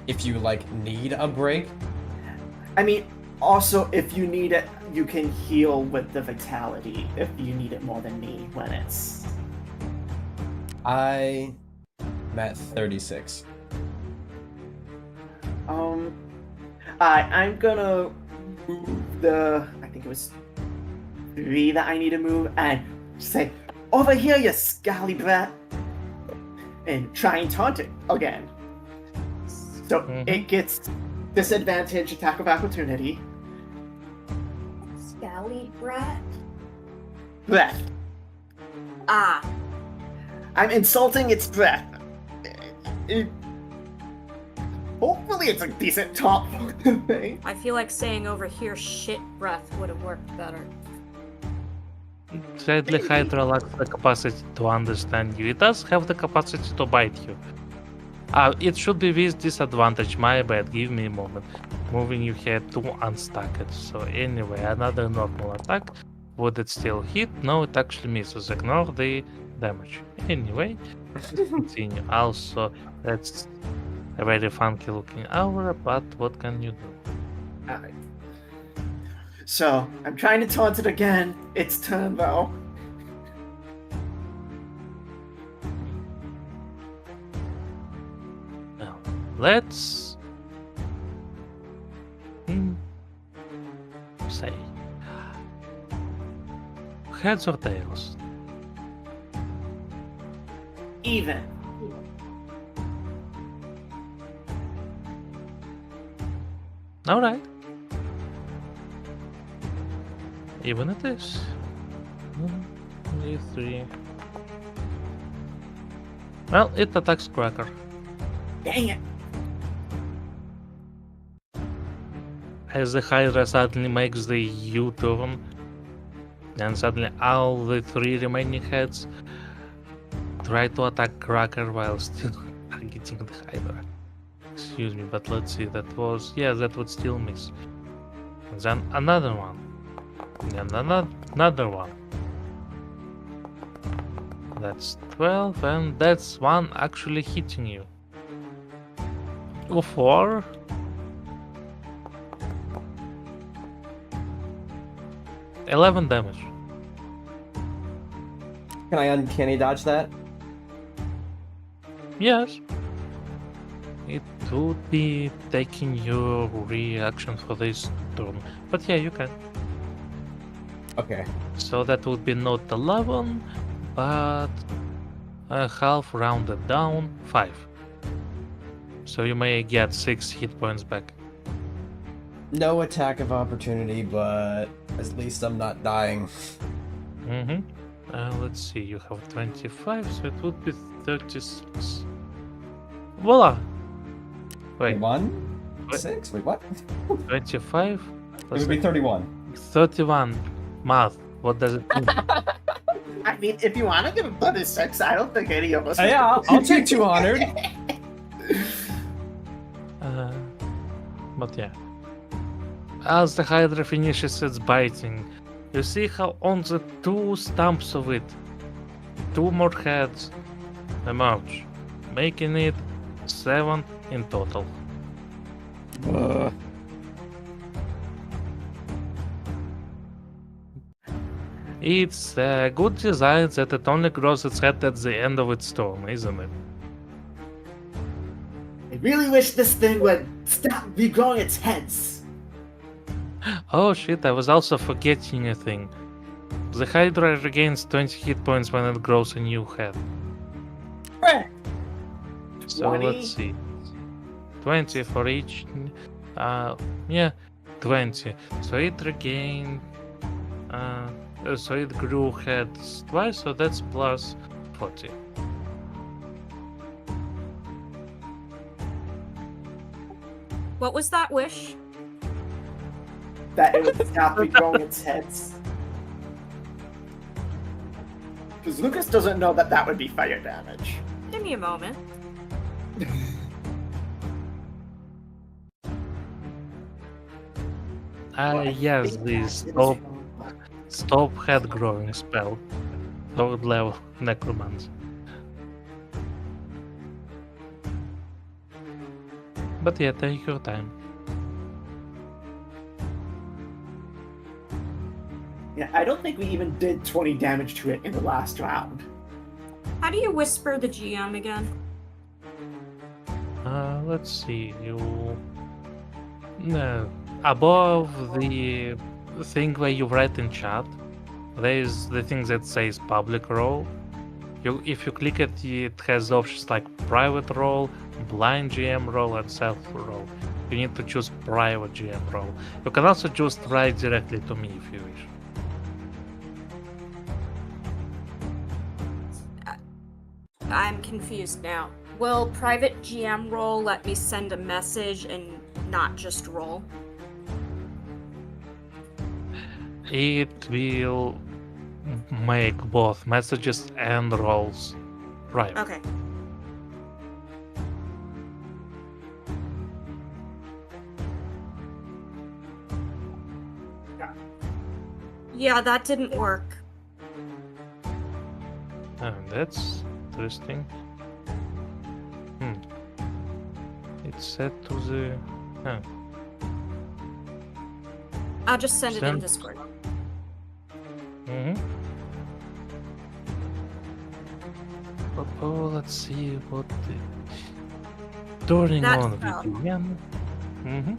If you, like, need a break. I mean, also, if you need it, you can heal with the vitality if you need it more than me when it's... I'm at 36. I'm gonna move the... I think it was 3 that I need to move, and say, "Over here, you scally brat!" And try and taunt it again. So it gets disadvantage attack of opportunity. Scally brat. Breath. Ah, I'm insulting its breath. Hopefully it's a decent top thing. I feel like saying over here shit breath would have worked better. Sadly, Hydra lacks the capacity to understand you. It does have the capacity to bite you. It should be with disadvantage, my bad, give me a moment. Moving your head to unstack it. So anyway, another normal attack. Would it still hit? No, it actually misses. Ignore the damage. Anyway, let's continue. Also, that's a very funky looking aura, but what can you do? Alright. So I'm trying to taunt it again. Its turn though. Now, let's say heads or tails. Even. All right. Even it is. 1, 2, 3. Well, it attacks Cracker. Dang it. As the Hydra suddenly makes the U-turn, and suddenly all the 3 remaining heads try to attack Cracker while still targeting the Hydra. Excuse me, but let's see, that would still miss. And then another one. And another one. That's 12, and that's one actually hitting you. 4. $11 damage. Can I uncanny dodge that? Yes. It would be taking your reaction for this turn. But yeah, you can. Okay. So that would be not 11, but half rounded down, 5. So you may get 6 hit points back. No attack of opportunity, but at least I'm not dying. Mm-hmm. Let's see, you have 25, so it would be 36. Voila! Wait, 1? Wait. 6? Wait, what? 25? It would be 31. 31. Math. What does it mean? I mean, if you want to give a bonus 6, I don't think any of us. Yeah, I'll take 200. But yeah. As the Hydra finishes its biting, you see how on the 2 stumps of it, 2 more heads emerge, making it 7 in total. It's a good design that it only grows its head at the end of its turn, isn't it? I really wish this thing would stop regrowing its heads. Oh shit, I was also forgetting a thing. The Hydra regains 20 hit points when it grows a new head. So 20? let's see. 20 for each. Yeah, 20. So it regained. So it grew heads twice, so that's plus 40. What was that wish? That it would stop regrowing its heads. Because Lucas doesn't know that that would be fire damage. Give me a moment. Yes, this stop head growing spell. 3rd level necromancy. But yeah, take your time. Yeah, I don't think we even did 20 damage to it in the last round. How do you whisper the GM again? Let's see. No, above the thing where you write in chat, there is the thing that says public role. If you click it, it has options like private role, blind GM role, and self role. You need to choose private GM role. You can also just write directly to me if you wish. I'm confused now. Will private GM role let me send a message and not just roll? It will make both messages and rolls private. Okay. Yeah, that didn't work. That's interesting. It's set to the... I'll just send it in Send- Discord. Mm-hmm. Oh, let's see what the... Turning That on spell. VPN. Mm-hmm.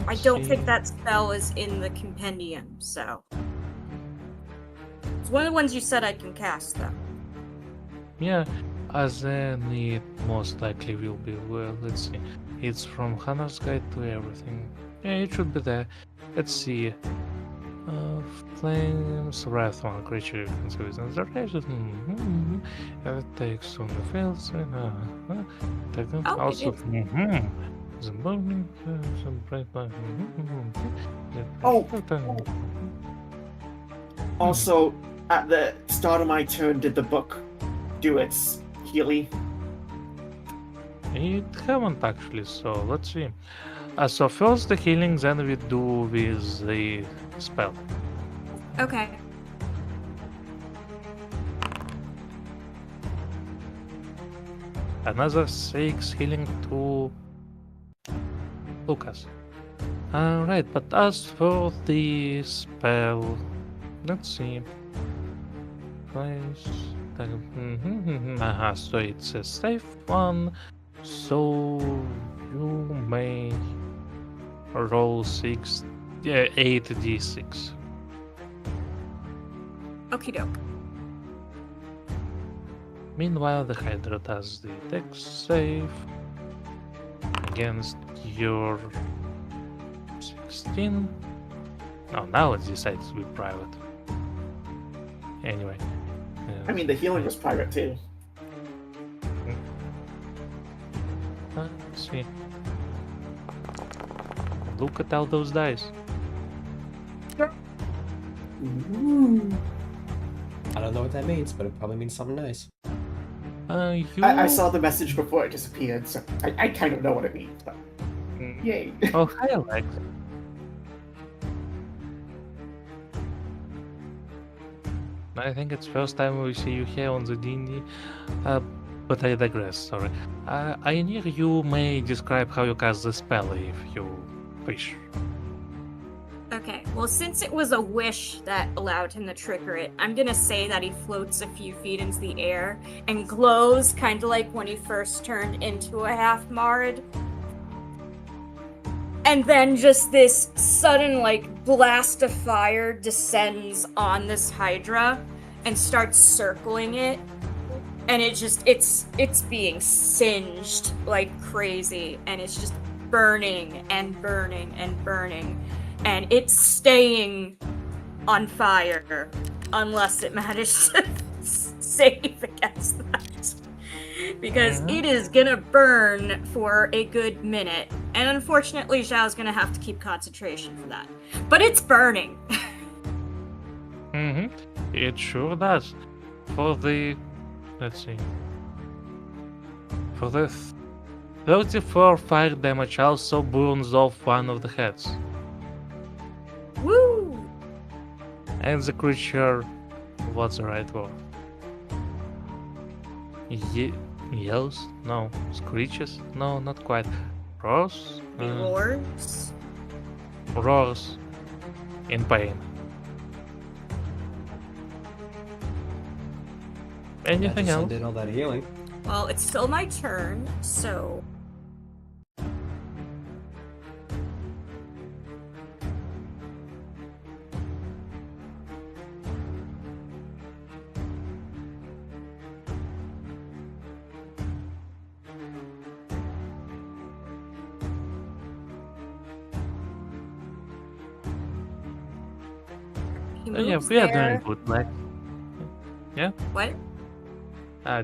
I don't think that spell is in the compendium, so. It's one of the ones you said I can cast, though. Yeah, as then it most likely will be. Well, let's see. It's from Hunter's Guide to Everything. Yeah, it should be there. Let's see. Flames, Wrath on creature within the range. It takes on the fields. Oh, Also, it is. the burning, some bright light. Oh. Also, at the start of my turn, did the book do its healing? It haven't actually, so let's see. So first the healing, then we do with the spell. Okay. Another 6 healing to Lucas. Alright, but as for the spell, let's see. Place. So it's a safe one. So you may roll 8d6. Okie doke. Meanwhile, the Hydra does the dex save against your 16. Oh, now it decides to be private. Anyway. I mean, the healing was private too. Let's see. Look at all those dice. Ooh. I don't know what that means, but it probably means something nice. I saw the message before it disappeared, so I kind of know what it means, but yay. Oh, hi, Alex. I think it's first time we see you here on the D&D, but I digress, sorry. Aenir, you may describe how you cast the spell if you wish. Okay, well, since it was a wish that allowed him to trigger it, I'm gonna say that he floats a few feet into the air and glows, kind of like when he first turned into a half-Mard. And then just this sudden, blast of fire descends on this Hydra and starts circling it. And it's being singed like crazy, and it's just burning and burning and burning. And it's staying on fire unless it manages to save against that. Because it is gonna burn for a good minute. And unfortunately, Zhao's gonna have to keep concentration for that. But it's burning. It sure does. For the... let's see. For the 34 fire damage also burns off one of the heads. Woo! And the creature... what's the right word? Yells? No. Screeches? No, not quite. Roars? Roars? Roars. In pain. Anything I else? did all that healing. Well, it's still my turn, so... He Yeah, moves we are there. doing good, like. Yeah? What?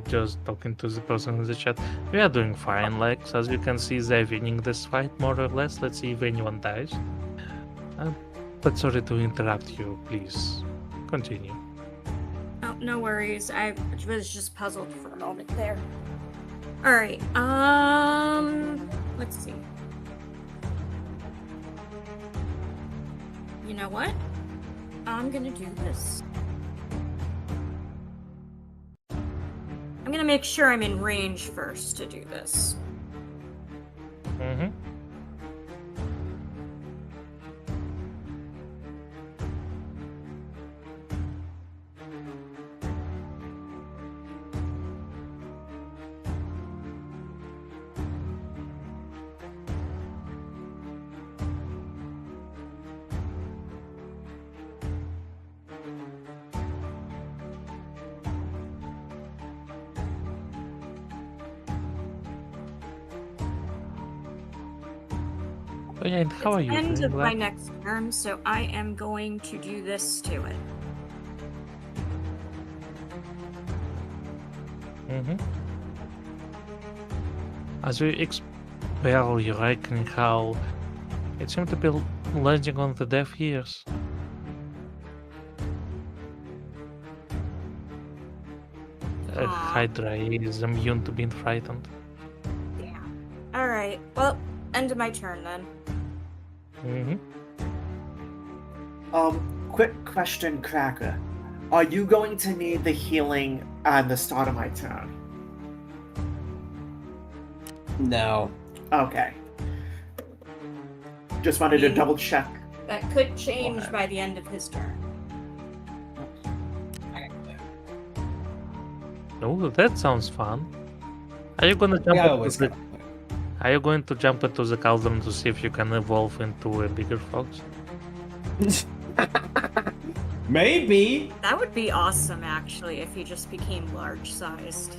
Just talking to the person in the chat. We are doing fine, like, so as you can see, they're winning this fight, more or less. Let's see if anyone dies. But sorry to interrupt you, please. Continue. Oh, no worries. I was just puzzled for a moment there. Alright, let's see. You know what? I'm gonna do this. I'm gonna make sure I'm in range first to do this. Oh yeah, and how are you End doing, of my Black? next turn, so I am going to do this to it. Mm-hmm. As you expel, you reckon how it seemed to be landing on the deaf ears. Aw. Hydra is immune to being frightened. Damn. Alright, well, end of my turn then. Mm-hmm. Quick question, Cracker. Are you going to need the healing at the start of my turn? No. Okay. Just wanted to Hmm. double check. That could change Okay. by the end of his turn. Oh, that sounds fun. Are you gonna jump Yeah, I into always the, got a plan. Are you going to jump into the cauldron to see if you can evolve into a bigger fox? Maybe. That would be awesome, actually, if he just became large-sized.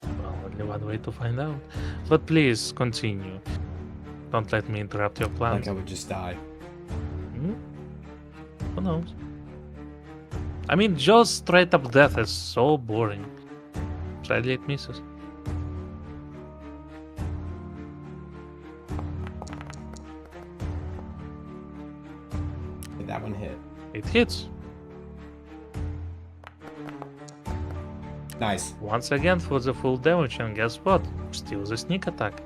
Well, only one way to find out. But please continue. Don't let me interrupt your plans. Like I would just die. Hmm? Who knows? I mean, just straight up death is so boring. Sadly, it misses. Did that one hit? It hits. Nice. Once again for the full damage, and guess what? Still the sneak attack.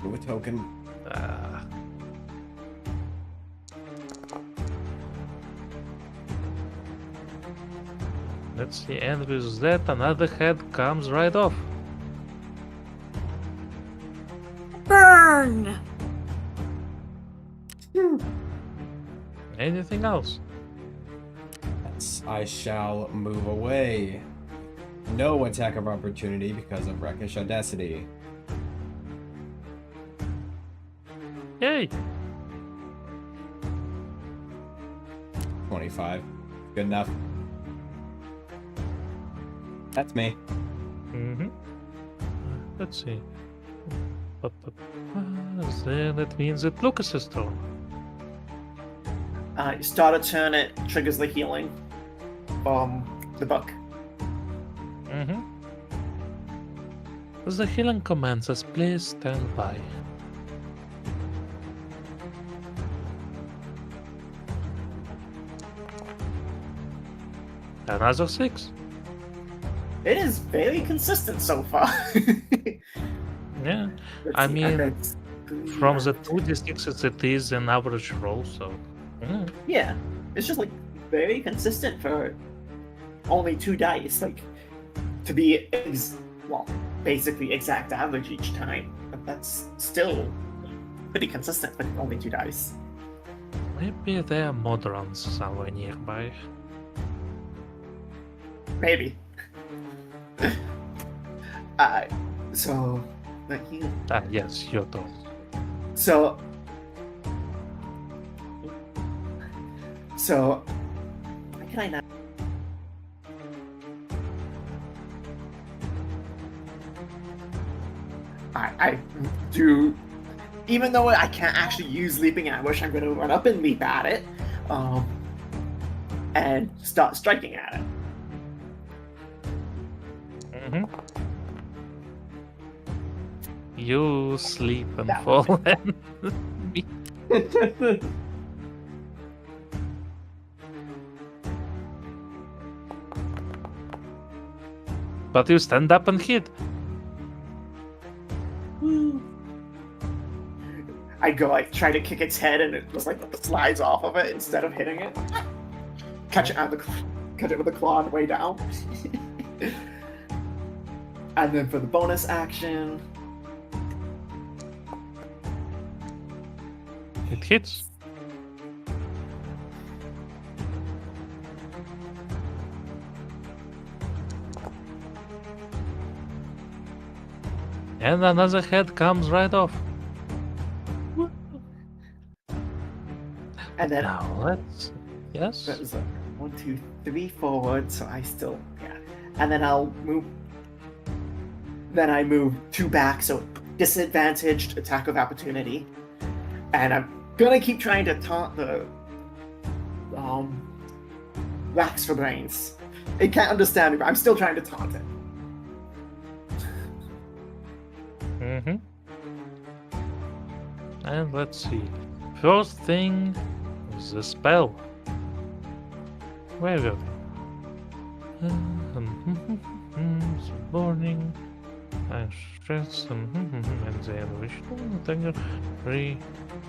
Move a token. Ah. Let's see, and with that, another head comes right off. Burn! Anything else? Yes, I shall move away. No attack of opportunity because of Rakish Audacity. Yay! 25. Good enough. That's me. Mm-hmm. Let's see. Then that means that Lucas's turn. You start a turn, it triggers the healing from the book. Mm-hmm. As the healing commences, please stand by. Another 6. It is very consistent so far. Yeah. Let's I see, mean, and that's From the three- 2d6s, it is an average roll, so. Yeah, it's just like very consistent for only 2 dice. Like to be basically exact average each time, but that's still pretty consistent with only 2 dice. Maybe there are Modrons somewhere nearby. Maybe. So like you. Ah, yes, your turn. So why can I not? I do, even though I can't actually use Leaping Ambush, I'm going to run up and leap at it, and start striking at it. Mm-hmm. You sleep and That fall and me. But you stand up and hit. I go like try to kick its head, and it just like slides off of it instead of hitting it. Catch it with the claw on the way down. And then for the bonus action, It hits. And another head comes right off. and then Now let's. Yes? that was 1, 2, 3 forward, so I still and then I'll move Then I move 2 back, so disadvantaged attack of opportunity. And I'm gonna keep trying to taunt the Wax for Brains. It can't understand me, but I'm still trying to taunt it. And let's see. First thing is the spell. Where are we? Burning. And stress and the elevation. Tiger.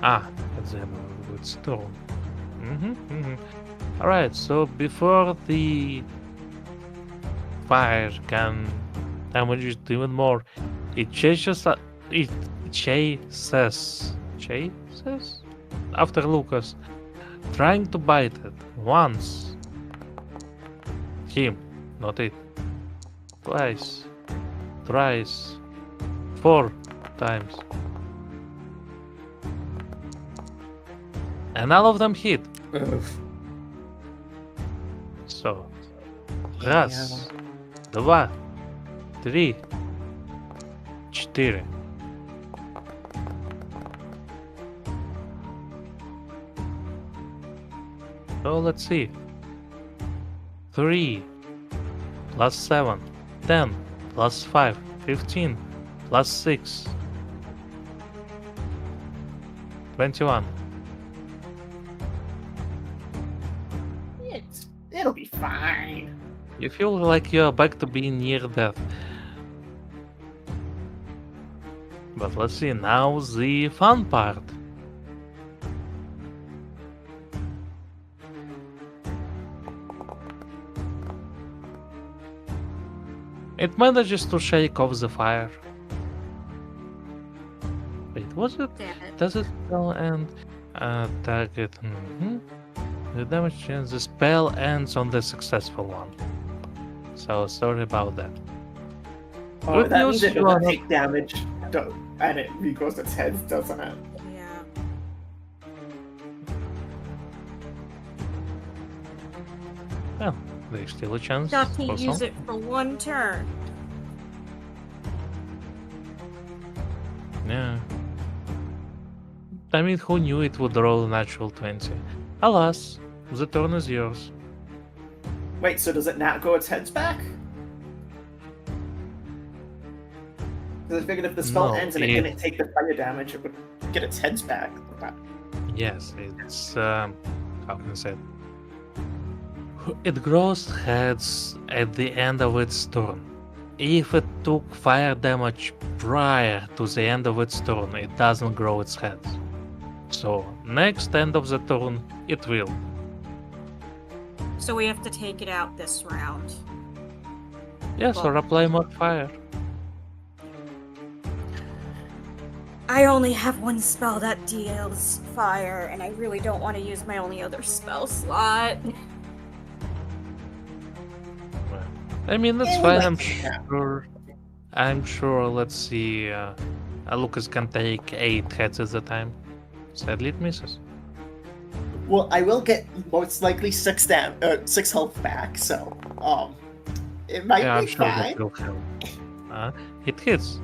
At the end with storm. Alright, so before the fire can damage it even more, it chases after Lucas, trying to bite it once. Him, not it. Twice. Thrice. 4 times. And all of them hit. So, раз, два, три, 4. So let's see. 3 plus 7, 10 plus 5, 15 plus 6, 21. It'll be fine. You feel like you're back to being near death. But let's see, now the fun part. It manages to shake off the fire. Wait, was it? Damn it. Does it spell end? Target. The damage change. The spell ends on the successful one. So sorry about that. Oh, Good that news, means it you are doesn't not- take damage, and it regrows its head, doesn't it? Yeah. Well, there's still a chance. Got to for use some. it for 1 turn. Yeah. I mean, who knew it would roll a natural 20? Alas, the turn is yours. Wait, so does it not grow its heads back? Because I figured if the spell No, ends and it it- didn't take the fire damage, it would get its heads back. Yes, it's how can I say it? It grows heads at the end of its turn. If it took fire damage prior to the end of its turn, it doesn't grow its heads. So next end of the turn, it will. So we have to take it out this round. Yes, or apply more fire. I only have 1 spell that deals fire, and I really don't want to use my only other spell slot. I mean, that's Yeah, fine. like- I'm sure. Let's see. Lucas can take 8 hits at a time. Sadly, it misses. Well, I will get most likely 6 health back, so it might Yeah, be I'm sure fine. that will help. It hits.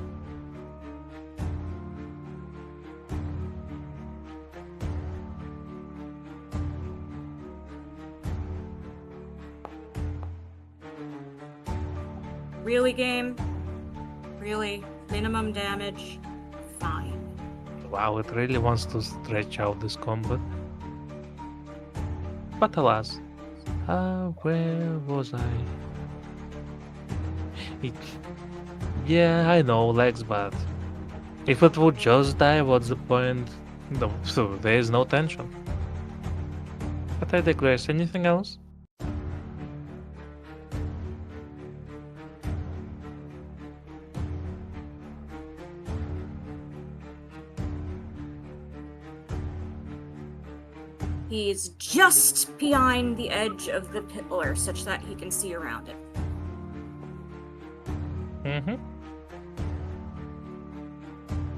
Really, game? Really? Minimum damage? Fine. Wow, it really wants to stretch out this combat. But alas, where was I? Yeah, I know, legs, but if it would just die, what's the point? No, so there is no tension. But I digress. Anything else? He's just behind the edge of the pillar such that he can see around it.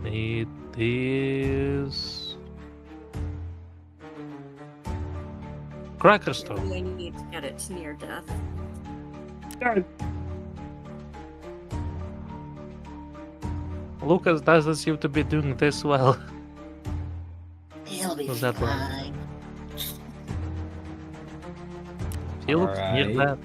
It is Cracker I Storm. really need to get it to near death. Lucas doesn't seem to be doing this well. He'll be Was that one? fine. He looks near Alright. that.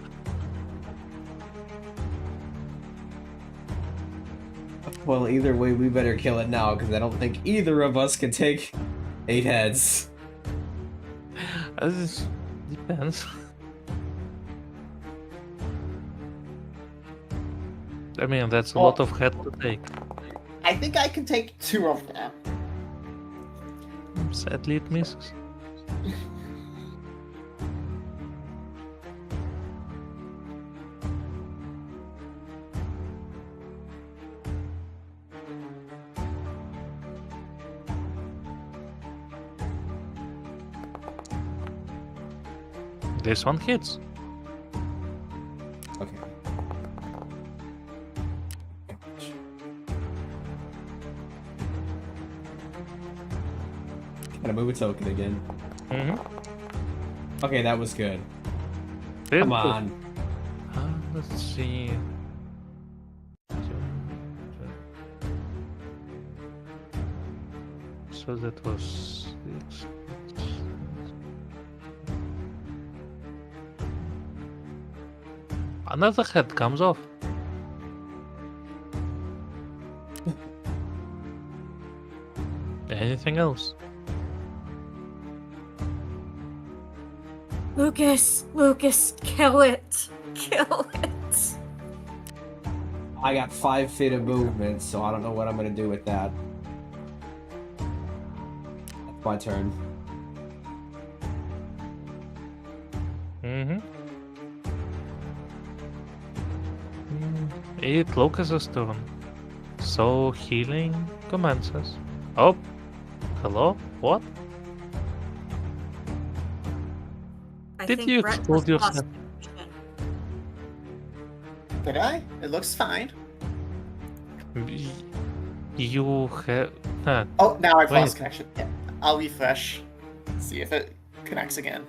Well, either way, we better kill it now, because I don't think either of us can take 8 heads. This depends. I mean, that's a lot of head to take. I think I can take 2 of them. Sadly, it misses. This one hits. Okay. Gotta move a token again. Mm-hmm. Okay, that was good. Come on. Let's see. So that was 6. Another head comes off. Anything else? Lucas, kill it. Kill it. I got 5 feet of movement, so I don't know what I'm gonna do with that. That's my turn. Mm-hmm. It's Lucas's turn. So healing commences. Oh, hello? What? I Did think you Brett explode just yourself? lost connection. Did I? It looks fine. You have. Oh, now I've Wait. lost connection. Yeah. I'll refresh. See if it connects again.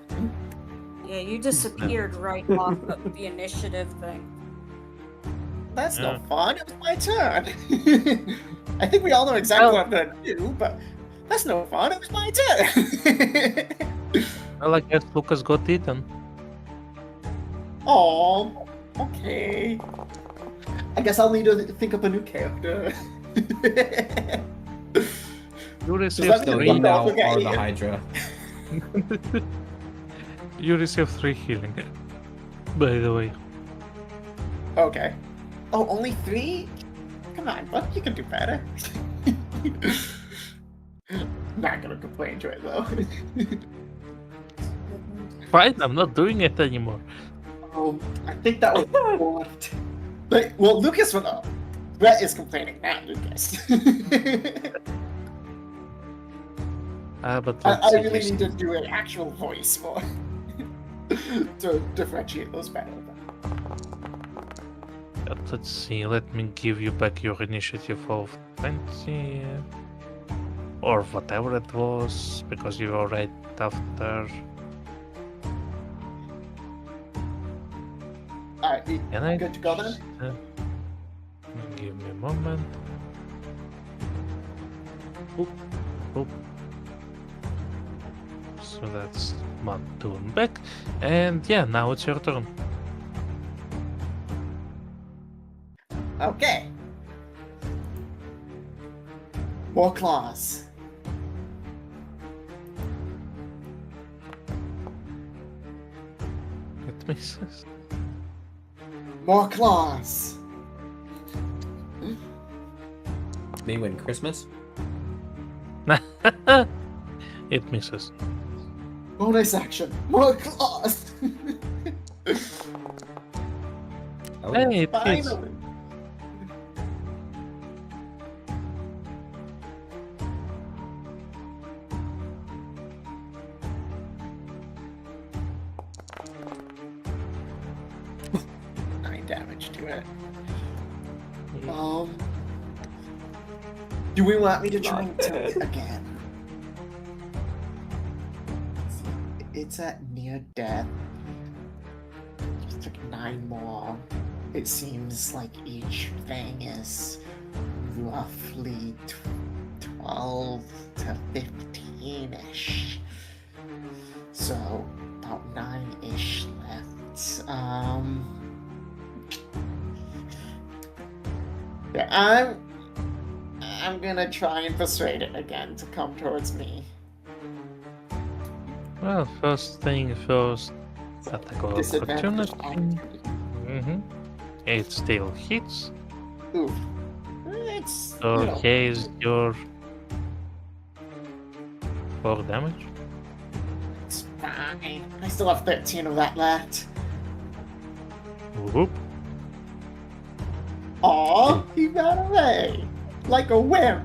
Yeah, you disappeared right off of the initiative thing. That's no Yeah. fun. It was my turn. I think we all know exactly what I'm gonna do, but that's no fun. It was my turn. Well, I guess Lucas got eaten. Oh, okay. I guess I'll need to think up a new character. You Does received that So mean we three. now Okay. are the Hydra. You received 3 healing. By the way. Okay. Oh, only 3? Come on, bud. You can do better. Not gonna complain to it though. Fine, I'm not doing it anymore. I think that was what. Like, well, Lucas went up. Brett is complaining, not Lucas. But I let's see really this. need to do an actual voice for to differentiate those better. Let's see, let me give you back your initiative of 20. Or whatever it was, because you were right after. Alright, Can I good to go then? Give me a moment. Oop, oop. So that's one turn back. And yeah, now it's your turn. Okay. More claws. It misses. More claws. Me win Christmas. It misses. Bonus action. More claws. Oh, Hey, it hits. Finally. Damage to it. Do we want me to try and tell it again? It's at near death. Just took 9 more. It seems like each thing is roughly 12 to 15-ish. So about 9-ish left. Yeah, I'm gonna try and persuade it again to come towards me. Well, first thing first, attack of Disadvantage. opportunity. It still hits. Oof. It's So you know, here's your 4 damage. it's fine. I still have 13 of that left. Whoop. Aw, he ran away like a wimp.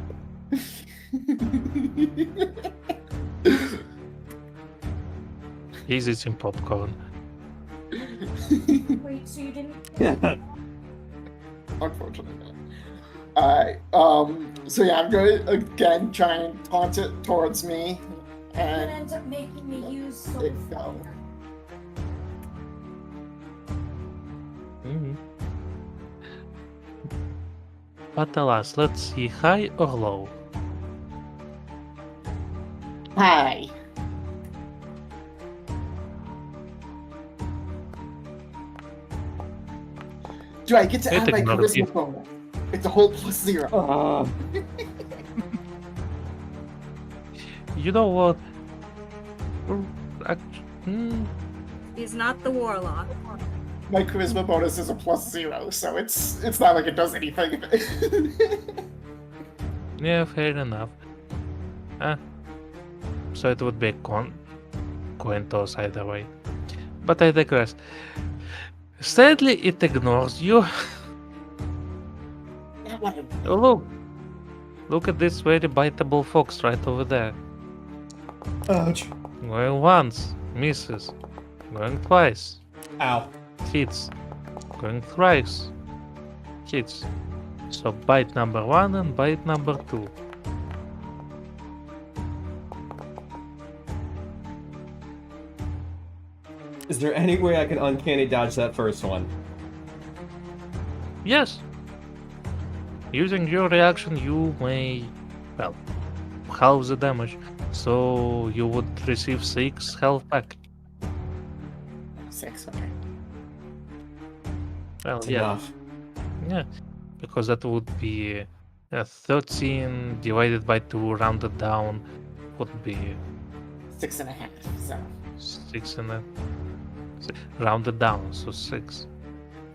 He's eating popcorn. Wait, so you didn't? Unfortunately not. Alright, so yeah, I'm going to again try and taunt it towards me, It and ends up making me use soul it fell. fire. Mhm. But alas, let's see, high or low? Hi. Do I get to add my ignored you. charisma bonus? It's a whole +0. You know what? He's not the warlock. My charisma bonus is a +0, so it's not like it does anything. Yeah, fair enough. So it would be a coin toss either way. But I digress. Sadly, it ignores you. Oh, look at this very biteable fox right over there. Ouch. Going once, misses. Going twice, Ow. hits. Going thrice, hits. So bite number 1 and bite number 2. Is there any way I can uncanny dodge that first one? Yes. Using your reaction, you may, well, halve the damage. So you would receive 6 health back. 6, okay. Well, That's yeah, enough. yeah, because that would be 13 divided by 2 rounded down would be 6.5, so. 6 and a rounded down, so 6.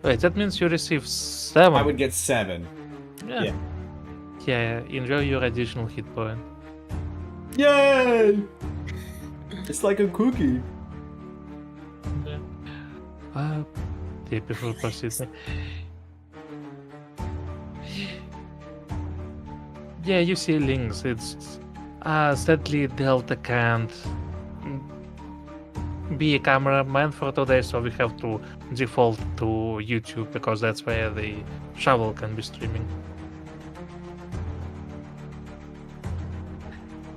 Wait, that means you receive 7. I would get 7. Yeah. Yeah, enjoy your additional hit point. Yay! It's like a cookie. Yeah. Typical persistent. Yeah, you see links. It's sadly Delta can't be a cameraman for today, so we have to default to YouTube because that's where the shovel can be streaming.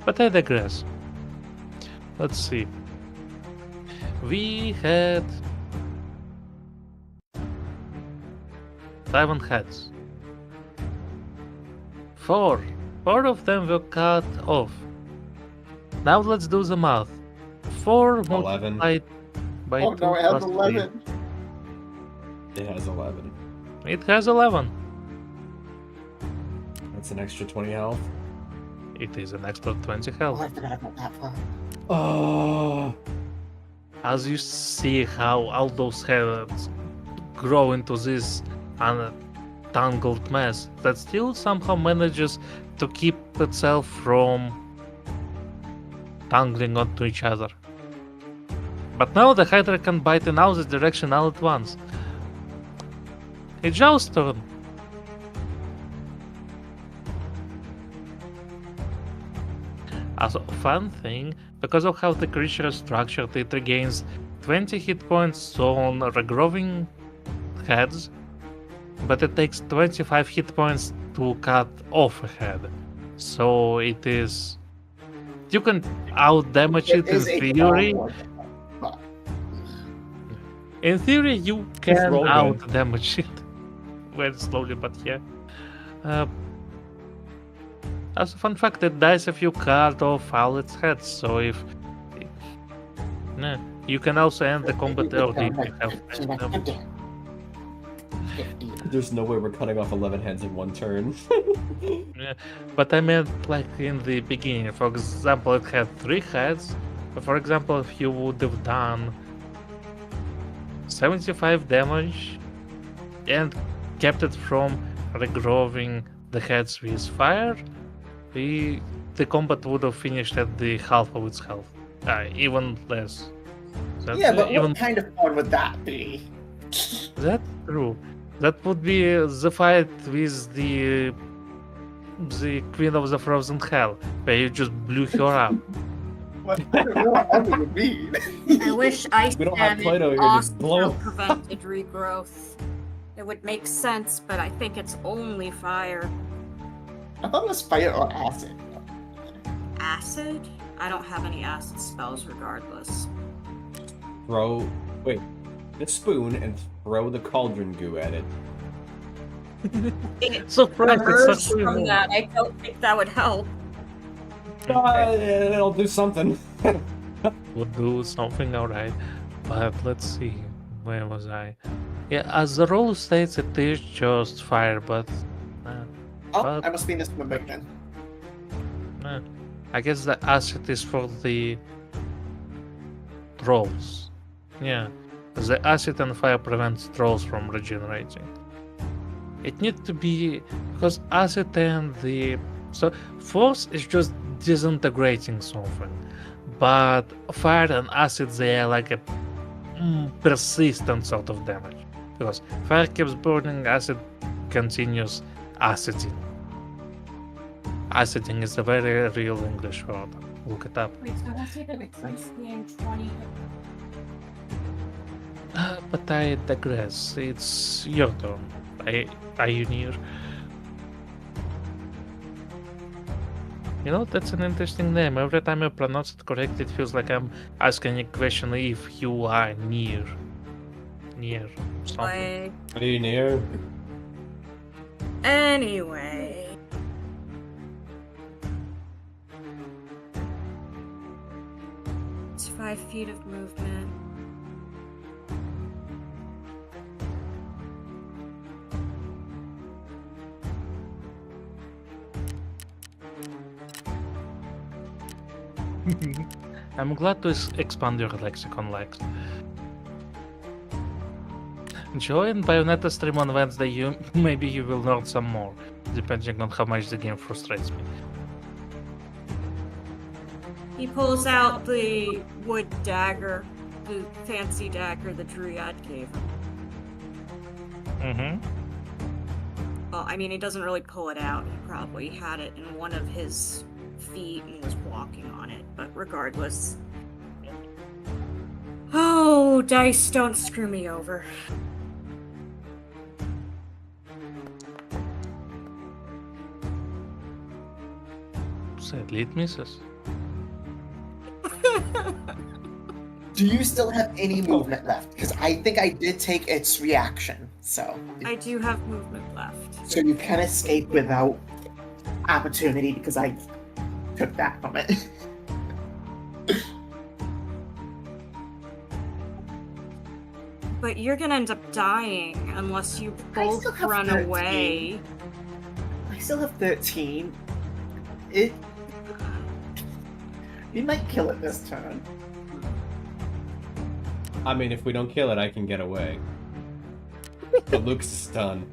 But I digress. Let's see. We had 7 heads. 4 of them were cut off. Now let's do the math. 4 11. multiplied by Oh 2 no, it has plus 11. It has 11. 3. It has 11. That's an extra 20 health. It is an extra 20 Oh, health. I forgot about that part. Oh. As you see how all those heads grow into this untangled mess that still somehow manages to keep itself from tangling onto each other. But now the Hydra can bite in all this direction all at once. It's Zhao's turn. As a fun thing, because of how the creature is structured, it regains 20 hit points on regrowing heads, but it takes 25 hit points to cut off a head. So it is... You can out-damage it in is a theory. long one. In theory, you can roll good. out-damage it. Very slowly, but yeah. As a fun fact, it dies if you cut off all its heads, so if... Yeah, you can also end the combat early if you have time. There's no way we're cutting off 11 heads in one turn. Yeah, but I meant like in the beginning. For example, it had 3 heads. But for example, if you would have done 75 damage and kept it from regrowing the heads with fire, the combat would have finished at the half of its health. Even less. Yeah, but even what kind of fun would that be? that's true. That would be the fight with the Queen of the Frozen Hell, where you just blew her up. What do you mean? I wish ice We don't have damage Play-Doh here, just blow. also prevented regrowth. It would make sense, but I think it's only fire. I thought it was fire or acid. Acid? I don't have any acid spells regardless. Wait, the spoon and throw the cauldron goo at it. It So Frank, it's emerged such from that. I don't think that would help. It'll do something. would do something alright. But let's see, where was I? Yeah, as the rule states, it is just fire, but Oh, I must be misremembering then. I guess the acid is for the trolls. Yeah, the acid and fire prevents trolls from regenerating. It needs to be because acid and the force is just disintegrating something, but fire and acid they are like a persistent sort of damage because fire keeps burning, acid continues aciding. Aciding is a very real English word. Look it up. Wait, so that's like a 60 and 20. But I digress. It's your turn. Are you near? You know, that's an interesting name. Every time I pronounce it correctly, it feels like I'm asking a question if you are near. Near something. Like, Are you near? anyway. It's 5 feet of movement. I'm glad to expand your lexicon, Lex. Join Bayonetta stream on Wednesday. Maybe you will learn some more, depending on how much the game frustrates me. He pulls out the wood dagger, the fancy dagger the Dryad gave him. Mm-hmm. Well, I mean, he doesn't really pull it out. He probably had it in one of his feet and was walking on it, but regardless. Oh, dice, don't screw me over. Sadly, it misses. Do you still have any movement left? Because I think I did take its reaction, so. I do have movement left. So you can escape without opportunity because I took that from it. But you're gonna end up dying unless you I both still have run 13. away. I still have 13. It. We might kill it this turn. I mean, if we don't kill it, I can get away. But Luke's stunned.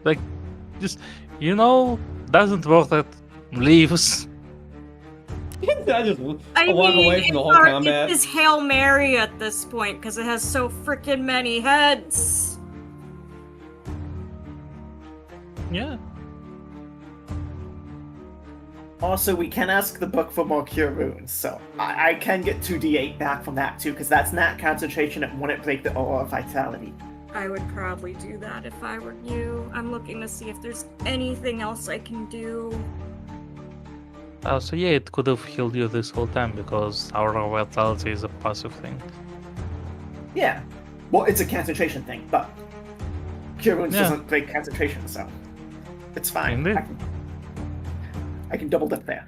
Like, just, doesn't worth it. Leaves. I I walk mean, away from the whole it's combat. his Hail Mary at this point because it has so freaking many heads. Yeah. Also, we can ask the book for more cure wounds, so I can get 2d8 back from that too, because that's not concentration, it wouldn't break the aura of vitality. I would probably do that if I were you. I'm looking to see if there's anything else I can do. Oh, so yeah, it could have healed you this whole time because our vitality is a passive thing. Yeah. Well, it's a concentration thing, but cure wounds Yeah. doesn't break concentration, so it's fine. Indeed. I can double dip there.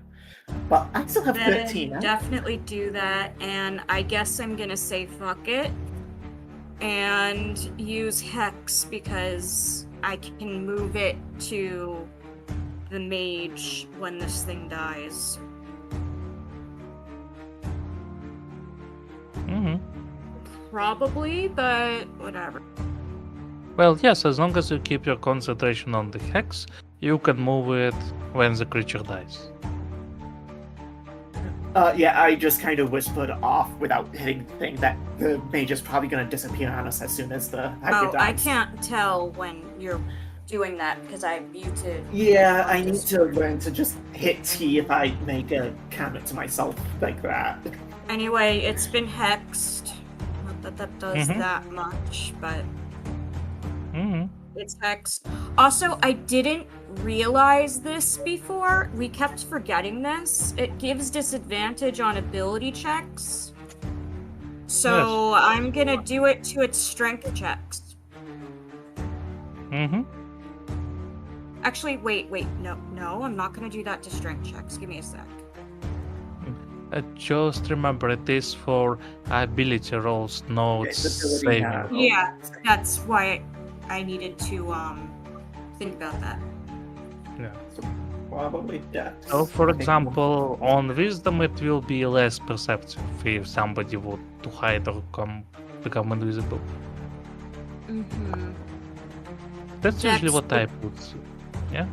But I still have 13. Then definitely do that, and I guess I'm gonna say fuck it and use Hex because I can move it to the mage when this thing dies. Mm-hmm. Probably, but whatever. Well, yes, as long as you keep your concentration on the hex, you can move it when the creature dies. Yeah, I just kind of whispered off without hitting the thing that the mage is probably going to disappear on us as soon as the hybrid Oh, I dies. can't tell when you're doing that because I muted. Yeah, I need to learn to just hit T if I make a comment to myself like that. Anyway, it's been hexed. Not that that does Mhm. that much, but Mm-hmm. it's hexed. Also, I didn't realize this before. We kept forgetting this. It gives disadvantage on ability checks. So I'm gonna do it to its strength checks. Mm-hmm. Actually, wait, no, I'm not gonna do that to strength checks. Give me a sec. Just remember it is for ability rolls, not It's ability saving. now. Yeah, that's why I needed to think about that. Yeah. Probably death. So, for example, on wisdom, it will be less perceptive if somebody would to hide or become invisible. Mm-hmm. That's usually Dex what I put. Yeah.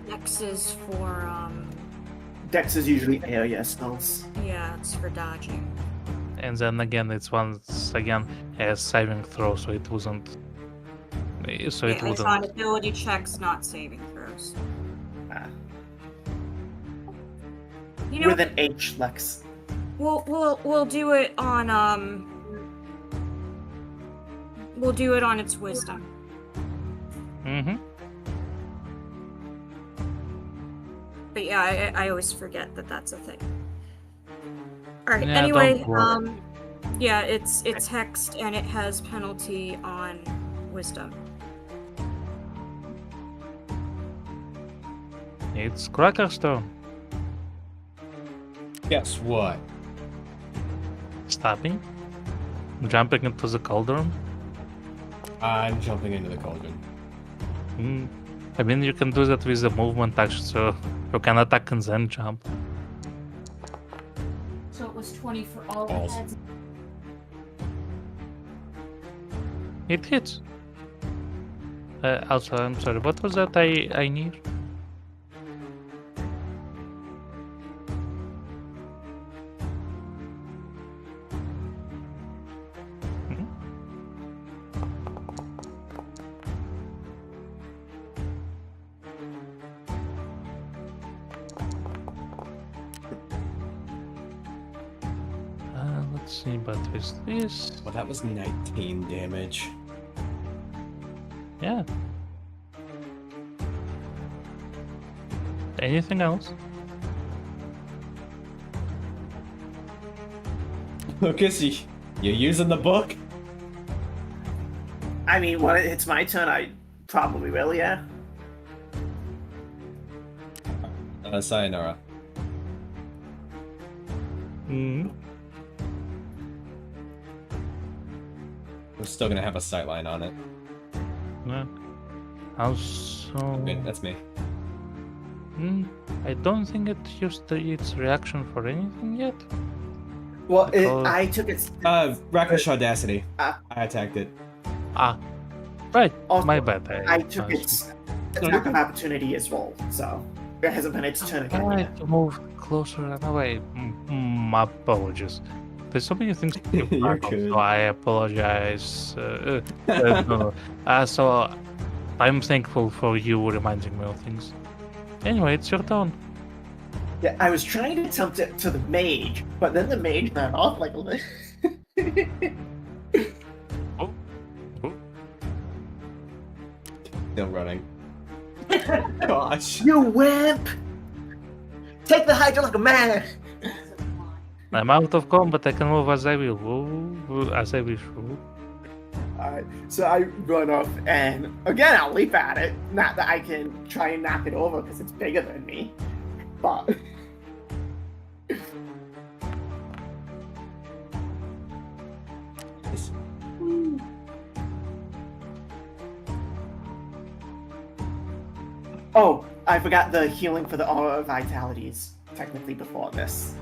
Dex is for Dex is usually area spells. yeah, it's for dodging. And then again, it's once again a saving throw, so it wasn't. So it Yeah, it's on wouldn't. ability checks, not saving throws. Ah. You know, With an H, Lex. we'll do it on we'll do it on its wisdom. Mm-hmm. But yeah, I always forget that that's a thing. All right. Yeah, anyway, don't worry. yeah, it's hexed and it has penalty on wisdom. It's Crackerstone. Guess what? Stopping. Jumping into the cauldron. I'm jumping into the cauldron. I mean, you can do that with the movement action, so you can attack and then jump. So it was 20 for all the Balls. heads. It hits. Also, I'm sorry, what was that I need? Let's see, but with this, Well, that was 19 damage. yeah. Anything else? Lucas, you using the book? I mean, when it's my turn, I probably will, yeah. Sayonara. Mm-hmm. We're still gonna have a sightline on it. Yeah. Also, Okay, that's me. I don't think it used its reaction for anything yet. Well, Because- I took its. Rakish Audacity. Ah. I attacked it. Ah, right. Also, My bad. I took its attack of opportunity as well, so it hasn't been its turn again. I yet. to move closer and away. My apologies. There's so many things to keep You're track of, good. so I apologize. No. So I'm thankful for you reminding me of things. Anyway, it's your turn. Yeah, I was trying to tempt it to the mage, but then the mage ran off like a little. Still running. Gosh. You wimp! Take the Hydra like a man! I'm out of combat. I can move as I will. As I wish. Alright, so I run off, and again, I'll leap at it. Not that I can try and knock it over because it's bigger than me. But Nice. oh, I forgot the healing for the aura vitalities technically before this.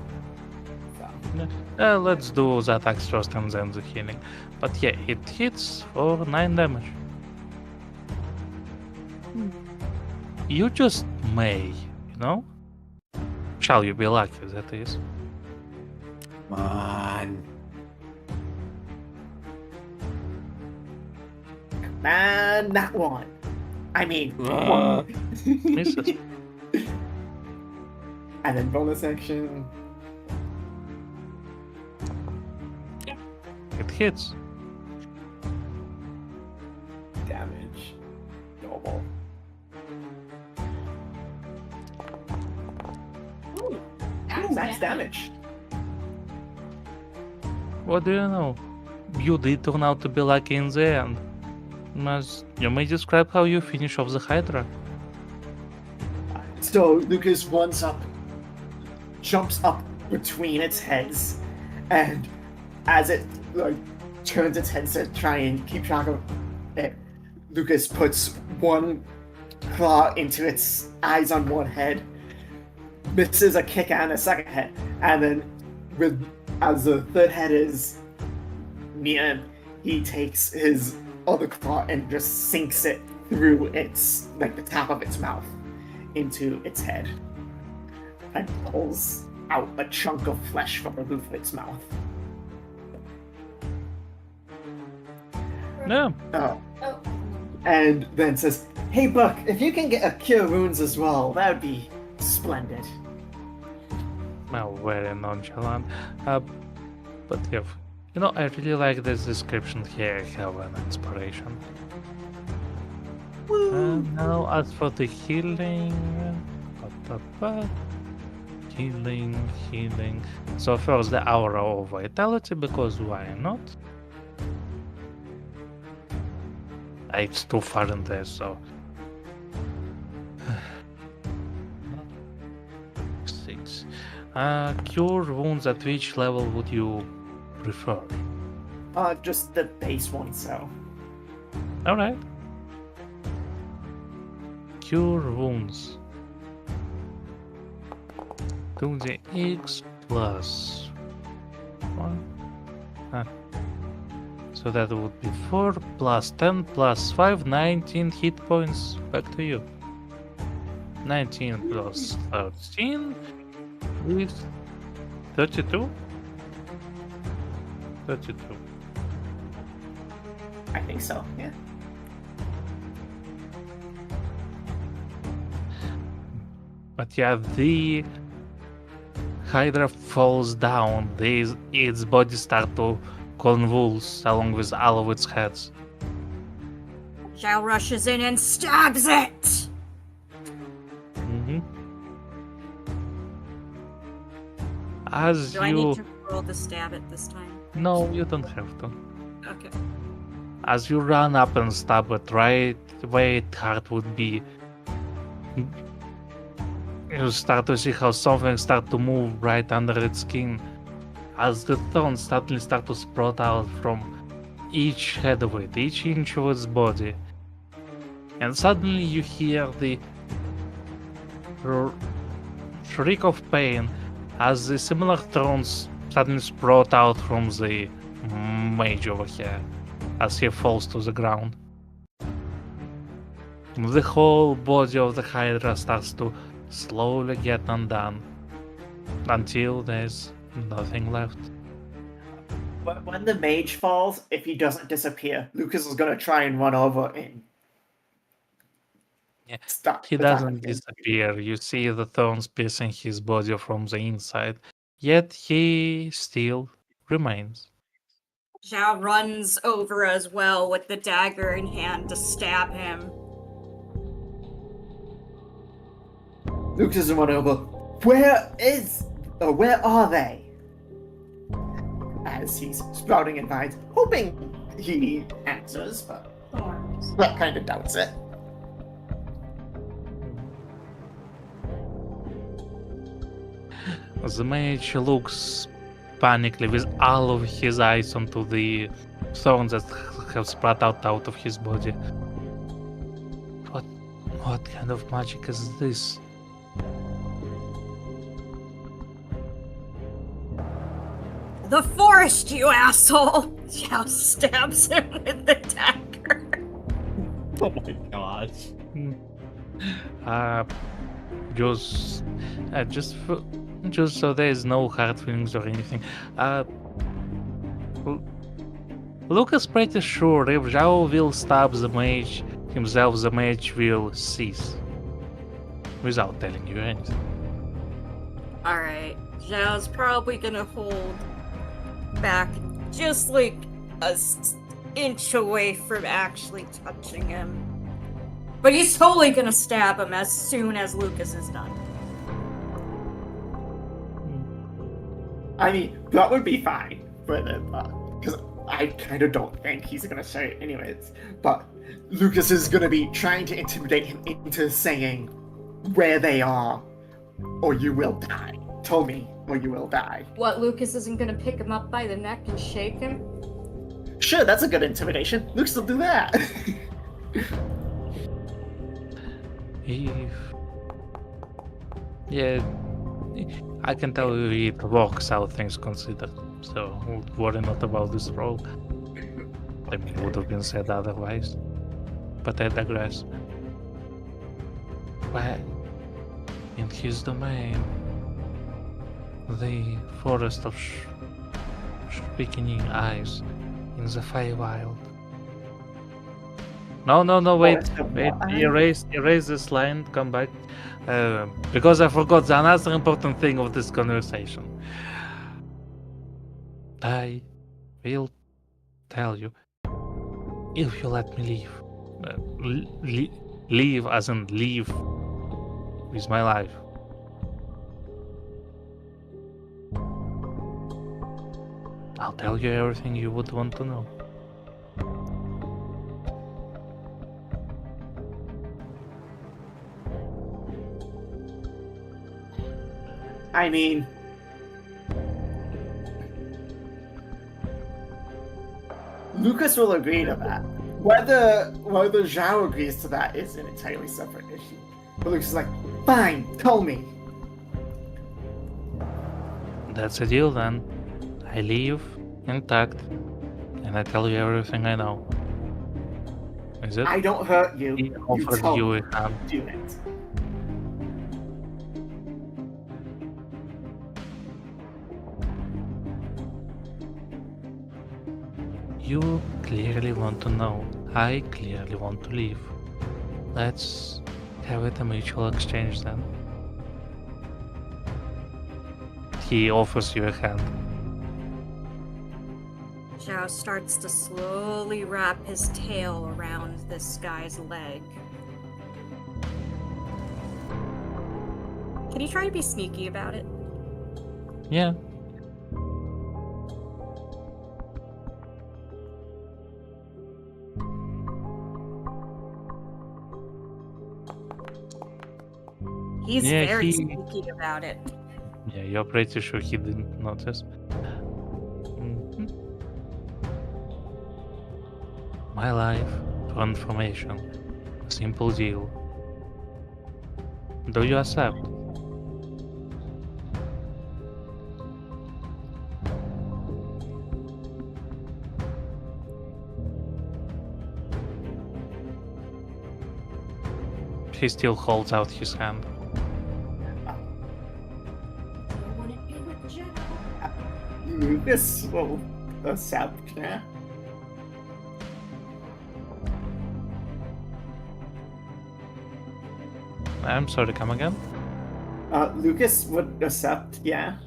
So, Let's do the attacks first and then the healing. But yeah, it hits for 9 damage. You just may, you know? Shall you be lucky, that is. Come on. man, that one. I mean, Misses. and then bonus action. It hits. Damage. Normal. Ooh, Max damage. What do you know? You did turn out to be lucky in the end. You may describe how you finish off the Hydra. So Lucas runs up, jumps up between its heads, and as it turns its head to try and keep track of it, Lucas puts one claw into its eyes on one head, misses a kick and a second head, and then as the third head is near him, he takes his other claw and just sinks it through its the top of its mouth into its head and pulls out a chunk of flesh from the roof of its mouth. No. And then says, "Hey Buck, if you can get a cure wounds as well, that would be splendid." Well, very nonchalant. But yeah, I really like this description here. I have an inspiration. And now, as for the healing, healing. So first the aura of vitality, because why not? It's too far in there, so 6. Cure wounds. At which level would you prefer? Just the base one, so. All right. Cure wounds. 2d8 plus 1. So that would be 4 plus 10 plus 5, 19 hit points. Back to you. 19 plus 13 is 32? 32. I think so, yeah. But yeah, the Hydra falls down. Its body starts to convulse along with all of its heads. Zhao rushes in and stabs it! As Do you... I need to roll to stab it this time? No, you don't have to. Okay. As you run up and stab it right where its heart would be, you start to see how something starts to move right under its skin. As the thorns suddenly start to sprout out from each head of it, each inch of its body. And suddenly you hear the shriek of pain as the similar thorns suddenly sprout out from the mage over here as he falls to the ground. The whole body of the Hydra starts to slowly get undone until there's nothing left. But when the mage falls, if he doesn't disappear, Lucas is gonna try and run over and stop. He the doesn't attack. disappear. You see the thorns piercing his body from the inside, yet he still remains. Zhao runs over as well with the dagger in hand to stab him. Lucas is running over. Where are they? As he's sprouting in vines, hoping he answers, but Thorns. that kind of doubts it. The mage looks panically with all of his eyes onto the thorns that have sprout out of his body. What kind of magic is this? The forest, you asshole! Xiao stabs him with the dagger. Oh my gosh. Just so there is no hard feelings or anything. Lucas pretty sure if Zhao will stab the mage himself, the mage will cease. Without telling you anything. Alright, Zhao's probably gonna hold back just like a inch away from actually touching him. But he's totally gonna stab him as soon as Lucas is done. I mean, that would be fine for them, because I kind of don't think he's gonna say it anyways. But Lucas is gonna be trying to intimidate him into saying where they are, or you will die. Tell me, or you will die. What, Lucas isn't gonna pick him up by the neck and shake him? Sure, that's a good intimidation. Lucas will do that. Yeah, I can tell you it works out things considered, so worry not about this roll. I mean, it would have been said otherwise, but I digress. Where, in his domain, the forest of speaking eyes in the Feywild. No, wait, erase this line, come back. Because I forgot the another important thing of this conversation. I will tell you if you let me leave. Leave as in leave with my life. I'll tell you everything you would want to know. I mean, Lucas will agree to that. Whether Zhao agrees to that is an entirely separate issue. But Lucas is like, fine, tell me. That's a deal then. I leave intact, and I tell you everything I know. Is it? I don't hurt you. He You offered tell you me. a hand. Do it. You clearly want to know. I clearly want to leave. Let's have it a mutual exchange then. He offers you a hand. Zhao starts to slowly wrap his tail around this guy's leg. Can you try to be sneaky about it? Yeah. He's Yeah, very he- sneaky about it. Yeah, you're pretty sure he didn't notice. Mhm. My life, transformation, simple deal. Do you accept? He still holds out his hand. Lucas will accept, yeah. I'm sorry, come again? Lucas would accept, yeah.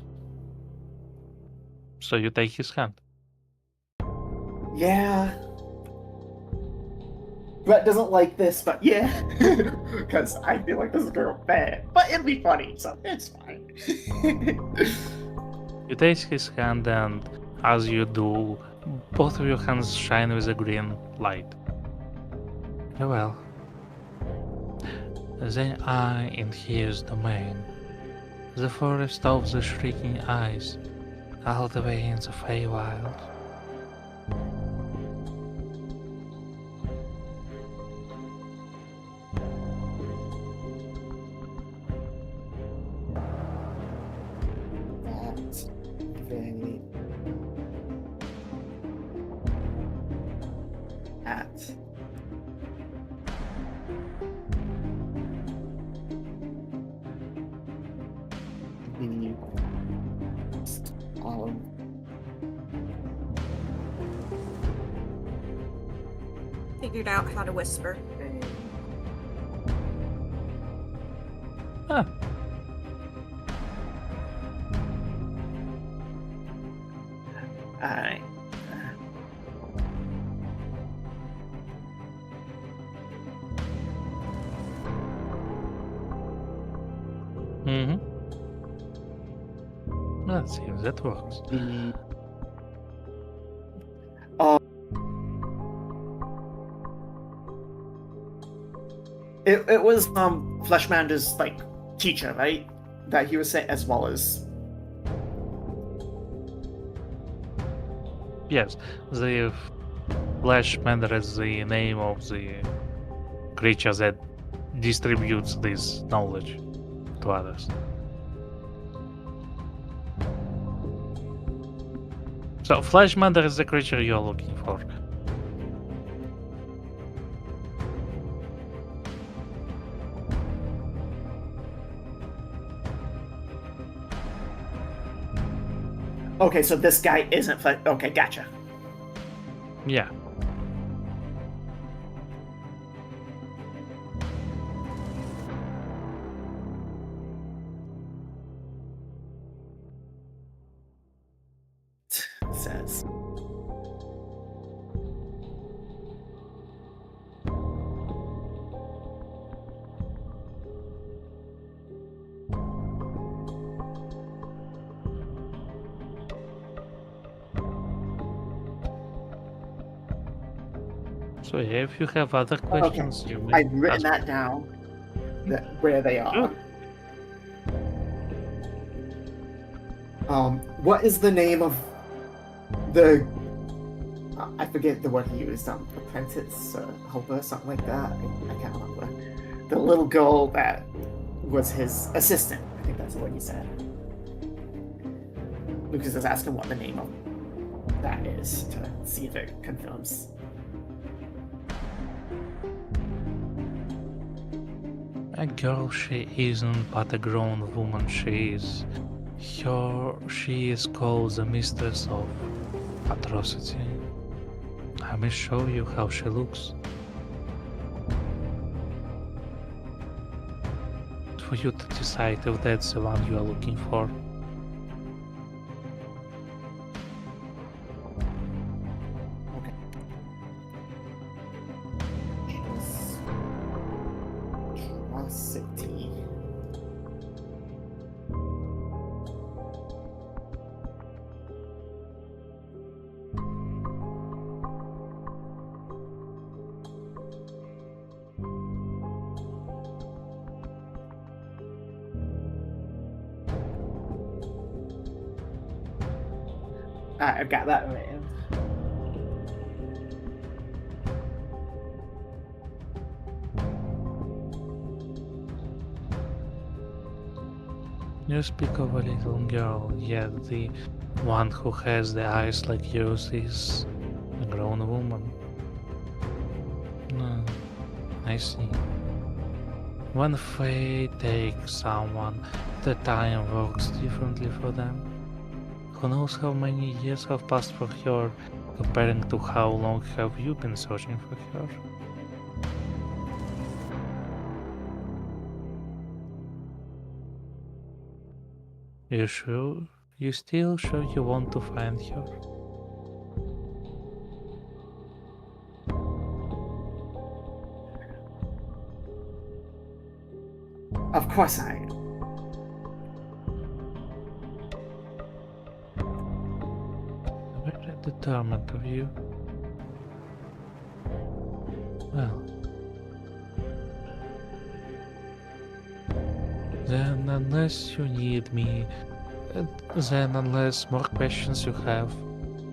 So you take his hand. Yeah. Brett doesn't like this, but yeah. Because I feel like this is going bad. But it'll be funny, so it's fine. You take his hand, and as you do, both of your hands shine with a green light. Very well. Then I in his domain. The forest of the shrieking eyes, all the way in the Feywild. That they at the of Figured out how to whisper. Ah, Alright. mm-hmm. Let's see if that works. It was Fleshmander's like teacher, right? That he was saying, as well as Yes, the Fleshmander is the name of the creature that distributes this knowledge to others. So, Fleshmander is the creature you're looking for. okay. So this guy isn't okay. Gotcha. Yeah. Says. So, yeah, if you have other questions, you may I've written ask. that down. Where they are. Sure. What is the name of the? I forget the word he used. Apprentice, helper, something like that. I can't remember. The little girl that was his assistant. I think that's what he said. Lucas is asking what the name of that is to see if it confirms. A girl, she isn't but a grown woman, she is. She is called the Mistress of Atrocity. I may show you how she looks. For you to decide if that's the one you are looking for. Atrocity. I've got that written. You speak of a little girl, yet the one who has the eyes like yours is a grown woman. No, I see. When fate takes someone, the time works differently for them. Who knows how many years have passed for her, comparing to how long have you been searching for her? You sure? You still sure you want to find her? Of course I am. Very determined of you. Well, Then, unless you need me, then unless more questions you have,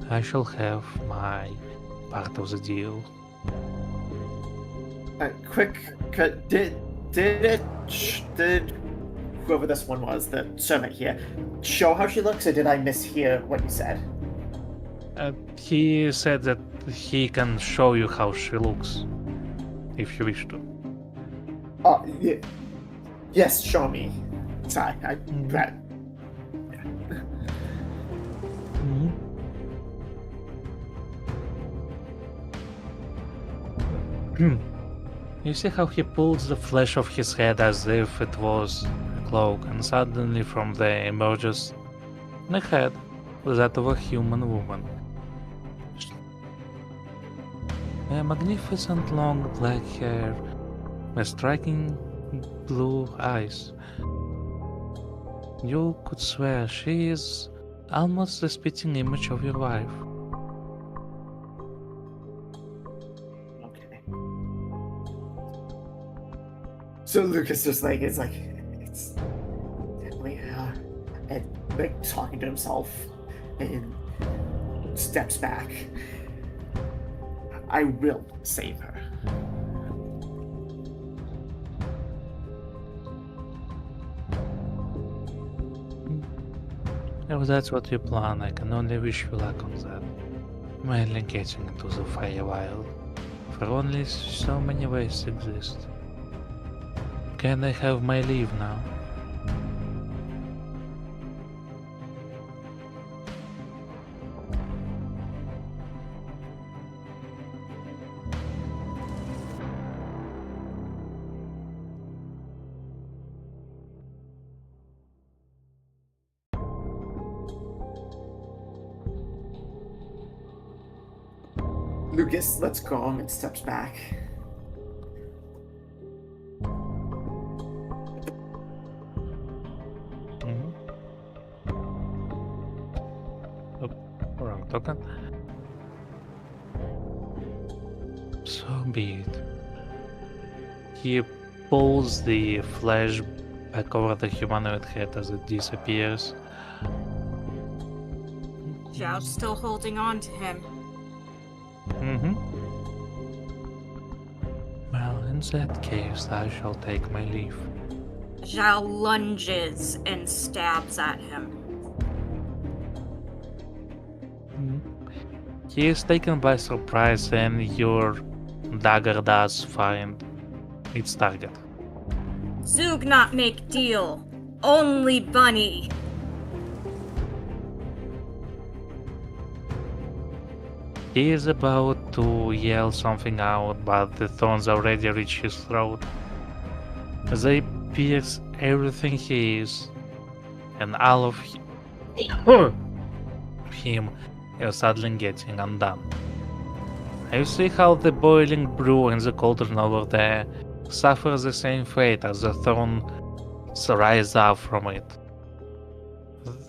I shall have my part of the deal. Did whoever this one was, the servant here, show how she looks, or did I mishear what you said? He said that he can show you how she looks, if you wish to. Oh, yes, show me. Sorry, I read. You see how he pulls the flesh off his head as if it was a cloak, and suddenly from there emerges a head, that of a human woman. A magnificent long black hair with striking blue eyes. You could swear she is almost the spitting image of your wife. Okay. So Lucas just it's definitely her, and like talking to himself, and steps back. I will save her. If that's what you plan, I can only wish you luck on that. Mainly getting into the Feywild, for only so many ways exist. Can I have my leave now? Lucas lets go and steps back. Oh, wrong token. So be it. He pulls the flesh back over the humanoid head as it disappears. Zhao's still holding on to him. Well, in that case, I shall take my leave. Zhao lunges and stabs at him. He is taken by surprise, and your dagger does find its target. Zug not make deal. Only bunny. He is about to yell something out, but the thorns already reach his throat. They pierce everything he is, and all of him is suddenly getting undone. You see how the boiling brew in the cauldron over there suffers the same fate as the thorns rise up from it.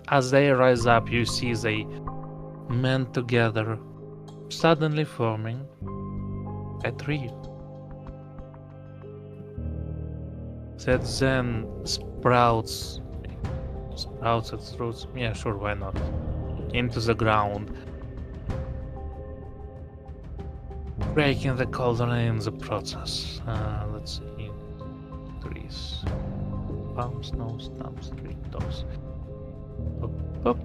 As they rise up, you see they mend together, suddenly forming a tree that then sprouts its roots, yeah sure, why not, into the ground, breaking the cauldron in the process. Let's see, trees, palms, nose, thumbs, tree, toes. Up, up.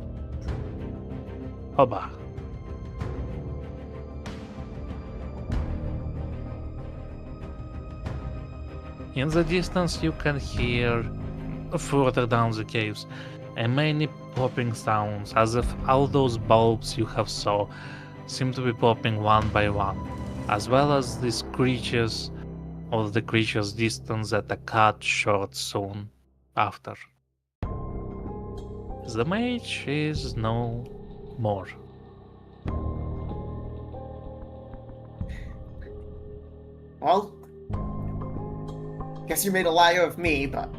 Hoba. In the distance you can hear, further down the caves, many popping sounds, as if all those bulbs you have saw seem to be popping one by one, as well as the screeches of the creatures distant that are cut short soon after. The mage is no more. Well, guess you made a liar of me, but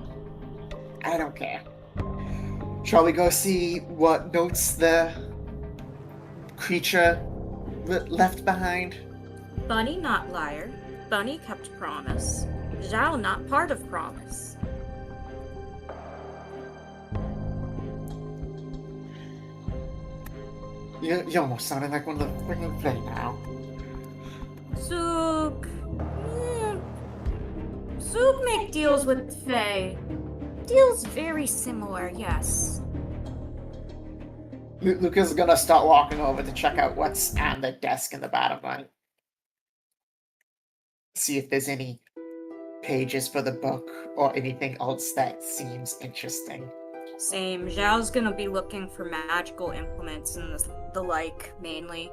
I don't care. Shall we go see what notes the creature left behind? Bunny not liar. Bunny kept promise. Zhao not part of promise. You almost sounded like one of the freaking Fae now. Zook. Zook make deals with Fae. Deals very similar, yes. Lucas is gonna start walking over to check out what's on the desk in the bottom right. See if there's any pages for the book or anything else that seems interesting. Same. Zhao's gonna be looking for magical implements and the like, mainly.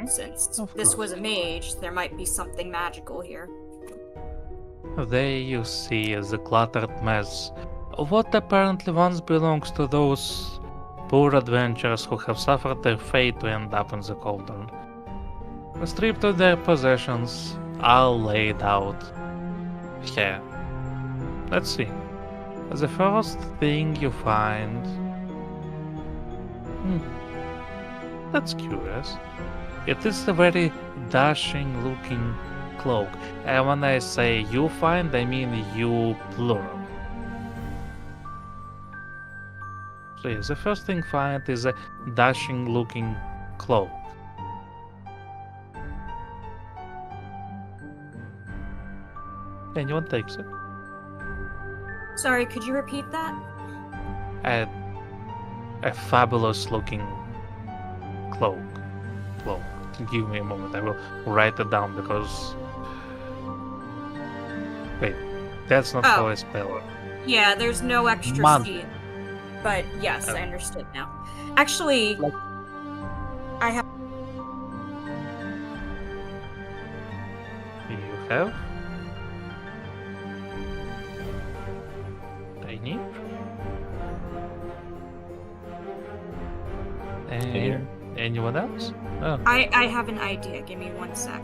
Since Of this course. was a mage, there might be something magical here. There you see is a cluttered mess of what apparently once belongs to those poor adventurers who have suffered their fate to end up in the Cauldron. Stripped of their possessions, all laid out here. Let's see. The first thing you find... That's curious. It is a very dashing looking cloak. And when I say you find, I mean you plural. So yes, the first thing find is a dashing looking cloak. Anyone takes it? Sorry, could you repeat that? A fabulous looking cloak. Give me a moment, I will write it down because... Wait, that's not how I spell it. Yeah, there's no extra Man. C. But yes, I understood now. Actually, I have... You have? Tiny? And anyone else? Oh. I have an idea. Give me 1 sec.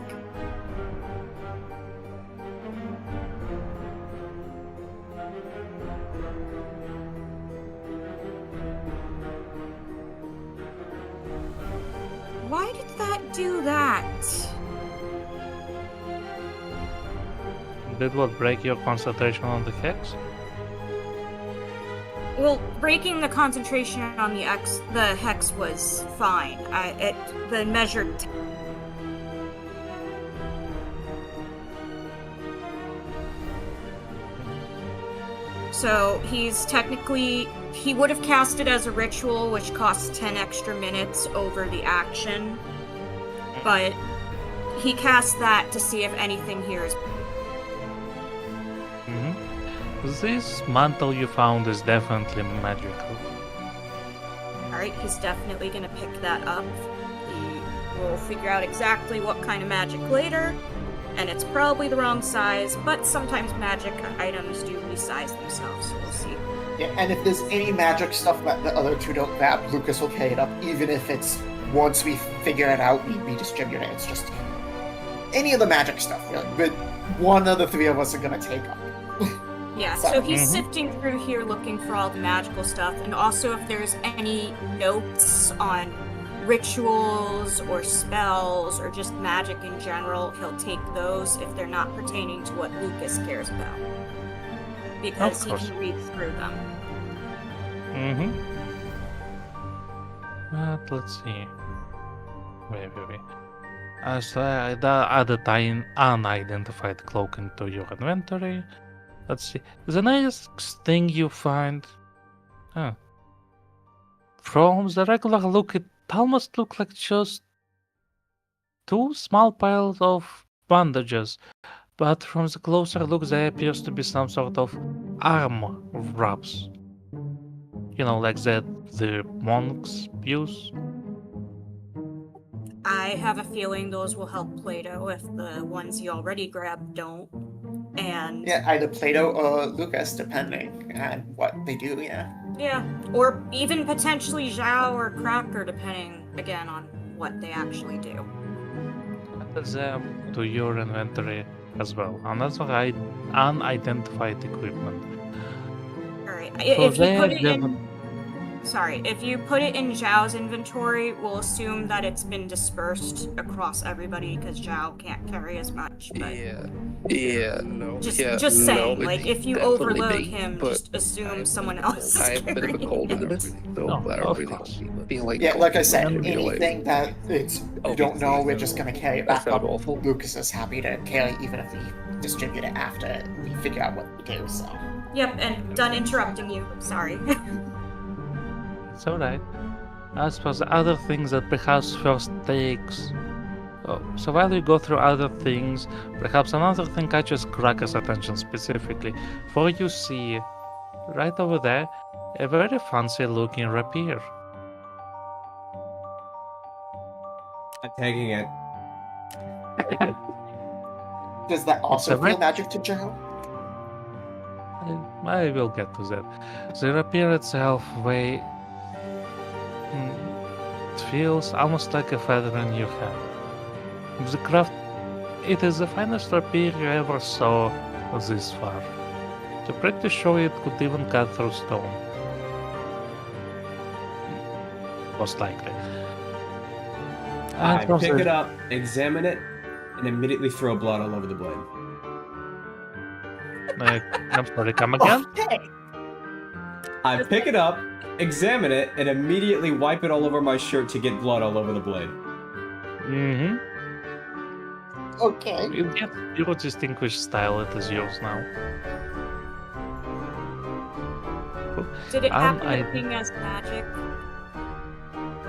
Why did that do that? Did what break your concentration on the hex? Well, breaking the concentration on the hex was fine. The measured. So he's technically, he would have cast it as a ritual, which costs 10 extra minutes over the action. But he cast that to see if anything here is. This mantle you found is definitely magical. Alright, he's definitely gonna pick that up. He will figure out exactly what kind of magic later, and it's probably the wrong size, but sometimes magic items do resize themselves, so we'll see. Yeah, and if there's any magic stuff that the other two don't grab, Lucas will carry it up, even if it's once we figure it out, we redistribute it. It's just any of the magic stuff, really. But one of the three of us are gonna take up. Yeah, so he's sifting through here looking for all the magical stuff, and also if there's any notes on rituals or spells or just magic in general, he'll take those if they're not pertaining to what Lucas cares about. Because he can read through them. But let's see. Wait. So I added an unidentified cloak into your inventory. Let's see. The next thing you find... From the regular look, it almost looks like just 2 small piles of bandages. But from the closer look, there appears to be some sort of arm wraps. You know, like that the monks use. I have a feeling those will help Plato if the ones he already grabbed don't. And yeah, either Plato or Lucas, depending on what they do, yeah. Yeah, or even potentially Zhao or Cracker, depending, again, on what they actually do. Add them to your inventory as well. Another unidentified equipment. Alright, So if you they put it in... Sorry, if you put it in Zhao's inventory, we'll assume that it's been dispersed across everybody because Zhao can't carry as much. But No. just saying, like if you definitely overload me, him, but just assume someone else is I have a bit of a carrying cold in the it. midst, so No, I of really course. feel like Yeah, like I said, cold would be anything that it's you don't know, we're just gonna carry it That back up. sounds awful. Lucas is happy to carry even if we distribute it after we figure out what we do, so. Yep, and done interrupting you. Sorry. It's alright. I suppose other things that perhaps first takes. Oh, so while we go through other things, perhaps another thing catches Cracker's attention specifically. For you see, right over there, a very fancy looking rapier. I'm taking it. Does that also a feel red- magic to Joe? I will get to that. The rapier itself it feels almost like a feather in your hand. The craft, it is the finest rapier you ever saw this far. I'm pretty sure it could even cut through stone. Most likely. I And from pick the- it up, examine it, and immediately throw blood all over the blade. I'm sorry, come again? Okay. I pick it up, examine it, and immediately wipe it all over my shirt to get blood all over the blade. Mm-hmm. Okay. You get your distinguished style, it is yours now. Did it happen I- to being as magic?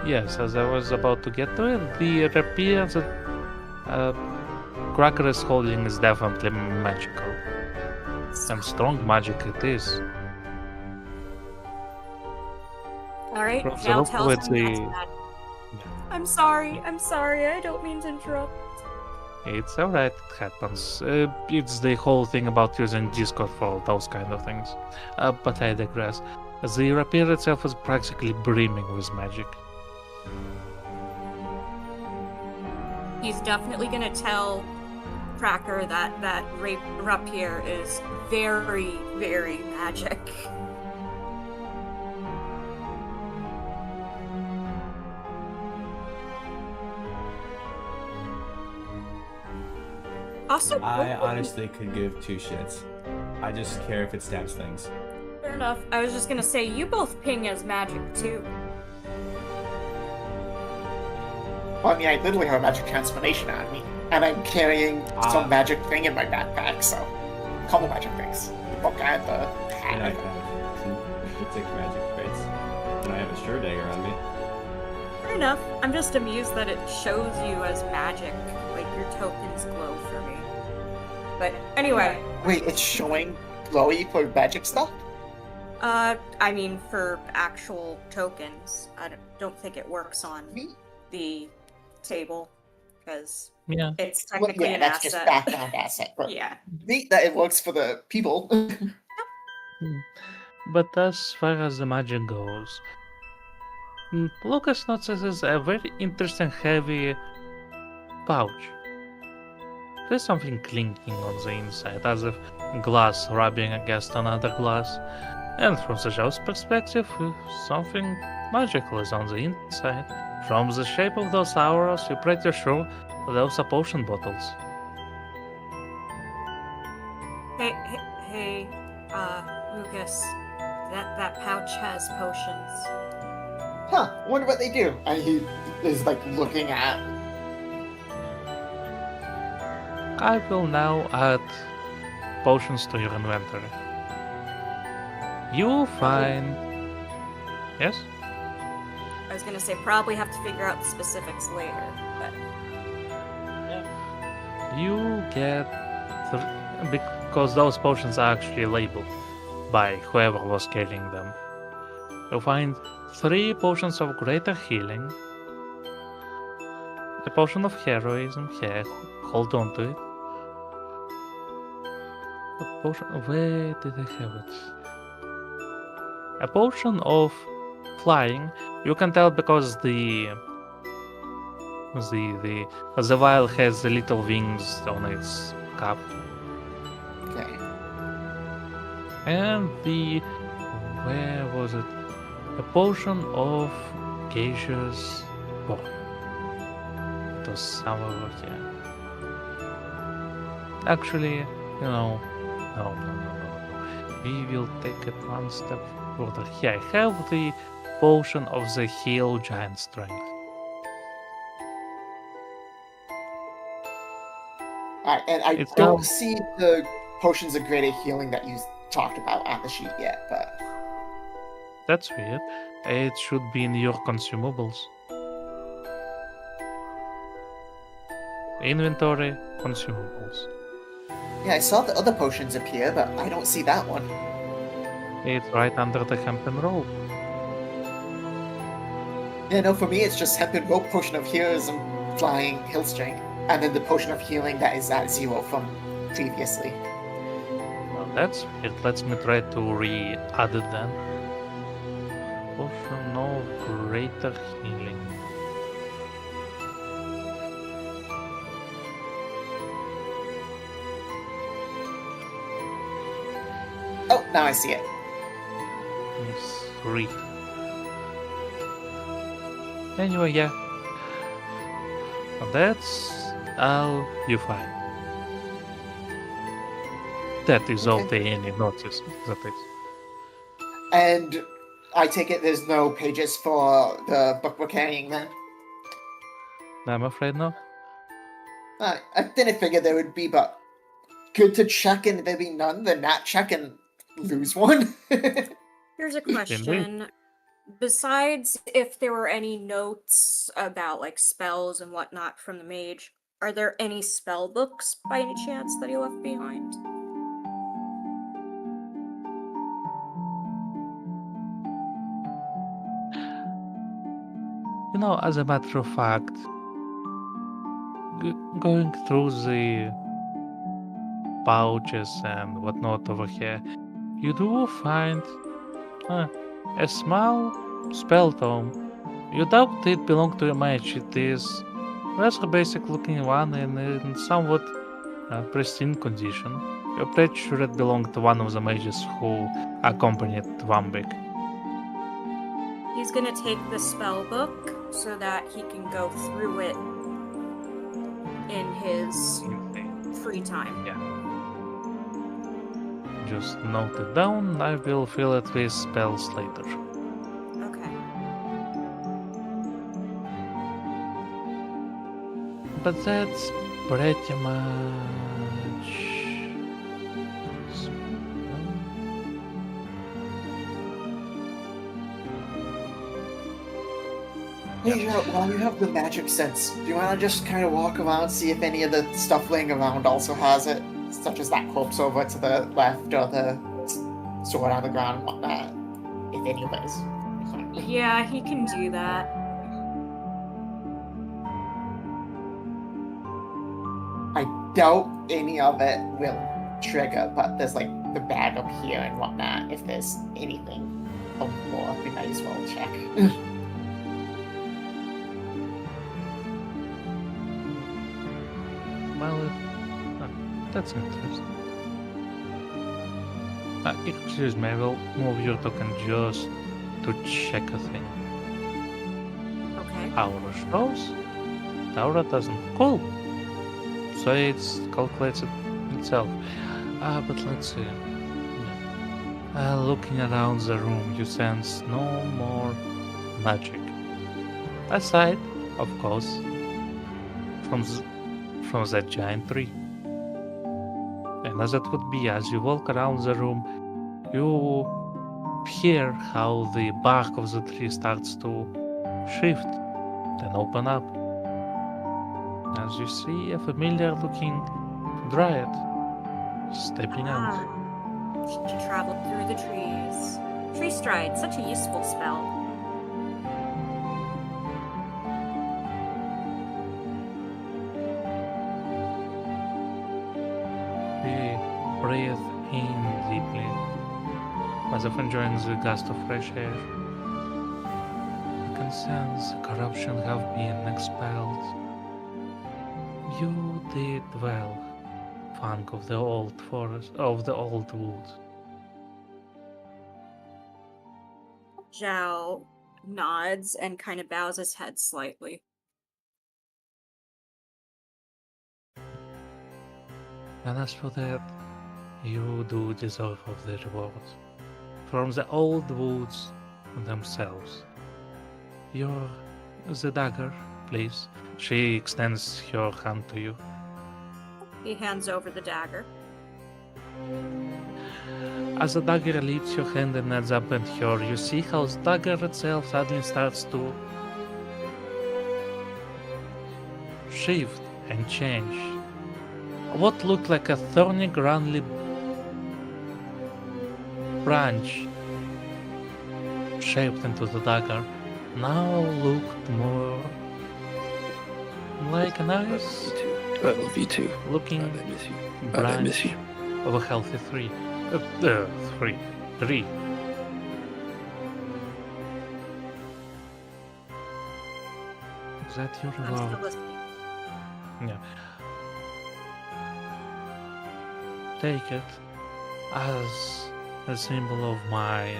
Yes, as I was about to get to it, the rapier that Cracker is holding is definitely magical. And strong magic it is. Alright, So Zhao tells with him that's the- magic. I'm sorry, I don't mean to interrupt. It's alright, it happens. It's the whole thing about using Discord for those kind of things. But I digress. The rapier itself is practically brimming with magic. He's definitely gonna tell Cracker that rapier is very, very magic. Also, I honestly could give two shits. I just care if it stabs things. fair enough. I was just gonna say, you both ping as magic too. Well, I mean, I literally have a magic transformation on me, and I'm carrying some magic thing in my backpack, so a couple magic things. The book and the And I hat. have some basic magic traits. And I have a sure dagger on me. Fair enough. I'm just amused that it shows you as magic. Like, your tokens glow for me. But anyway, Wait, it's showing glowy for magic stuff? I mean, for actual tokens, I don't think it works on Me? the table, because Yeah. it's Well, technically yeah, an that's just asset. background asset. But Yeah. neat that it works for the people. But as far as the magic goes, Lucas notices a very interesting heavy pouch. There's something clinking on the inside, as if glass rubbing against another glass. And from the show's perspective, something magical is on the inside. From the shape of those auras, you're pretty sure those are potion bottles. Hey, Lucas, that pouch has potions. Huh, wonder what they do. And he is like looking at. I will now add potions to your inventory. You will find. Yes? I was gonna say, probably have to figure out the specifics later, but You get. Because those potions are actually labeled by whoever was carrying them. You'll find 3 potions of greater healing, a potion of heroism. Here, hold on to it. A potion. Where did I have it? A potion of flying. You can tell because the vial has the little wings on its cap. Okay. And where was it? A potion of gaseous burn. It was somewhere over here. Actually, no. We will take it one step further. Here, I have the potion of the heal giant strength. Alright, and I It's don't all- see the potions of greater healing that you talked about on the sheet yet, but That's weird. It should be in your consumables. Inventory, consumables. yeah, I saw the other potions appear, but I don't see that one. It's right under the hempen rope. Yeah, no, for me it's just hempen rope, potion of heroism, flying, hill strength, and then the potion of healing that is at 0 from previously. Well, that's weird. Let me try to re-add it then. Potion of greater healing. Oh, now I see it. It's 3. Anyway, yeah. Well, that's all you find. That is all Okay. the any notice. That is. And I take it there's no pages for the book we're carrying then? I'm afraid no. I didn't figure there would be, but good to check and there be none, then not check and lose one. Here's a question. Besides, if there were any notes about like spells and whatnot from the mage, are there any spell books by any chance that he left behind? You know, as a matter of fact, going through the pouches and whatnot over here, you do find a small spell tome. You doubt it belonged to a mage. It is rather basic looking one and in somewhat pristine condition. You're pretty sure it belonged to one of the mages who accompanied Vambik. He's gonna take the spell book so that he can go through it in his free time. Yeah. Just note it down. I will fill it with spells later. Okay. But that's pretty much. Hey, while you have the magic sense, do you want to just kind of walk around, see if any of the stuff laying around also has it? Such as that corpse over to the left or the sword on the ground and whatnot. If any of it is. Yeah, he can do that. I doubt any of it will trigger, but there's like the bag up here and whatnot. If there's anything of more, we might as well check. Well, that's interesting. Excuse me, I will move your token just to check a thing. Okay. Aura shows. The aura doesn't. Cool. So it's calculates it itself. But let's see. Looking around the room, you sense no more magic. Aside, of course, from that giant tree. And as it would be, as you walk around the room, you hear how the bark of the tree starts to shift, then open up. As you see a familiar looking dryad stepping out. She traveled through the trees. Tree stride, such a useful spell. Breathe in deeply, as if enjoying the gust of fresh air. You can sense corruption have been expelled. You did well, Funk of the old forest, of the old woods. Zhao nods and kind of bows his head slightly. And as for that, you do deserve of the rewards. From the old woods themselves. You're the dagger, please. She extends her hand to you. He hands over the dagger. As the dagger leaves your hand and ends up in her, you see how the dagger itself suddenly starts to shift and change. What looked like a thorny, grandly branch shaped into the dagger now looked more like a nice I love you too. looking I miss you. I branch miss you. of a healthy tree. Tree. Is that your I'm still reward? listening. Yeah. Take it as a symbol of my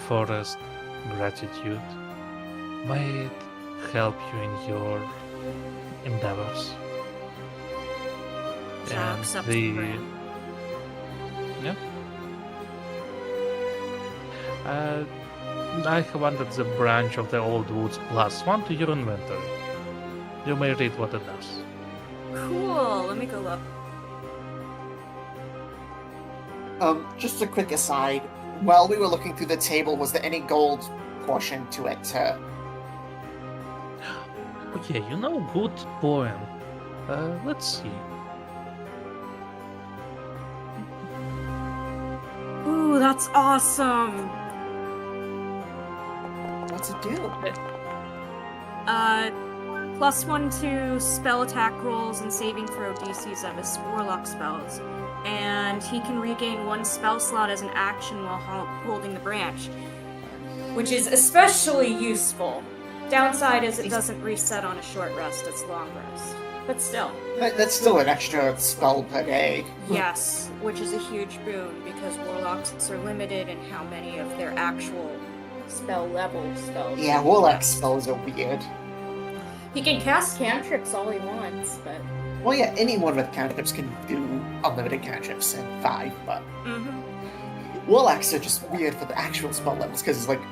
forest gratitude. May it help you in your endeavors. Zhao accepts the brand. Yeah. I have added the branch of the old woods +1 to your inventory. You may read what it does. Cool. Let me go look. Just a quick aside. While we were looking through the table, was there any gold portion to it? Okay, good point. Let's see. Ooh, that's awesome. What's it do? +1 to spell attack rolls and saving throw DCs of his warlock spells. And he can regain 1 spell slot as an action while holding the branch, which is especially useful. Downside is it doesn't reset on a short rest, it's long rest. But still. That's still an extra spell per day. Yes, which is a huge boon because warlocks are limited in how many of their actual spell level spells. Yeah, warlock spells are weird. He can cast cantrips all he wants, but... Well, yeah, anyone with cantrips can do unlimited cantrips in 5, but warlocks are just weird for the actual spell levels because it's like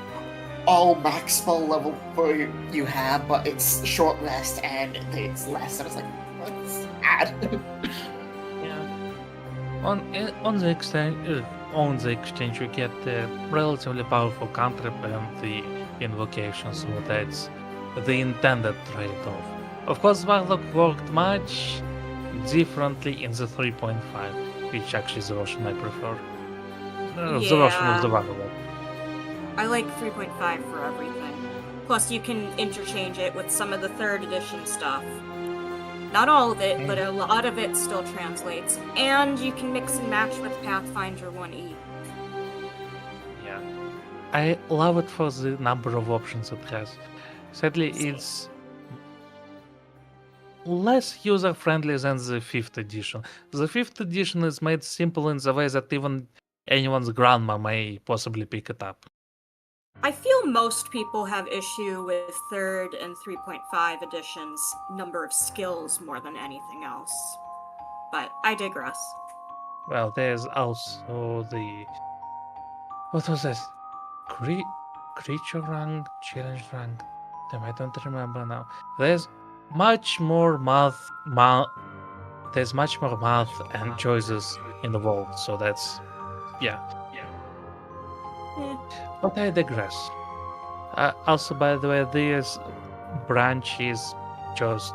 all max spell level for you have, but it's short rest and it's less, and it's like, let's add. Yeah. On the exchange, you get the relatively powerful cantrip and the invocation, so that's the intended trade-off. Of course, Warlock worked much differently in the 3.5, which actually is the version I prefer. The version of the Warlock. I like 3.5 for everything. Plus, you can interchange it with some of the 3rd edition stuff. Not all of it, but a lot of it still translates. And you can mix and match with Pathfinder 1E. Yeah. I love it for the number of options it has. Sadly, it's less user-friendly than the 5th edition. The 5th edition is made simple in the way that even anyone's grandma may possibly pick it up. I feel most people have issue with 3rd and 3.5 editions' number of skills more than anything else. But I digress. Well, there's also the... What was that? Creature rank? Challenge rank? Damn, I don't remember now. There's much more math... There's much more math and choices involved, so that's... Yeah. But I digress. Also, by the way, this branch is just,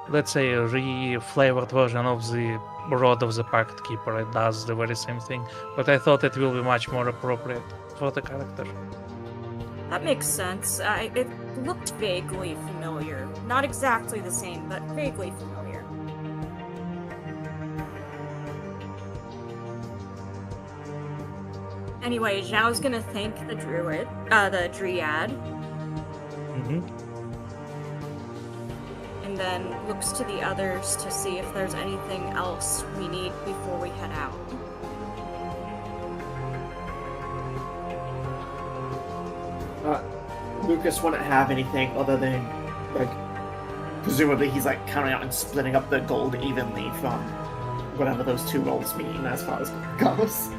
let's say, a re-flavored version of the Rod of the Pact Keeper. It does the very same thing, but I thought it will be much more appropriate for the character. That makes sense. It looked vaguely familiar. Not exactly the same, but vaguely familiar. Anyway, Zhao's gonna thank the dryad. And then looks to the others to see if there's anything else we need before we head out. Lucas wouldn't have anything other than, like, presumably he's like counting on splitting up the gold evenly from whatever those two rolls mean as far as goes.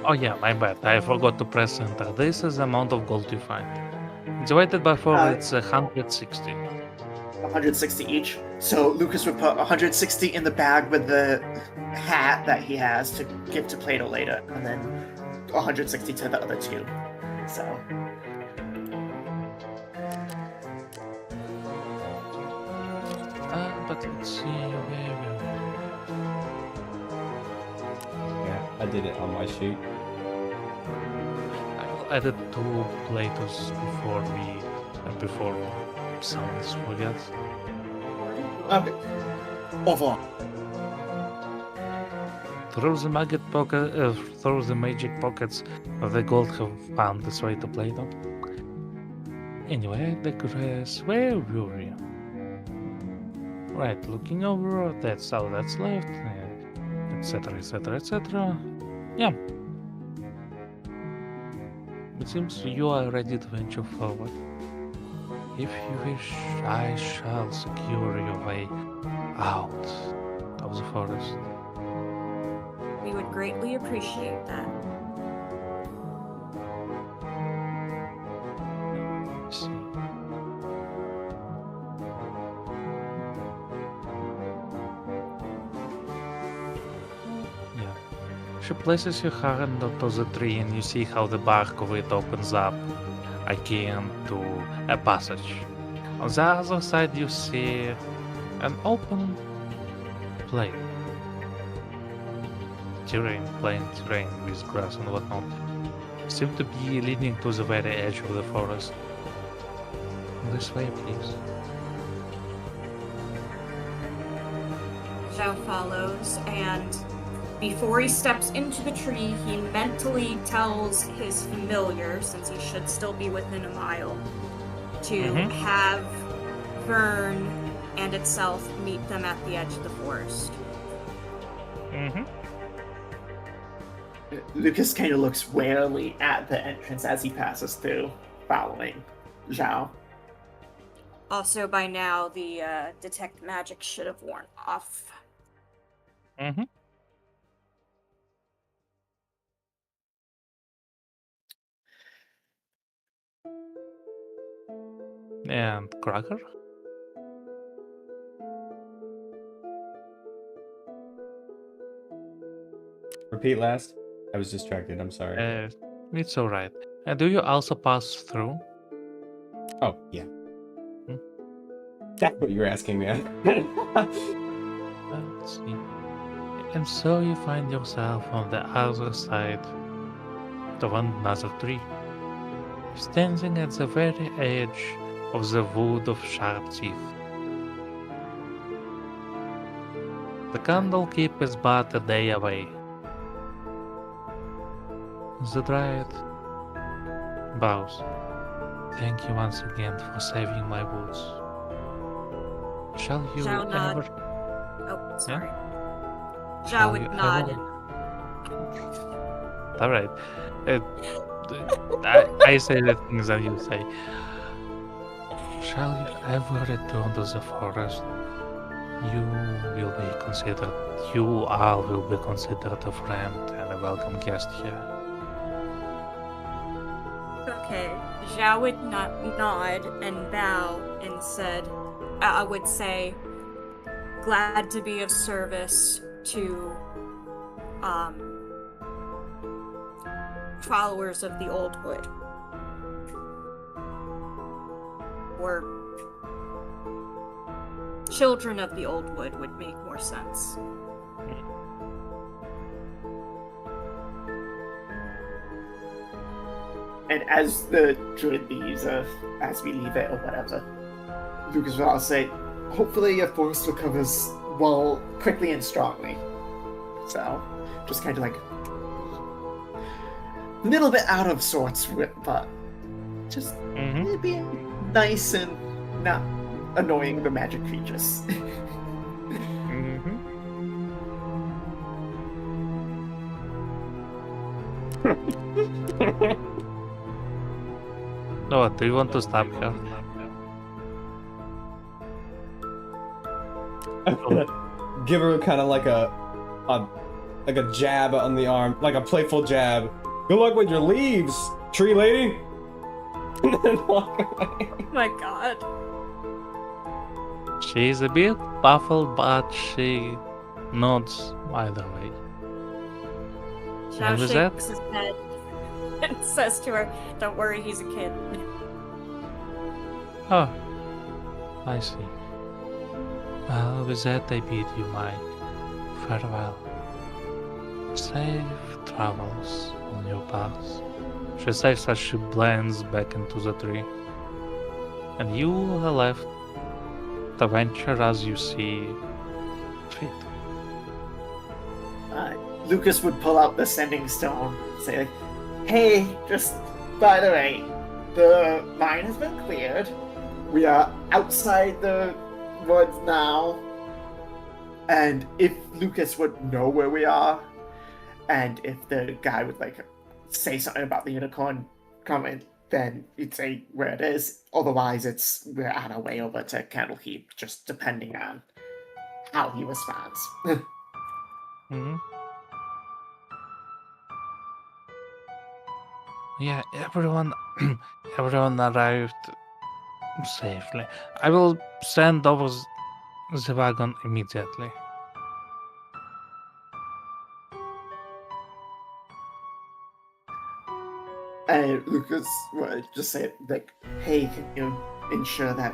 Oh yeah, my bad. I forgot to press enter. This is the amount of gold you find. Divided by 4, it's 160. 160 each. So Lucas would put 160 in the bag with the hat that he has to give to Plato later, and then 160 to the other two. So. But let's see where. Yeah, I did it on my sheet. I will add it to Plato's before someone forgets. Okay. Overall. Through the magic pockets of the gold have found its way to Plato. Anyway, the grass. Where were we? Right, looking over. That's all that's left, etc., etc., etc. Yeah. It seems you are ready to venture forward. If you wish, I shall secure your way out of the forest. We would greatly appreciate that. Let's see. Yeah. She places your hand onto the tree and you see how the bark of it opens up again to a passage. On the other side you see an open plain. Plain terrain with grass and whatnot. Seem to be leading to the very edge of the forest. This way, please. Zhao follows, and before he steps into the tree, he mentally tells his familiar, since he should still be within a mile, to have Vern and itself meet them at the edge of the forest. Lucas kind of looks warily at the entrance as he passes through, following Zhao. Also, by now, the detect magic should have worn off. And Cracker? Repeat last. I was distracted. I'm sorry. It's alright. And do you also pass through? Oh, yeah. That's what you were asking me. Let's see. And so you find yourself on the other side of another tree, standing at the very edge of the wood of sharp teeth. The candlekeep is but a day away. The dryad bows. Thank you once again for saving my woods. Shall you Zhao nod. ever... Oh, sorry. Shall Zhao would you nod. Alright. I say the things that you say. Shall you ever return to the forest? You all will be considered a friend and a welcome guest here. Okay, Zhao would nod and bow and would say, glad to be of service to, followers of the Old Wood. Or children of the Old Wood would make more sense. And as the druid leaves, as we leave it or whatever, Lucas will say, hopefully your forest recovers well, quickly and strongly. So, just kind of like a little bit out of sorts, but just being nice and not annoying the magic creatures. No, do you want to stab her? Give her kind of like a jab on the arm, like a playful jab. Good luck with your leaves, tree lady. And then walk away. Oh my god. She's a bit baffled, but she nods either way. Xiao And with that- shakes his head and says to her, "Don't worry, he's a kid." Oh, I see. Well, with that I bid you my farewell. Safe travels on your path. She says as she blends back into the tree. And you are left to venture as you see fit. Lucas would pull out the sending stone, say, like, "Hey, just by the way, the mine has been cleared. We are outside the woods now. And if Lucas would know where we are, and if the guy would like say something about the unicorn coming, then you'd say where it is. Otherwise, we're on our way over to Candlekeep, just depending on how he responds." Mm-hmm. Yeah, everyone arrived safely. I will send over the wagon immediately. And Lucas would just say, like, "Hey, can you ensure that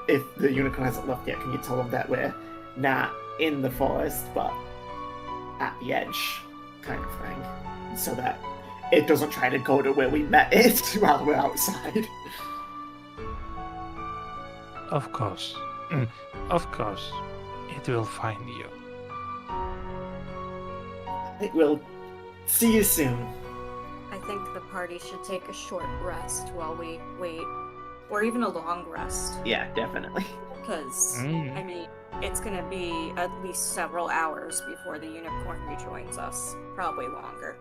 if the unicorn hasn't left yet, can you tell them that we're not in the forest, but at the edge, kind of thing, so that it doesn't try to go to where we met it while we're outside." Of course. Of course. It will find you. We'll see you soon. I think the party should take a short rest while we wait, or even a long rest, Yeah, definitely. because Mm. I mean, it's gonna be at least several hours before the unicorn rejoins us, probably longer.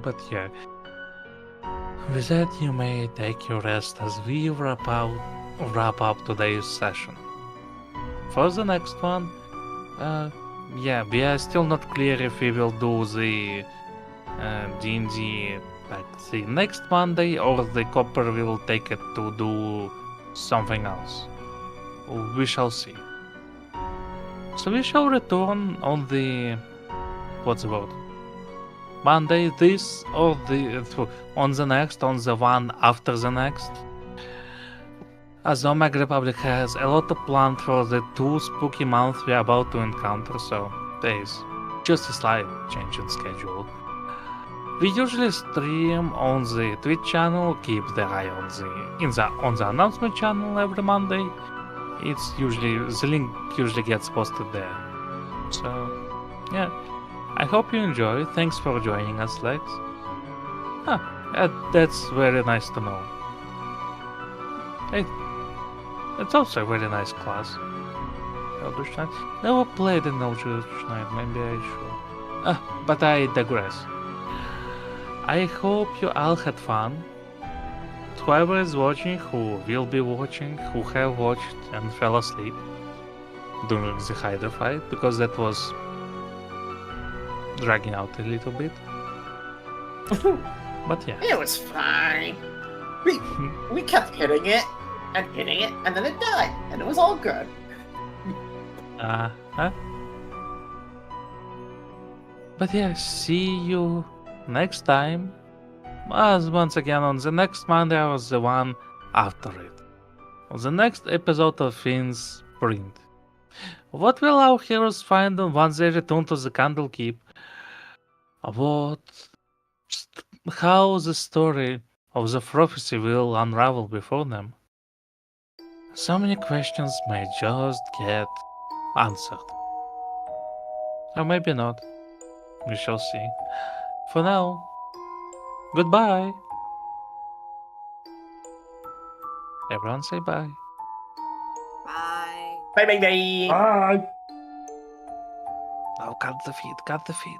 But yeah. With that, you may take your rest as we wrap up today's session. For the next one, yeah, we are still not clear if we will do the D&D like the next Monday or the Copper will take it to do something else. We shall see. So we shall return on the what's the word? Monday, this or on the next, on the one after the next. As Omega Republic has a lot of planned for the 2 spooky months we are about to encounter, so there is just a slight change in schedule. We usually stream on the Twitch channel, keep the eye on the announcement channel every Monday. It's usually the link usually gets posted there. So yeah. I hope you enjoy. Thanks for joining us, Lex. That's very nice to know. It's also a very nice class. Eldritch Knight. Never played an Eldritch Knight, maybe I should. But I digress. I hope you all had fun. Whoever is watching, who will be watching, who have watched and fell asleep during the Hydra fight, because that was dragging out a little bit. But yeah. It was fine. We kept hitting it, and then it died, and it was all good. But yeah, see you next time. As once again on the next Monday or the one after it. On the next episode of Fiend's Print. What will our heroes find once they return to the Candlekeep? How the story of the prophecy will unravel before them? So many questions may just get answered. Or maybe not. We shall see. For now, goodbye. Everyone say bye. Bye. Bye, bye, bye. Bye. Oh, cut the feed, cut the feed.